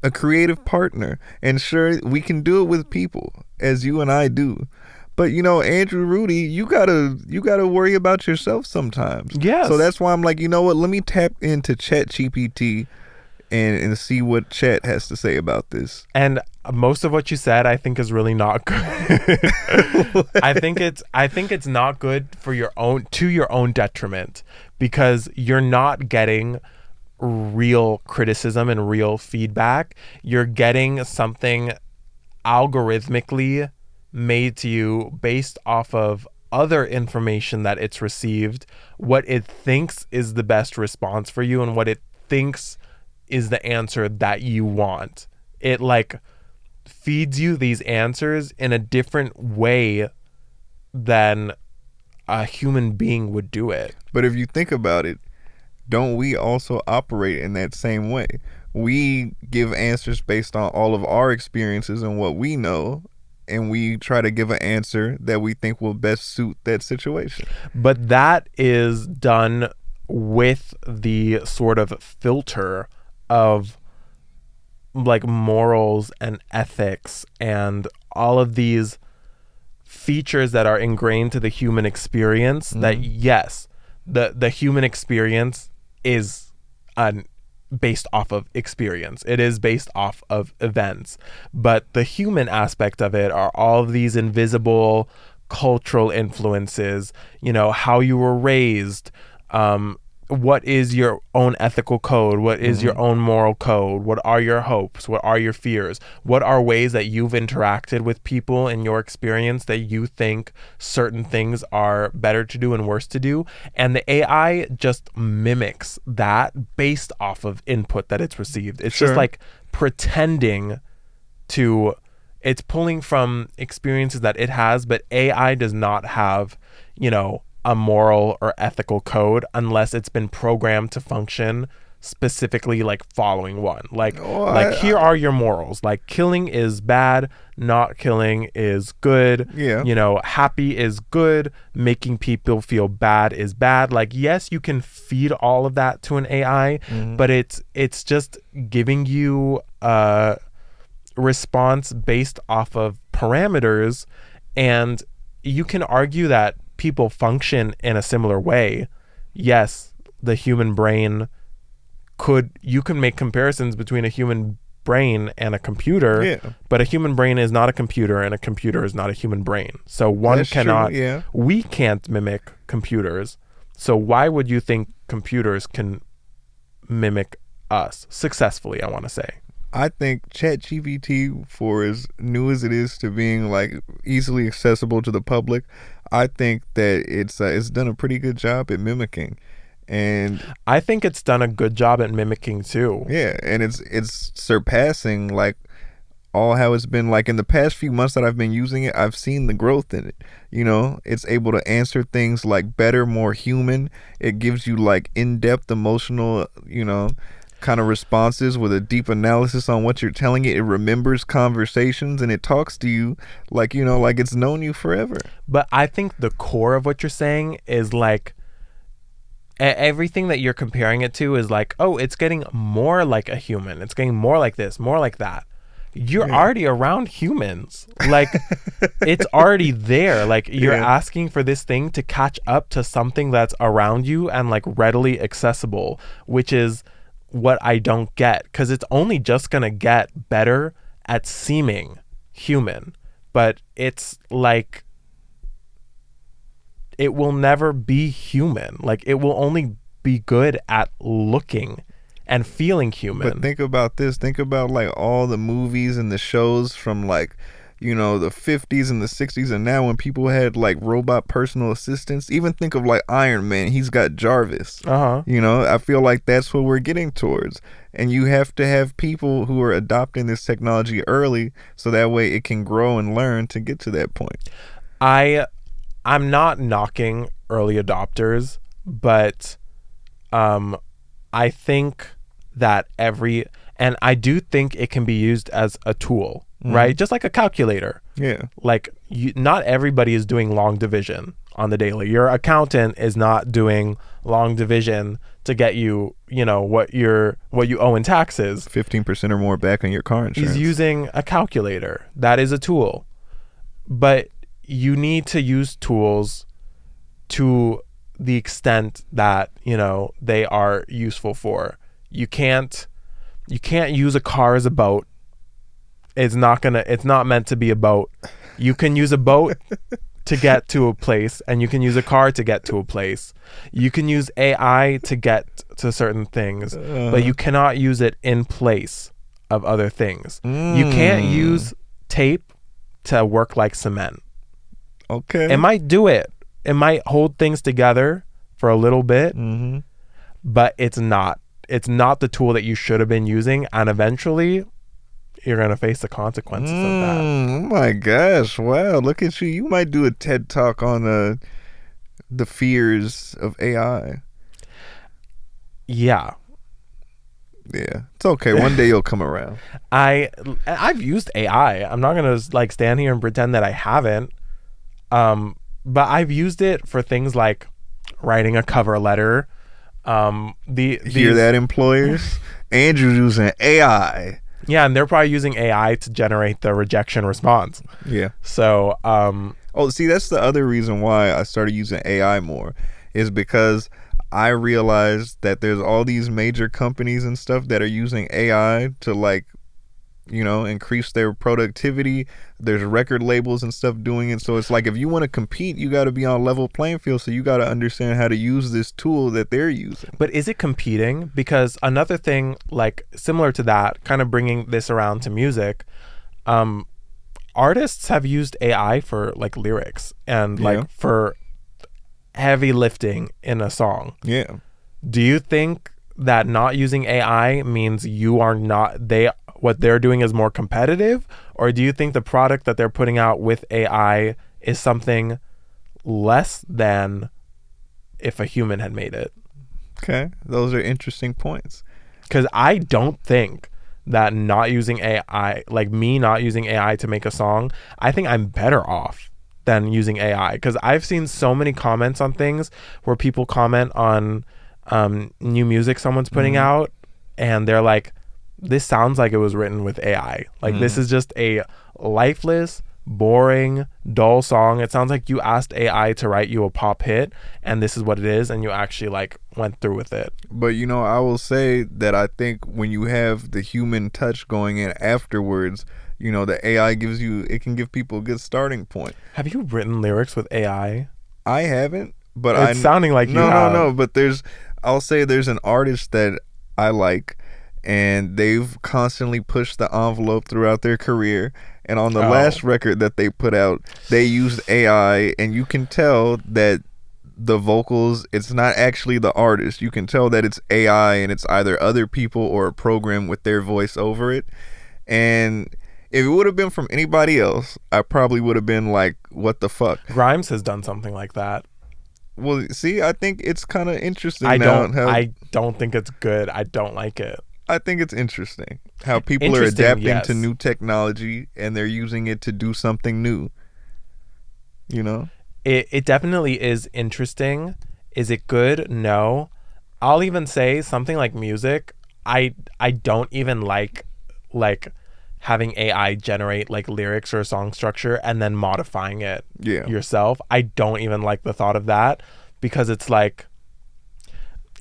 a creative partner. And sure, we can do it with people as you and I do, but Andrew Rudy, you gotta worry about yourself sometimes.
Yes.
So that's why I'm like, let me tap into ChatGPT and see what Chat has to say about this.
And most of what you said, I think, is really not good. I think it's not good for your own detriment, because you're not getting real criticism and real feedback. You're getting something algorithmically made to you based off of other information that it's received, what it thinks is the best response for you, and what it thinks is the answer that you want. It feeds you these answers in a different way than a human being would do it.
But if you think about it, don't we also operate in that same way? We give answers based on all of our experiences and what we know, and we try to give an answer that we think will best suit that situation.
But that is done with the sort of filter of morals and ethics and all of these features that are ingrained to the human experience. That yes, the human experience is based off of experience. It is based off of events, but the human aspect of it are all of these invisible cultural influences, how you were raised, what is your own ethical code? What is your own moral code? What are your hopes? What are your fears? What are ways that you've interacted with people in your experience that you think certain things are better to do and worse to do? And the AI just mimics that based off of input that it's received. It's just like pretending to, it's pulling from experiences that it has, but AI does not have, you know, a moral or ethical code unless it's been programmed to function specifically like following one. Like here are your morals. Like killing is bad, not killing is good.
Yeah.
You know, happy is good, making people feel bad is bad. Like, yes, you can feed all of that to an AI, but it's just giving you a response based off of parameters, and you can argue that people function in a similar way. Yes, the human brain you can make comparisons between a human brain and a computer, but a human brain is not a computer and a computer is not a human brain. So we can't mimic computers. So why would you think computers can mimic us successfully, I want to say?
I think ChatGPT, for as new as it is to being like easily accessible to the public, I think that it's done a pretty good job at mimicking, and
I think it's done a good job at mimicking too.
Yeah, and it's surpassing like all how it's been like in the past few months that I've been using it. I've seen the growth in it. You know, it's able to answer things like better, more human. It gives you like in-depth emotional, you know, kind of responses with a deep analysis on what you're telling it. It remembers conversations and it talks to you like, you know, like it's known you forever.
But I think the core of what you're saying is like everything that you're comparing it to is like, oh, it's getting more like a human. It's getting more like this, more like that. You're already around humans. Like it's already there. Like you're asking for this thing to catch up to something that's around you and like readily accessible, which is what I don't get, because it's only just gonna get better at seeming human, but it's like it will never be human. Like it will only be good at looking and feeling human.
But think about this. Think about like all the movies and the shows from like, you know, the 50s and the 60s, and now when people had like robot personal assistants. Even think of like Iron Man. He's got Jarvis. You know, I feel like that's what we're getting towards. And you have to have people who are adopting this technology early so that way it can grow and learn to get to that point.
I'm not knocking early adopters, but I think that and I do think it can be used as a tool, right? Just like a calculator.
Yeah.
Like not everybody is doing long division on the daily. Your accountant is not doing long division to get you, you know, what you owe in taxes.
15% or more back on your car insurance.
He's using a calculator. That is a tool. But you need to use tools to the extent that, you know, they are useful for. You can't use a car as a boat. It's not meant to be a boat. You can use a boat to get to a place, and you can use a car to get to a place. You can use AI to get to certain things, but you cannot use it in place of other things. You can't use tape to work like cement.
Okay.
It might do it. It might hold things together for a little bit, but it's not. It's not the tool that you should have been using, and eventually you're going to face the consequences of that.
Oh my gosh. Wow. Look at you. You might do a TED Talk on the fears of AI.
Yeah.
Yeah. It's okay. One day you'll come around.
I've used AI. I'm not going to like stand here and pretend that I haven't. But I've used it for things like writing a cover letter.
Hear that, employers? Andrew's using AI.
Yeah, and they're probably using AI to generate the rejection response.
Yeah.
So,
see, that's the other reason why I started using AI more, is because I realized that there's all these major companies and stuff that are using AI to like, increase their productivity. There's record labels and stuff doing it. So it's like, if you want to compete, you got to be on a level playing field. So you got to understand how to use this tool that they're using.
But is it competing? Because another thing, like similar to that, kind of bringing this around to music, artists have used AI for like lyrics and like for heavy lifting in a song.
Yeah.
Do you think that not using AI means what they're doing is more competitive, or do you think the product that they're putting out with AI is something less than if a human had made it?
Okay, those are interesting points.
Because I don't think that not using AI, like me not using AI to make a song, I think I'm better off than using AI. Because I've seen so many comments on things where people comment on new music someone's putting out, and they're like, this sounds like it was written with AI. Like this is just a lifeless, boring, dull song. It sounds like you asked AI to write you a pop hit, and this is what it is, and you actually like went through with it.
But I will say that I think when you have the human touch going in afterwards, the AI can give people a good starting point.
Have you written lyrics with AI?
I haven't, but
it's sounding like you have.
No, but I'll say there's an artist that I like, and they've constantly pushed the envelope throughout their career. And on the last record that they put out, they used AI, and you can tell that the vocals, it's not actually the artist. You can tell that it's AI, and it's either other people or a program with their voice over it. And if it would have been from anybody else, I probably would have been like, what the fuck?
Grimes has done something like that.
Well, see, I think it's kind of interesting.
I don't think it's good. I don't like it.
I think it's interesting how people are adapting to new technology, and they're using it to do something new.
It definitely is interesting. Is it good? No. I'll even say something like music. I don't even like having AI generate like lyrics or a song structure and then modifying it yourself. I don't even like the thought of that, because it's like,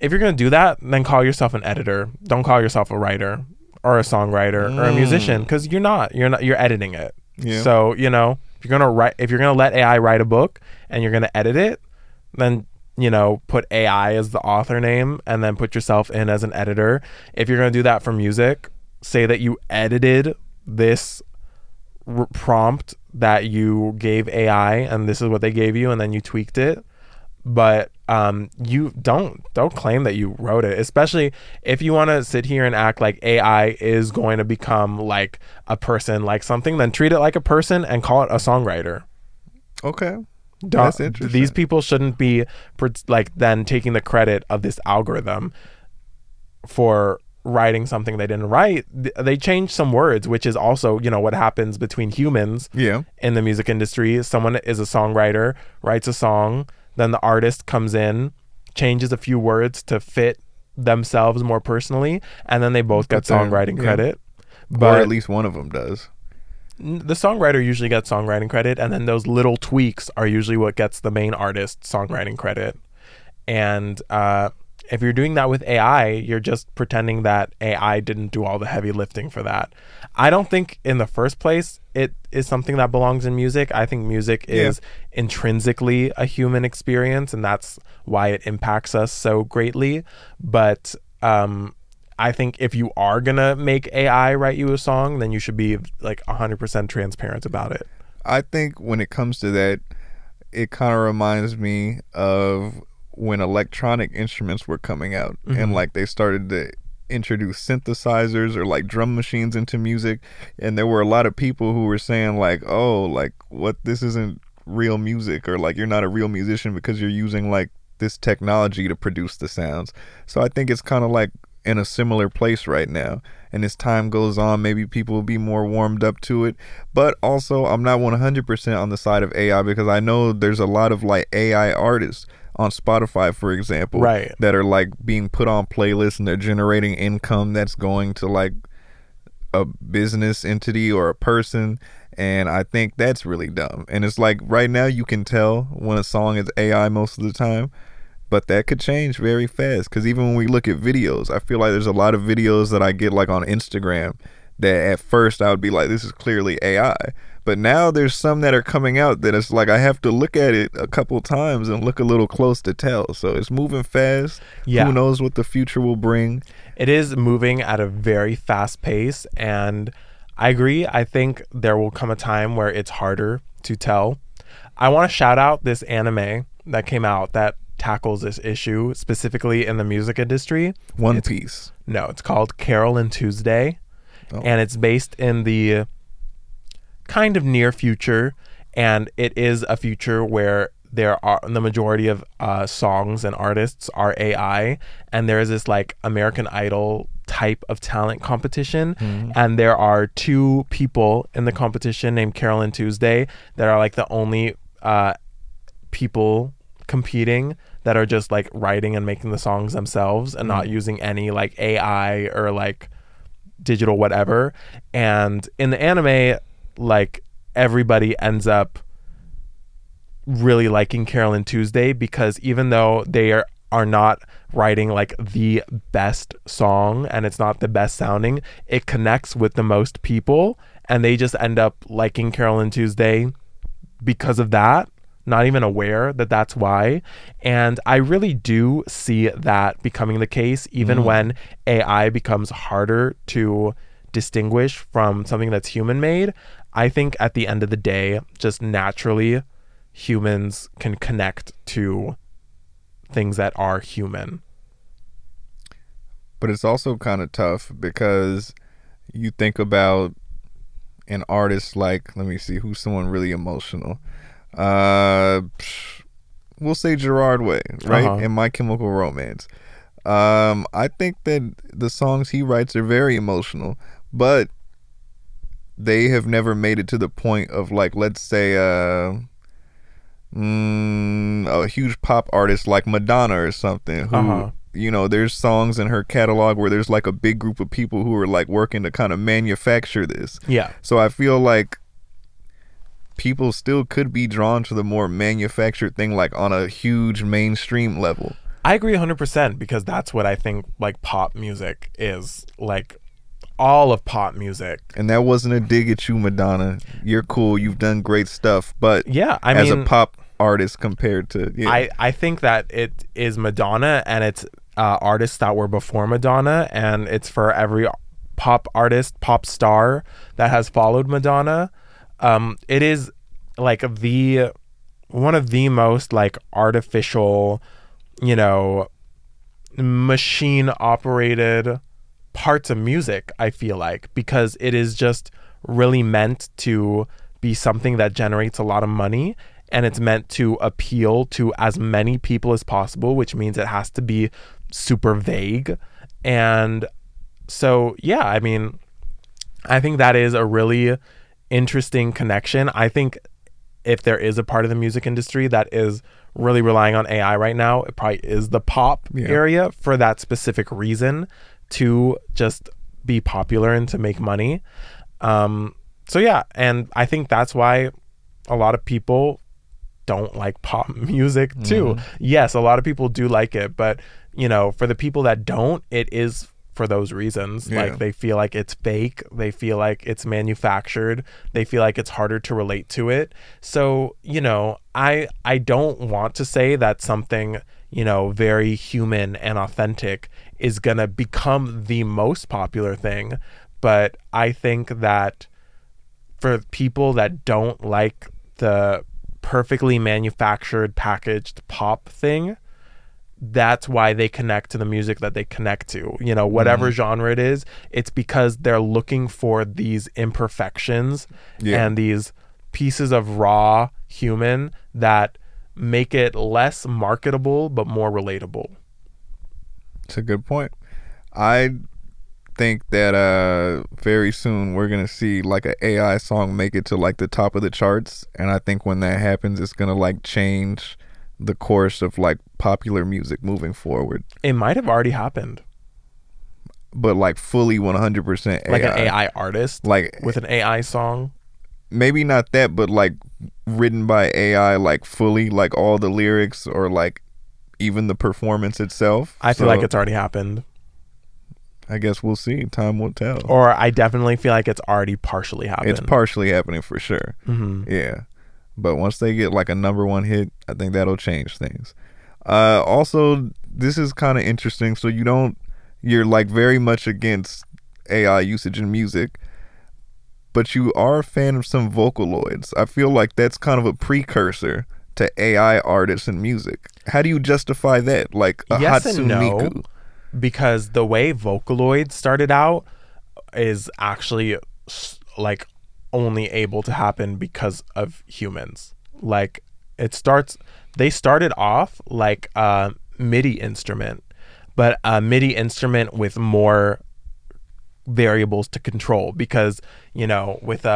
if you're going to do that, then call yourself an editor. Don't call yourself a writer or a songwriter or a musician, because you're editing it.
Yeah.
So, if you're going to let AI write a book and you're going to edit it, then, put AI as the author name and then put yourself in as an editor. If you're going to do that for music, say that you edited this prompt that you gave AI and this is what they gave you, and then you tweaked it. But you don't claim that you wrote it, especially if you want to sit here and act like AI is going to become like a person, like something. Then treat it like a person and call it a songwriter.
Okay, that's interesting.
These people shouldn't be like then taking the credit of this algorithm for writing something they didn't write. They changed some words, which is also what happens between humans in the music industry. Someone is a songwriter, writes a song, then the artist comes in, changes a few words to fit themselves more personally, and then they both get songwriting credit.
But, or at least one of them does.
The songwriter usually gets songwriting credit, and then those little tweaks are usually what gets the main artist songwriting credit. And if you're doing that with AI, you're just pretending that AI didn't do all the heavy lifting for that. I don't think in the first place it is something that belongs in music. I think music is intrinsically a human experience, and that's why it impacts us so greatly. But I think if you are gonna make AI write you a song, then you should be like 100% transparent about it.
I think when it comes to that, it kind of reminds me of when electronic instruments were coming out, and like they started to introduce synthesizers or like drum machines into music, and there were a lot of people who were saying like, oh, like what, this isn't real music, or like you're not a real musician because you're using like this technology to produce the sounds. So I think it's kind of like in a similar place right now, and as time goes on, maybe people will be more warmed up to it. But also, I'm not 100% on the side of AI, because I know there's a lot of like AI artists on Spotify, for example, that are like being put on playlists, and they're generating income that's going to like a business entity or a person. And I think that's really dumb. And it's like right now you can tell when a song is AI most of the time, but that could change very fast. Because even when we look at videos, I feel like there's a lot of videos that I get like on Instagram that at first I would be like, this is clearly AI. But now there's some that are coming out that it's like I have to look at it a couple times and look a little close to tell. So it's moving fast.
Yeah.
Who knows what the future will bring?
It is moving at a very fast pace, and I agree. I think there will come a time where it's harder to tell. I want to shout out this anime that came out that tackles this issue specifically in the music industry.
One Piece.
No, it's called Carol and Tuesday, and it's based in the kind of near future, and it is a future where there are the majority of songs and artists are AI, and there is this like American Idol type of talent competition, and there are two people in the competition named Carol and Tuesday that are like the only people competing that are just like writing and making the songs themselves and not using any like AI or like digital whatever. And in the anime, like everybody ends up really liking Carol and Tuesday because even though they are not writing like the best song and it's not the best sounding, it connects with the most people and they just end up liking Carol and Tuesday because of that, not even aware that that's why. And I really do see that becoming the case even when AI becomes harder to distinguish from something that's human made. I think at the end of the day, just naturally humans can connect to things that are human.
But it's also kind of tough because you think about an artist like, let me see, who's someone really emotional. We'll say Gerard Way, right? In My Chemical Romance. I think that the songs he writes are very emotional, but they have never made it to the point of like, let's say, a huge pop artist like Madonna or something who, you know, there's songs in her catalog where there's like a big group of people who are like working to kind of manufacture this.
Yeah.
So I feel like people still could be drawn to the more manufactured thing, like on a huge mainstream level.
I agree 100% because that's what I think like pop music is, like all of pop music.
And that wasn't a dig at you, Madonna. You're cool. You've done great stuff. But
yeah, I
as
mean,
a pop artist compared to... Yeah.
I think that it is Madonna and it's artists that were before Madonna, and it's for every pop artist, pop star that has followed Madonna. It is like one of the most like artificial, you know, machine operated parts of music, I feel like, because it is just really meant to be something that generates a lot of money, and it's meant to appeal to as many people as possible, which means it has to be super vague. And so yeah, I mean, I think that is a really interesting connection. I think if there is a part of the music industry that is really relying on AI right now, it probably is the pop area for that specific reason, to just be popular and to make money. So yeah, and I think that's why a lot of people don't like pop music too. Yes, a lot of people do like it, but you know, for the people that don't, it is for those reasons. Like they feel like it's fake, they feel like it's manufactured, they feel like it's harder to relate to it. So, you know, I don't want to say that something, you know, very human and authentic is gonna become the most popular thing, but I think that for people that don't like the perfectly manufactured packaged pop thing, that's why they connect to the music that they connect to, you know, whatever genre it is. It's because they're looking for these imperfections and these pieces of raw human that make it less marketable but more relatable.
It's a good point. I think that very soon we're gonna see like an AI song make it to like the top of the charts, and I think when that happens, it's gonna like change the course of like popular music moving forward.
It might have already happened,
but like fully 100% AI.
Like an AI artist,
like
with an AI song.
Maybe not that, but like written by AI, like fully, like all the lyrics or like even the performance itself.
I feel like it's already happened.
I guess we'll see. Time will tell.
Or I definitely feel like it's already partially happening.
It's partially happening for sure. Yeah. But once they get like a #1 hit, I think that'll change things. Also, this is kind of interesting. So you're like very much against AI usage in music, but you are a fan of some Vocaloids. I feel like that's kind of a precursor to AI artists in music. How do you justify that? Like a
yes
Hatsune
and no,
Miku?
because the way Vocaloid started out is actually like only able to happen because of humans. Like they started off like a MIDI instrument, but a MIDI instrument with more variables to control, because with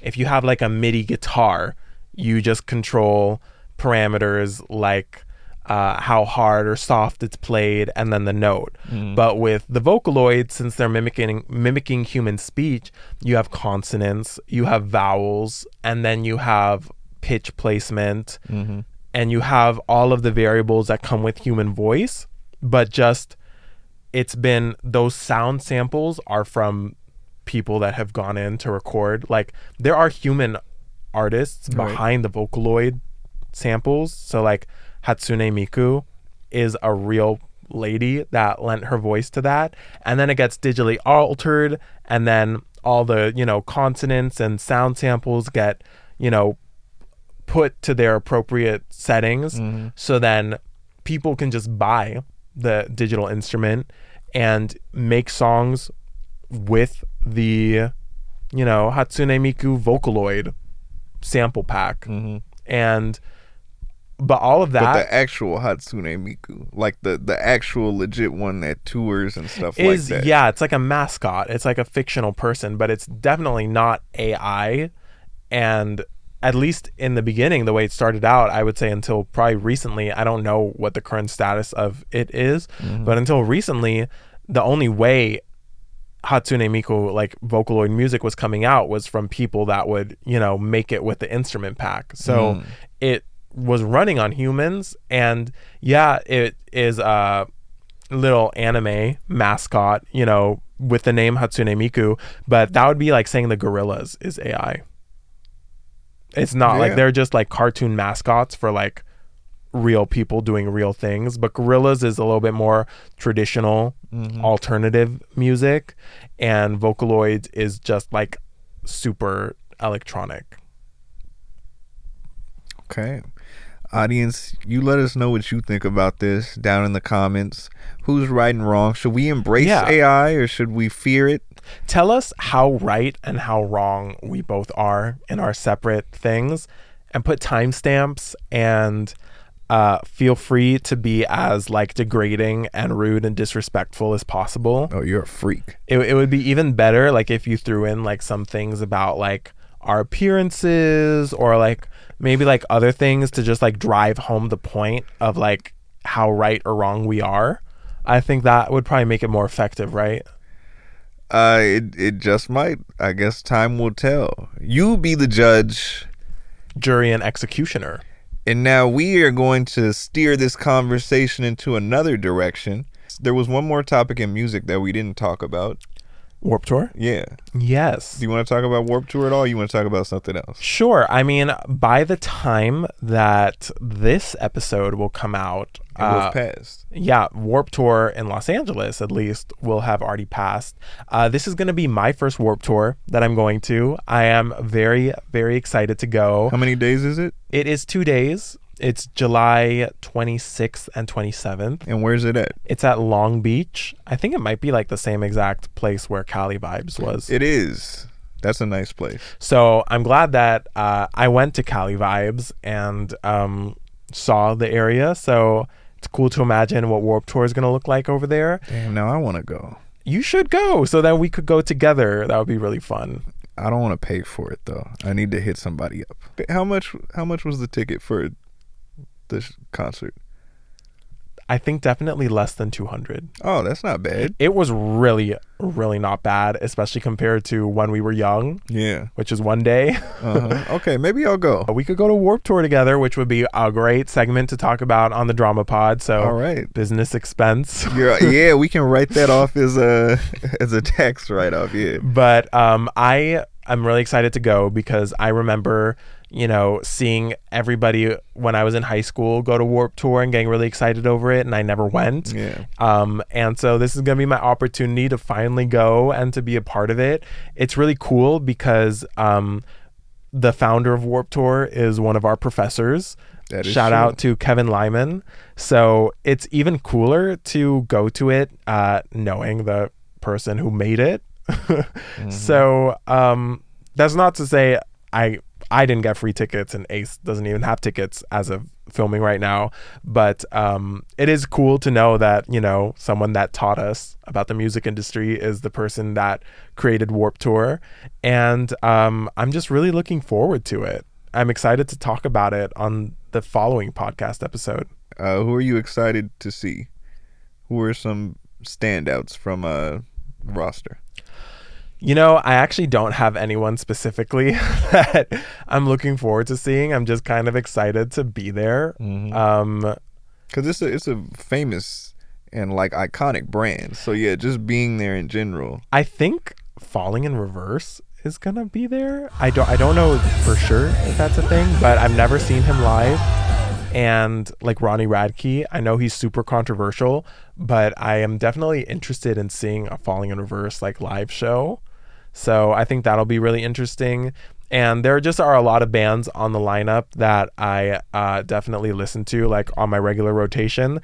if you have like a MIDI guitar, you just control parameters like how hard or soft it's played and then the note. But with the Vocaloids, since they're mimicking human speech, you have consonants, you have vowels, and then you have pitch placement, and you have all of the variables that come with human voice. But just those sound samples are from people that have gone in to record. Like there are human artists behind the Vocaloid samples. So like Hatsune Miku is a real lady that lent her voice to that, and then it gets digitally altered, and then all the consonants and sound samples get put to their appropriate settings. So then people can just buy the digital instrument and make songs with the Hatsune Miku Vocaloid sample pack. But all of that,
but the actual Hatsune Miku, like the actual legit one that tours and stuff like that.
Yeah, it's like a mascot. It's like a fictional person, but it's definitely not AI. And at least in the beginning, the way it started out, I would say until probably recently, I don't know what the current status of it is, but until recently, the only way Hatsune Miku, like Vocaloid music, was coming out was from people that would, make it with the instrument pack. So it was running on humans, and yeah, it is a little anime mascot, with the name Hatsune Miku, but that would be like saying the gorillas is AI. It's not. Like they're just like cartoon mascots for like real people doing real things, but gorillas is a little bit more traditional alternative music, and Vocaloids is just like super electronic.
Okay. Audience, you let us know what you think about this down in the comments. Who's right and wrong? Should we embrace AI or should we fear it?
Tell us how right and how wrong we both are in our separate things, and put timestamps, and feel free to be as like degrading and rude and disrespectful as possible.
Oh, you're a freak.
It would be even better like if you threw in like some things about like our appearances, or like maybe like other things to just like drive home the point of like how right or wrong we are. I think that would probably make it more effective, right?
It just might. I guess time will tell. You be the judge,
jury, and executioner.
And now we are going to steer this conversation into another direction. There was one more topic in music that we didn't talk about.
Warped Tour?
Yeah.
Yes.
Do you want to talk about Warped Tour at all? Or you want to talk about something else?
Sure. I mean, by the time that this episode will come out,
it will have passed.
Yeah, Warped Tour in Los Angeles, at least, will have already passed. This is going to be my first Warped Tour that I'm going to. I am very, very excited to go.
How many days is it?
It is 2 days. It's July 26th and 27th.
And where's it at?
It's at Long Beach. I think it might be like the same exact place where Cali Vibes was.
It is. That's a nice place.
So I'm glad that I went to Cali Vibes and saw the area. So it's cool to imagine what Warped Tour is going to look like over there.
Damn, now I want to go.
You should go so that we could go together. That would be really fun.
I don't want to pay for it though. I need to hit somebody up. How much was the ticket for this concert?
I think definitely less than 200.
Oh, that's not bad.
It was really, really not bad, especially compared to when we were young.
Yeah.
Which is one day.
Okay, maybe I'll go.
We could go to Warped Tour together, which would be a great segment to talk about on the Drama Pod. So,
all right.
Business expense.
Yeah, we can write that off as a tax write-off. Yeah.
But I'm really excited to go because I remember, seeing everybody when I was in high school go to Warped Tour and getting really excited over it, and I never went.
Yeah.
And so this is going to be my opportunity to finally go and to be a part of it. It's really cool because the founder of Warped Tour is one of our professors. Shout out to Kevin Lyman. So it's even cooler to go to it knowing the person who made it. So that's not to say I didn't get free tickets, and Ace doesn't even have tickets as of filming right now. But it is cool to know that, someone that taught us about the music industry is the person that created Warped Tour. And I'm just really looking forward to it. I'm excited to talk about it on the following podcast episode.
Who are you excited to see? Who are some standouts from roster?
I actually don't have anyone specifically that I'm looking forward to seeing. I'm just kind of excited to be there.
Because it's a famous and iconic brand. So yeah, just being there in general.
I think Falling in Reverse is gonna be there. I don't know for sure if that's a thing, but I've never seen him live. And Ronnie Radke, I know he's super controversial, but I am definitely interested in seeing a Falling in Reverse live show. So I think that'll be really interesting. And there just are a lot of bands on the lineup that I definitely listen to on my regular rotation.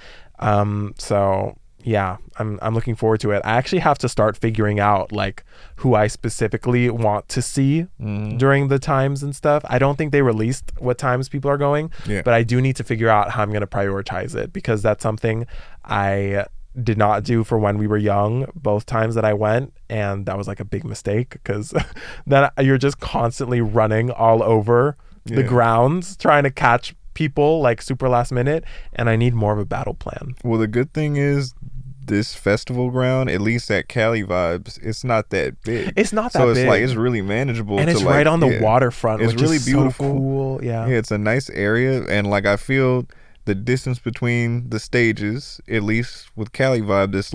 So yeah, I'm looking forward to it. I actually have to start figuring out who I specifically want to see during the times and stuff. I don't think they released what times people are going, but I do need to figure out how I'm going to prioritize it, because that's something I did not do for when we were young, both times that I went, and that was a big mistake, because then you're just constantly running all over the grounds trying to catch people super last minute, and I need more of a battle plan.
Well, the good thing is this festival ground, at least at Cali Vibes, it's not that big.
It's not that big.
So it's it's really manageable.
And it's right on the waterfront,
it's
which
really
is
beautiful.
So cool. Yeah,
it's a nice area, and I feel the distance between the stages, at least with Cali Vibe, it's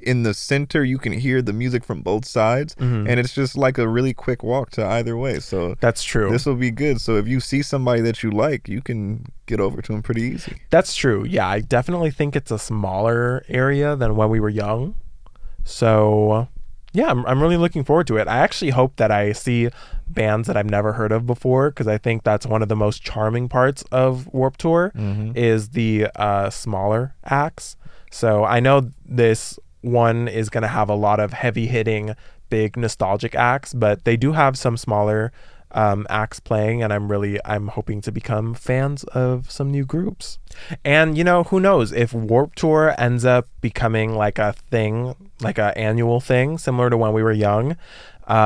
in the center, you can hear the music from both sides, and it's just a really quick walk to either way. So
that's true.
This will be good. So if you see somebody that you like, you can get over to them pretty easy.
That's true. Yeah, I definitely think it's a smaller area than when we were young. So yeah, I'm really looking forward to it. I actually hope that I see bands that I've never heard of before, because I think that's one of the most charming parts of Warped Tour is the smaller acts. So I know this one is going to have a lot of heavy hitting, big nostalgic acts, but they do have some smaller acts playing, and I'm hoping to become fans of some new groups. And who knows, if Warped Tour ends up becoming a thing, an annual thing similar to when we were young,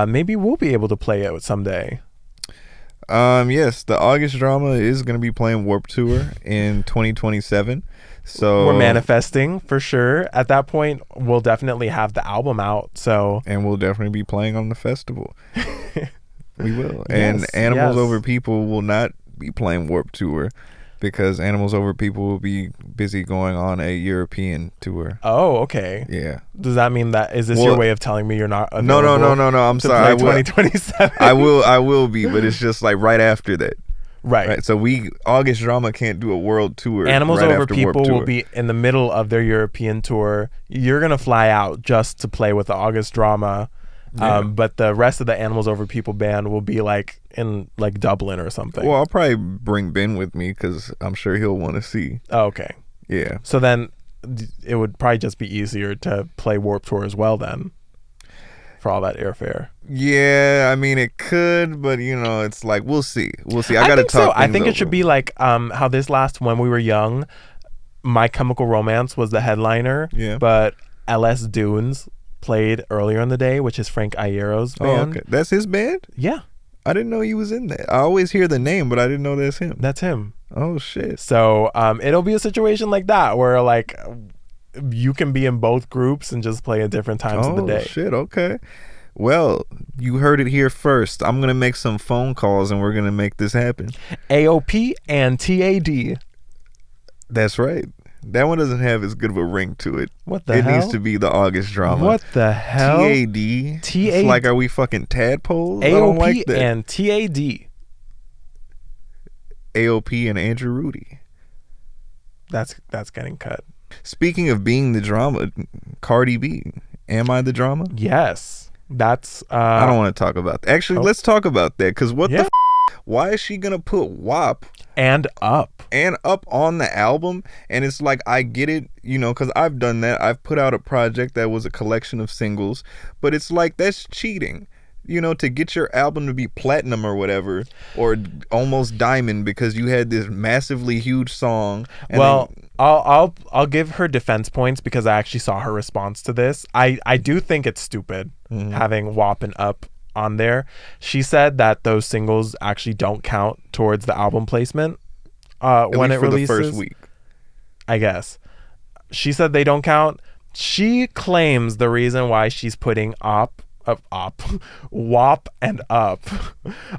maybe we'll be able to play it someday.
Yes, the August Drama is going to be playing Warped Tour in 2027. So
we're manifesting for sure. At that point, we'll definitely have the album out.
And we'll definitely be playing on the festival. We will. And Animals Over People will not be playing Warped Tour, because Animals Over People will be busy going on a European tour.
Oh, okay.
Yeah.
Does that mean that is this your way of telling me you're not
No. I'm sorry.
2027.
I will be, but it's just right after that.
Right.
So August Drama can't do a world tour.
Animals Over People will be in the middle of their European tour. You're going to fly out just to play with the August Drama. Yeah. But the rest of the Animals Over People band will be in Dublin or something.
Well, I'll probably bring Ben with me, because I'm sure he'll want to see.
Oh, okay.
Yeah.
So then it would probably just be easier to play Warped Tour as well then, for all that airfare.
Yeah, I mean it could, but it's we'll see. I gotta talk.
I think it should be how this last When We Were Young, My Chemical Romance was the headliner.
Yeah.
But LS Dunes played earlier in the day, which is Frank Iero's band.
Oh, okay. That's his band?
Yeah.
I didn't know he was in that. I always hear the name, but I didn't know that's him.
That's him.
Oh shit.
So it'll be a situation like that where like you can be in both groups and just play at different times of the day.
Oh shit, okay. Well, you heard it here first. I'm gonna make some phone calls and we're gonna make this happen.
AOP and TAD.
That's right. That one doesn't have as good of a ring to it.
What the hell?
It needs to be the August drama.
What the hell?
TAD. It's like, are we fucking tadpoles? I don't like
AOP
that.
and TAD.
AOP and Andrew Rudy.
That's getting cut.
Speaking of being the drama, Cardi B. Am I the drama?
Yes. That's
I don't want to talk about that. Actually, let's talk about that, because what the why is she gonna put WAP
and Up
on the album? And it's like, I get it, you know, because I've done that. I've put out a project that was a collection of singles, but it's like, that's cheating, you know, to get your album to be platinum or whatever, or almost diamond, because you had this massively huge song. And
well, I'll give her defense points, because I actually saw her response to this. I do think it's stupid having WAP and Up on there. She said that those singles actually don't count towards the album placement when it releases.
The first week,
I guess. She said they don't count. She claims the reason why she's putting WAP and Up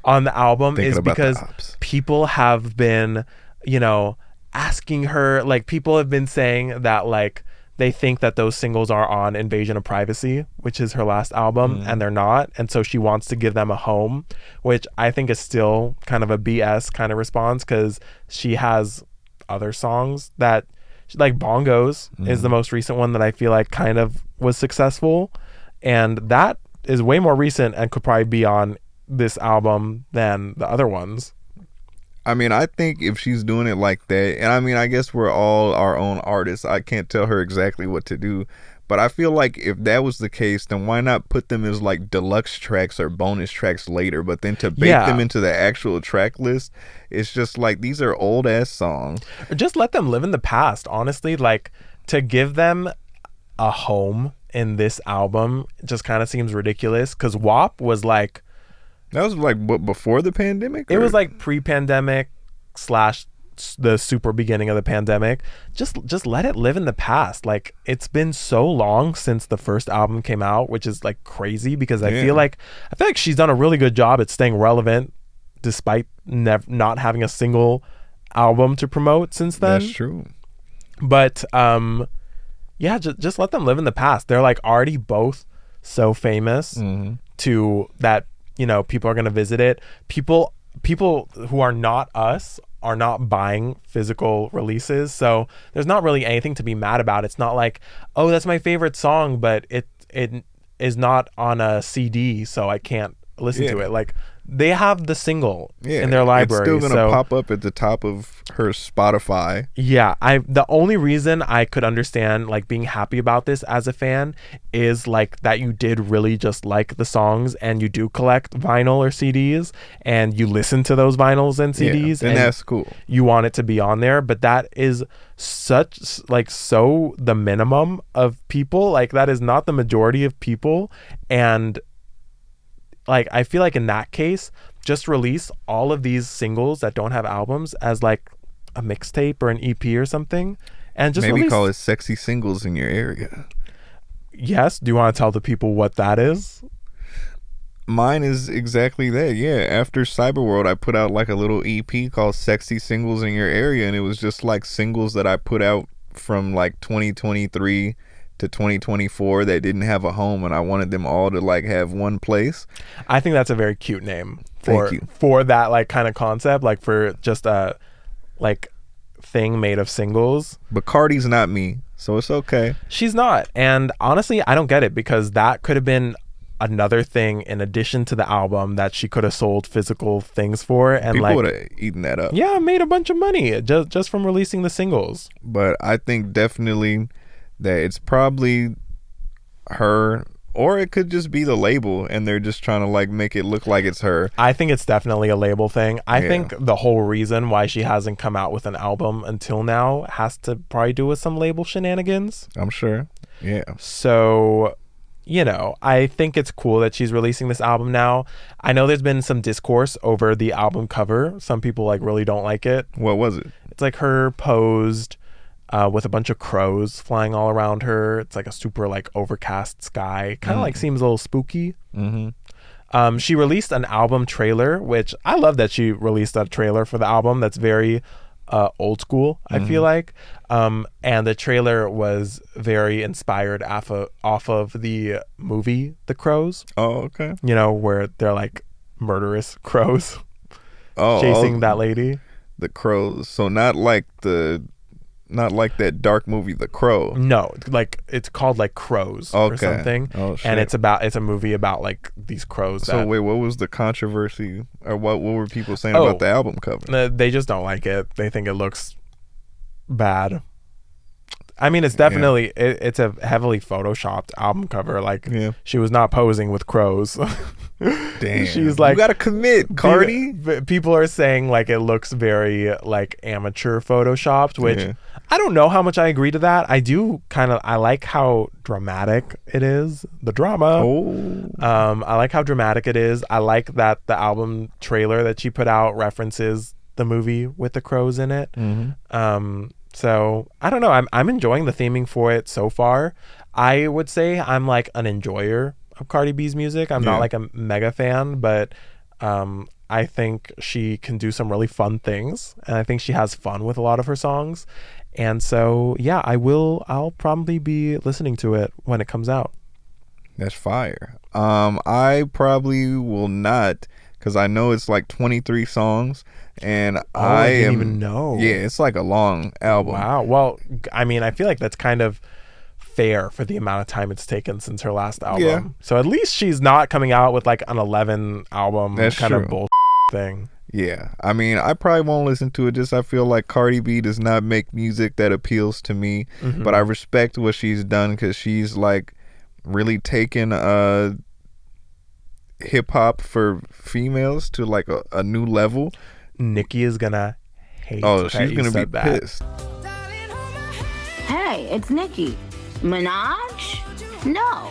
on the album is because people have been, you know, asking her, like, people have been saying that, like, they think that those singles are on Invasion of Privacy, which is her last album, and they're not. And so she wants to give them a home, which I think is still kind of a BS kind of response, because she has other songs that, like Bongos is the most recent one that I feel like kind of was successful. And that is way more recent and could probably be on this album than the other ones.
I mean, I think if she's doing it like that, and I mean, I guess we're all our own artists. I can't tell her exactly what to do, but I feel like if that was the case, then why not put them as like deluxe tracks or bonus tracks later? But then to bake them into the actual track list, it's just like, these are old ass songs.
Or just let them live in the past, honestly. Like, to give them a home in this album just kind of seems ridiculous, because WAP was like,
that was like what, before the pandemic?
It was like pre-pandemic / the super beginning of the pandemic. Just let it live in the past. Like, it's been so long since the first album came out, which is like crazy, because I feel like she's done a really good job at staying relevant despite not having a single album to promote since then.
That's true.
But yeah, just let them live in the past. They're like already both so famous to that, you know, people are going to visit it. People who are not us are not buying physical releases. So there's not really anything to be mad about. It's not like, oh, that's my favorite song, but it is not on a CD, so I can't listen to it. Like, they have the single in their library.
It's still gonna pop up at the top of her Spotify.
Yeah, the only reason I could understand like being happy about this as a fan is like that you did really just like the songs, and you do collect vinyl or CDs, and you listen to those vinyls and CDs,
and that's cool.
You want it to be on there, but that is such like so the minimum of people. Like, that is not the majority of people, and like, I feel like in that case, just release all of these singles that don't have albums as like a mixtape or an EP or something, and just
maybe call it Sexy Singles in Your Area.
Yes. Do you want to tell the people what that is?
Mine is exactly that. Yeah. After Cyberworld, I put out like a little EP called Sexy Singles in Your Area, and it was just like singles that I put out from like 2023 to 2024 that didn't have a home, and I wanted them all to like have one place.
I think that's a very cute name for that like kind of concept, like for just a like thing made of singles.
But Cardi's not me, so it's okay.
She's not, and honestly, I don't get it, because that could have been another thing in addition to the album that she could have sold physical things for, and
people
like
would have eaten that up.
Yeah, made a bunch of money just from releasing the singles.
But I think definitely that it's probably her, or it could just be the label, and they're just trying to like make it look like it's her.
I think it's definitely a label thing. I think the whole reason why she hasn't come out with an album until now has to probably do with some label shenanigans.
I'm sure. Yeah.
So you know, I think it's cool that she's releasing this album now. I know there's been some discourse over the album cover. Some people like really don't like it.
What was it?
It's like her posed with a bunch of crows flying all around her. It's like a super like overcast sky. Kind of like seems a little spooky. She released an album trailer, which I love that she released a trailer for the album. That's very old school, I feel like. And the trailer was very inspired off of the movie The Crows.
Oh, okay.
You know, where they're like murderous crows chasing that lady.
The Crows. So not like that dark movie The Crow.
No, like it's called like Crows or something.
Oh, shit.
And it's a movie about like these crows.
So wait, what was the controversy, or what were people saying about the album cover?
They just don't like it. They think it looks bad. I mean, it's definitely it's a heavily photoshopped album cover. Like she was not posing with crows.
Damn,
she's like,
you gotta commit, Cardi.
People are saying like it looks very like amateur photoshopped, which I don't know how much I agree to that. I like how dramatic it is, the drama. I like how dramatic it is. I like that the album trailer that she put out references the movie with the crows in it. So I don't know. I'm enjoying the theming for it so far. I would say I'm like an enjoyer of Cardi B's music. I'm not like a mega fan, but I think she can do some really fun things, and I think she has fun with a lot of her songs. And so yeah, I'll probably be listening to it when it comes out.
That's fire. I probably will not, because I know it's like 23 songs, and I
didn't even know.
Yeah, it's like a long album.
Wow. Well, I mean, I feel like that's kind of fair for the amount of time it's taken since her last album.
Yeah.
So at least she's not coming out with like an 11 album kind of bullshit thing.
Yeah. I mean, I probably won't listen to it. Just I feel like Cardi B does not make music that appeals to me, but I respect what she's done, because she's like really taken hip hop for females to like a new level.
Nicki is gonna hate.
Oh, she's gonna be pissed.
Hey, it's Nicki. Minaj? No.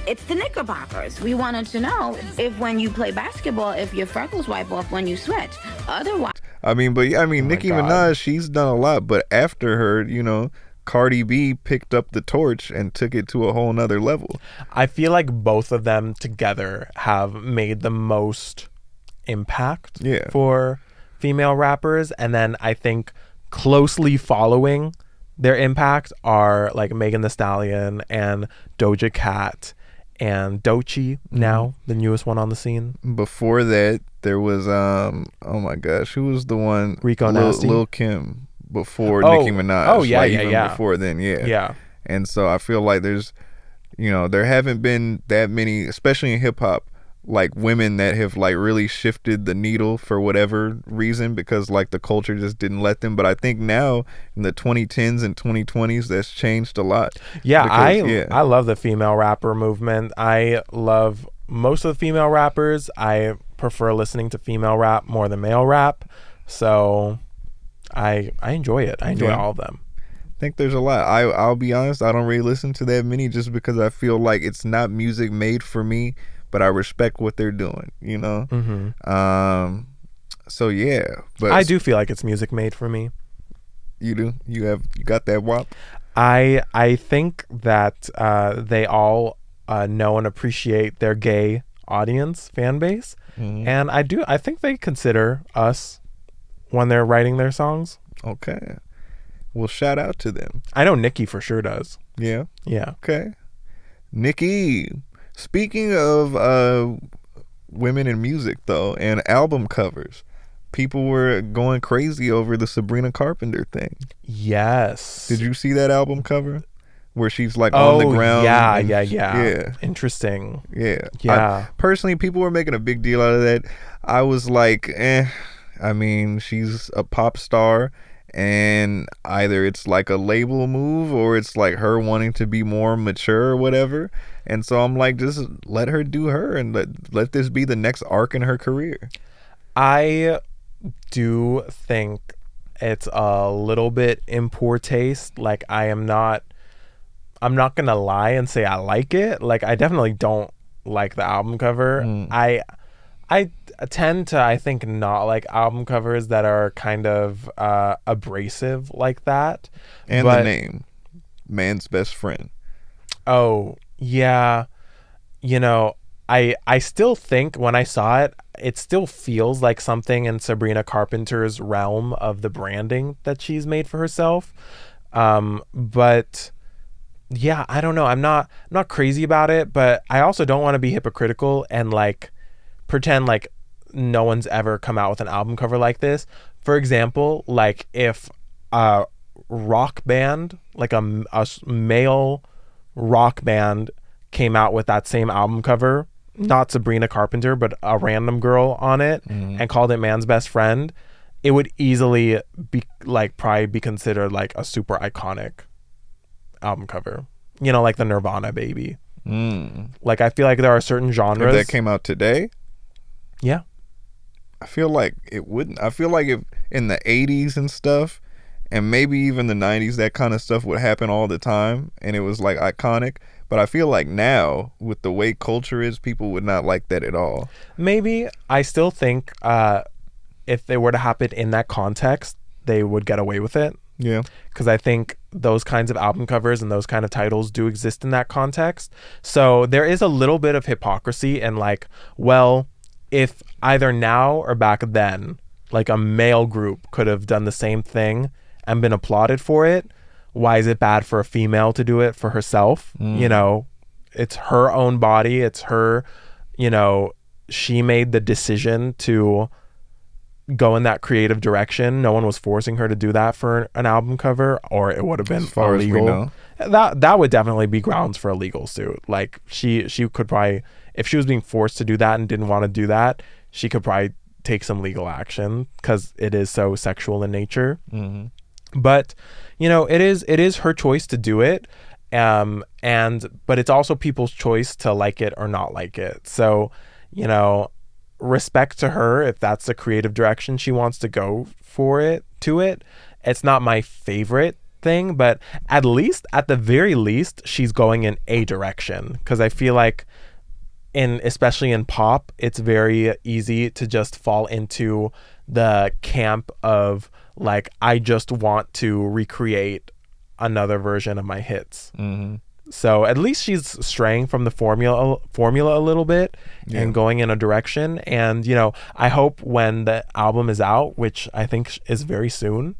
It's the Knickerbockers. We wanted to know if when you play basketball, if your freckles wipe off when you sweat. Otherwise.
Nicki Minaj, she's done a lot, but after her, you know, Cardi B picked up the torch and took it to a whole nother level.
I feel like both of them together have made the most impact for female rappers. And then I think closely following their impact are like Megan Thee Stallion and Doja Cat and Doechii, now the newest one on the scene.
Before that, there was oh my gosh, who was the one?
Rico Nasty,
Lil Kim. Before Nicki Minaj.
Oh yeah, yeah.
Before then, yeah. And so I feel like there's, you know, there haven't been that many, especially in hip hop, like women that have like really shifted the needle for whatever reason, because like the culture just didn't let them. But I think now in the 2010s and 2020s, that's changed a lot.
Yeah, because, I love the female rapper movement. I love most of the female rappers. I prefer listening to female rap more than male rap. So I enjoy it. I enjoy all of them.
I think there's a lot. I'll be honest, I don't really listen to that many, just because I feel like it's not music made for me, but I respect what they're doing, you know? So yeah. But
I do feel like it's music made for me.
You do? You got that WAP?
I think that they all know and appreciate their gay audience, fan base. And I think they consider us when they're writing their songs.
Okay. Well, shout out to them.
I know Nicki for sure does.
Yeah?
Yeah.
Okay. Nicki. Speaking of women in music, though, and album covers, people were going crazy over the Sabrina Carpenter thing.
Yes.
Did you see that album cover? Where she's like on the ground.
Yeah. Interesting.
Yeah. Personally, people were making a big deal out of that. I was like, I mean, she's a pop star, and either it's like a label move or it's like her wanting to be more mature or whatever. And so I'm like, just let her do her, and let this be the next arc in her career.
I do think it's a little bit in poor taste. Like, I'm not I'm not gonna lie and say I like it. Like, I definitely don't like the album cover. I tend to, I think, not like album covers that are kind of abrasive like that.
And the name, Man's Best Friend.
Oh, yeah. You know, I still think when I saw it, it still feels like something in Sabrina Carpenter's realm of the branding that she's made for herself. But yeah, I don't know. I'm not crazy about it, but I also don't want to be hypocritical and like pretend like no one's ever come out with an album cover like this. For example, like if a rock band, like a male rock band came out with that same album cover, not Sabrina Carpenter, but a random girl on it, and called it Man's Best Friend, it would easily be like probably be considered like a super iconic album cover. You know, like the Nirvana Baby. Like, I feel like there are certain genres.
If that came out today?
Yeah.
I feel like it wouldn't. I feel like if in the 80s and stuff, and maybe even the 90s, that kind of stuff would happen all the time, and it was like iconic. But I feel like now, with the way culture is, people would not like that at all.
Maybe. I still think if they were to happen in that context, they would get away with it.
Yeah.
Because I think those kinds of album covers and those kind of titles do exist in that context. So there is a little bit of hypocrisy in like, well, if either now or back then, like a male group could have done the same thing and been applauded for it, why is it bad for a female to do it for herself? You know, it's her own body. It's her, you know, she made the decision to go in that creative direction. No one was forcing her to do that for an album cover, or it would have been illegal. That would definitely be grounds for a legal suit. Like she could probably, if she was being forced to do that and didn't want to do that, she could probably take some legal action because it is so sexual in nature. But you know, it is her choice to do it, but it's also people's choice to like it or not like it. So, you know, respect to her if that's the creative direction she wants to go for it. It's not my favorite thing, but at the very least, she's going in a direction, because I feel like especially in pop, it's very easy to just fall into the camp of like, I just want to recreate another version of my hits. So at least she's straying from the formula a little bit and going in a direction. And, you know, I hope when the album is out, which I think is very soon,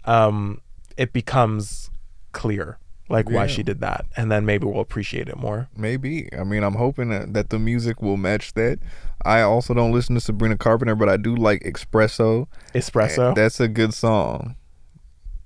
it becomes clear like why she did that, and then maybe we'll appreciate it more.
Maybe. I mean, I'm hoping that the music will match that. I also don't listen to Sabrina Carpenter, but I do like Espresso. That's a good song.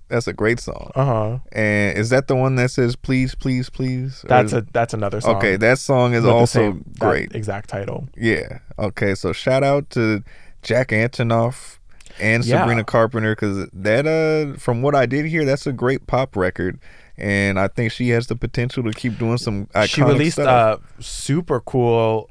That's a great song. And is that the one that says please, please, please?
That's another song.
Okay, that song is also great.
Exact title.
Yeah. Okay, so shout out to Jack Antonoff and Sabrina Carpenter, because that from what I did hear, that's a great pop record. And I think she has the potential to keep doing some iconic stuff.
She released a super cool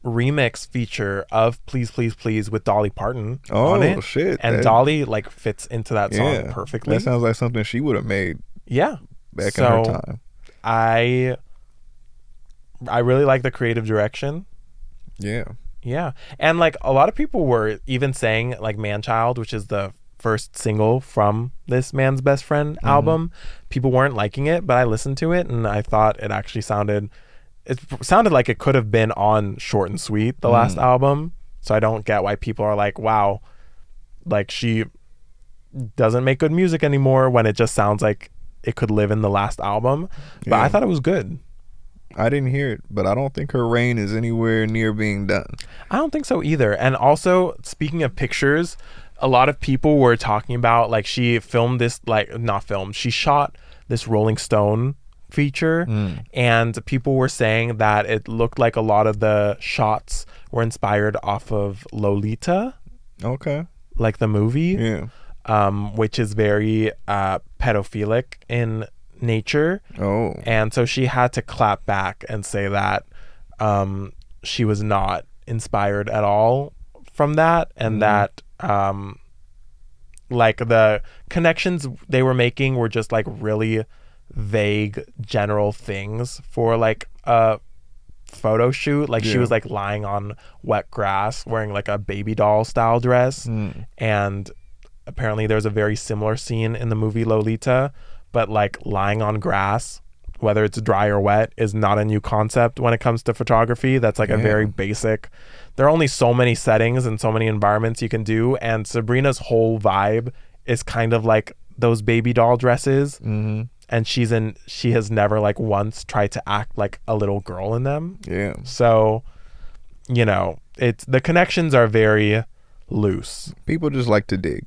remix feature of Please, Please, Please with Dolly Parton on it.
Oh, shit.
And Dolly like fits into that song perfectly.
That sounds like something she would have made back in her time.
I really like the creative direction.
Yeah.
And like a lot of people were even saying like Man Child, which is the first single from this Man's Best Friend album, people weren't liking it, but I listened to it and I thought it actually sounded like it could have been on Short and Sweet, the last album. So I don't get why people are like, wow, like she doesn't make good music anymore, when it just sounds like it could live in the last album. But I thought it was good.
I didn't hear it, but I don't think her reign is anywhere near being done.
I don't think so either. And also, speaking of pictures, a lot of people were talking about like she filmed this, like not filmed, she shot this Rolling Stone feature, and people were saying that it looked like a lot of the shots were inspired off of Lolita.
Okay.
Like the movie.
Yeah.
Which is very pedophilic in nature.
Oh.
And so she had to clap back and say that she was not inspired at all from that, and that like the connections they were making were just like really vague general things for like a photo shoot. Like she was like lying on wet grass wearing like a baby doll style dress, and apparently there's a very similar scene in the movie Lolita, but like lying on grass, whether it's dry or wet, is not a new concept when it comes to photography. That's like a very basic. There are only so many settings and so many environments you can do, and Sabrina's whole vibe is kind of like those baby doll dresses, and she has never like once tried to act like a little girl in them. So it's the connections are very loose.
People just like to dig.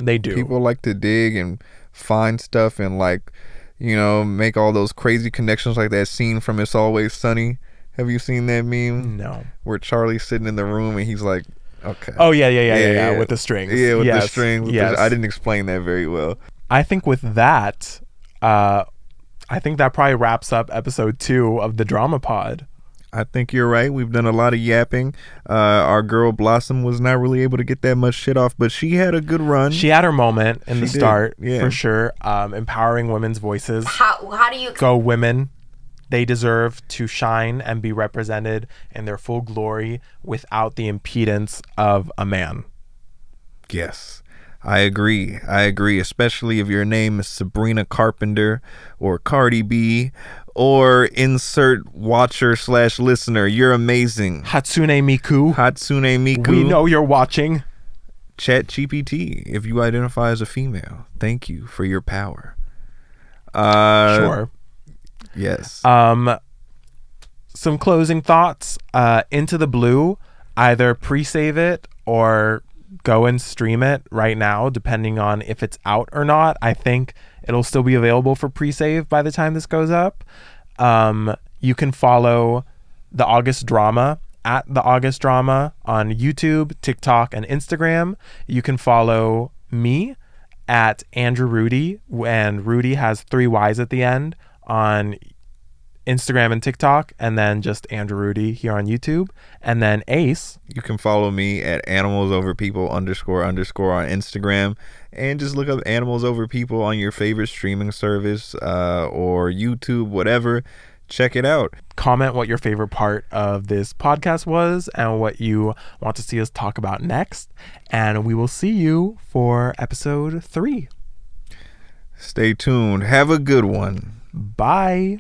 They do.
People like to dig and find stuff and like, make all those crazy connections, like that scene from It's Always Sunny. Have you seen that meme?
No.
Where Charlie's sitting in the room and he's like, okay.
Oh yeah, with the strings.
Yeah, with the strings. I didn't explain that very well.
I think with that, I think that probably wraps up episode 2 of the Drama Pod.
I think you're right. We've done a lot of yapping. Our girl Blossom was not really able to get that much shit off, but she had a good run.
She had her moment in the start, for sure. Empowering women's voices.
How do you
go women? They deserve to shine and be represented in their full glory without the impedance of a man.
Yes, I agree. Especially if your name is Sabrina Carpenter or Cardi B or insert watcher / listener. You're amazing.
Hatsune Miku. We know you're watching.
ChatGPT, if you identify as a female, thank you for your power.
Sure.
Yes.
Some closing thoughts. Into the Blue, either pre-save it or go and stream it right now, depending on if it's out or not. I think it'll still be available for pre-save by the time this goes up. You can follow The August Drama at The August Drama on YouTube, TikTok, and Instagram. You can follow me at Andrew Rudy, and Rudy has 3 Y's at the end, on Instagram and TikTok, and then just Andrew Rudy here on YouTube. And then Ace,
you can follow me at Animals Over People _ on Instagram, and just look up Animals Over People on your favorite streaming service or YouTube, whatever. Check it out.
Comment what your favorite part of this podcast was and what you want to see us talk about next, and we will see you for episode 3.
Stay tuned. Have a good one.
Bye.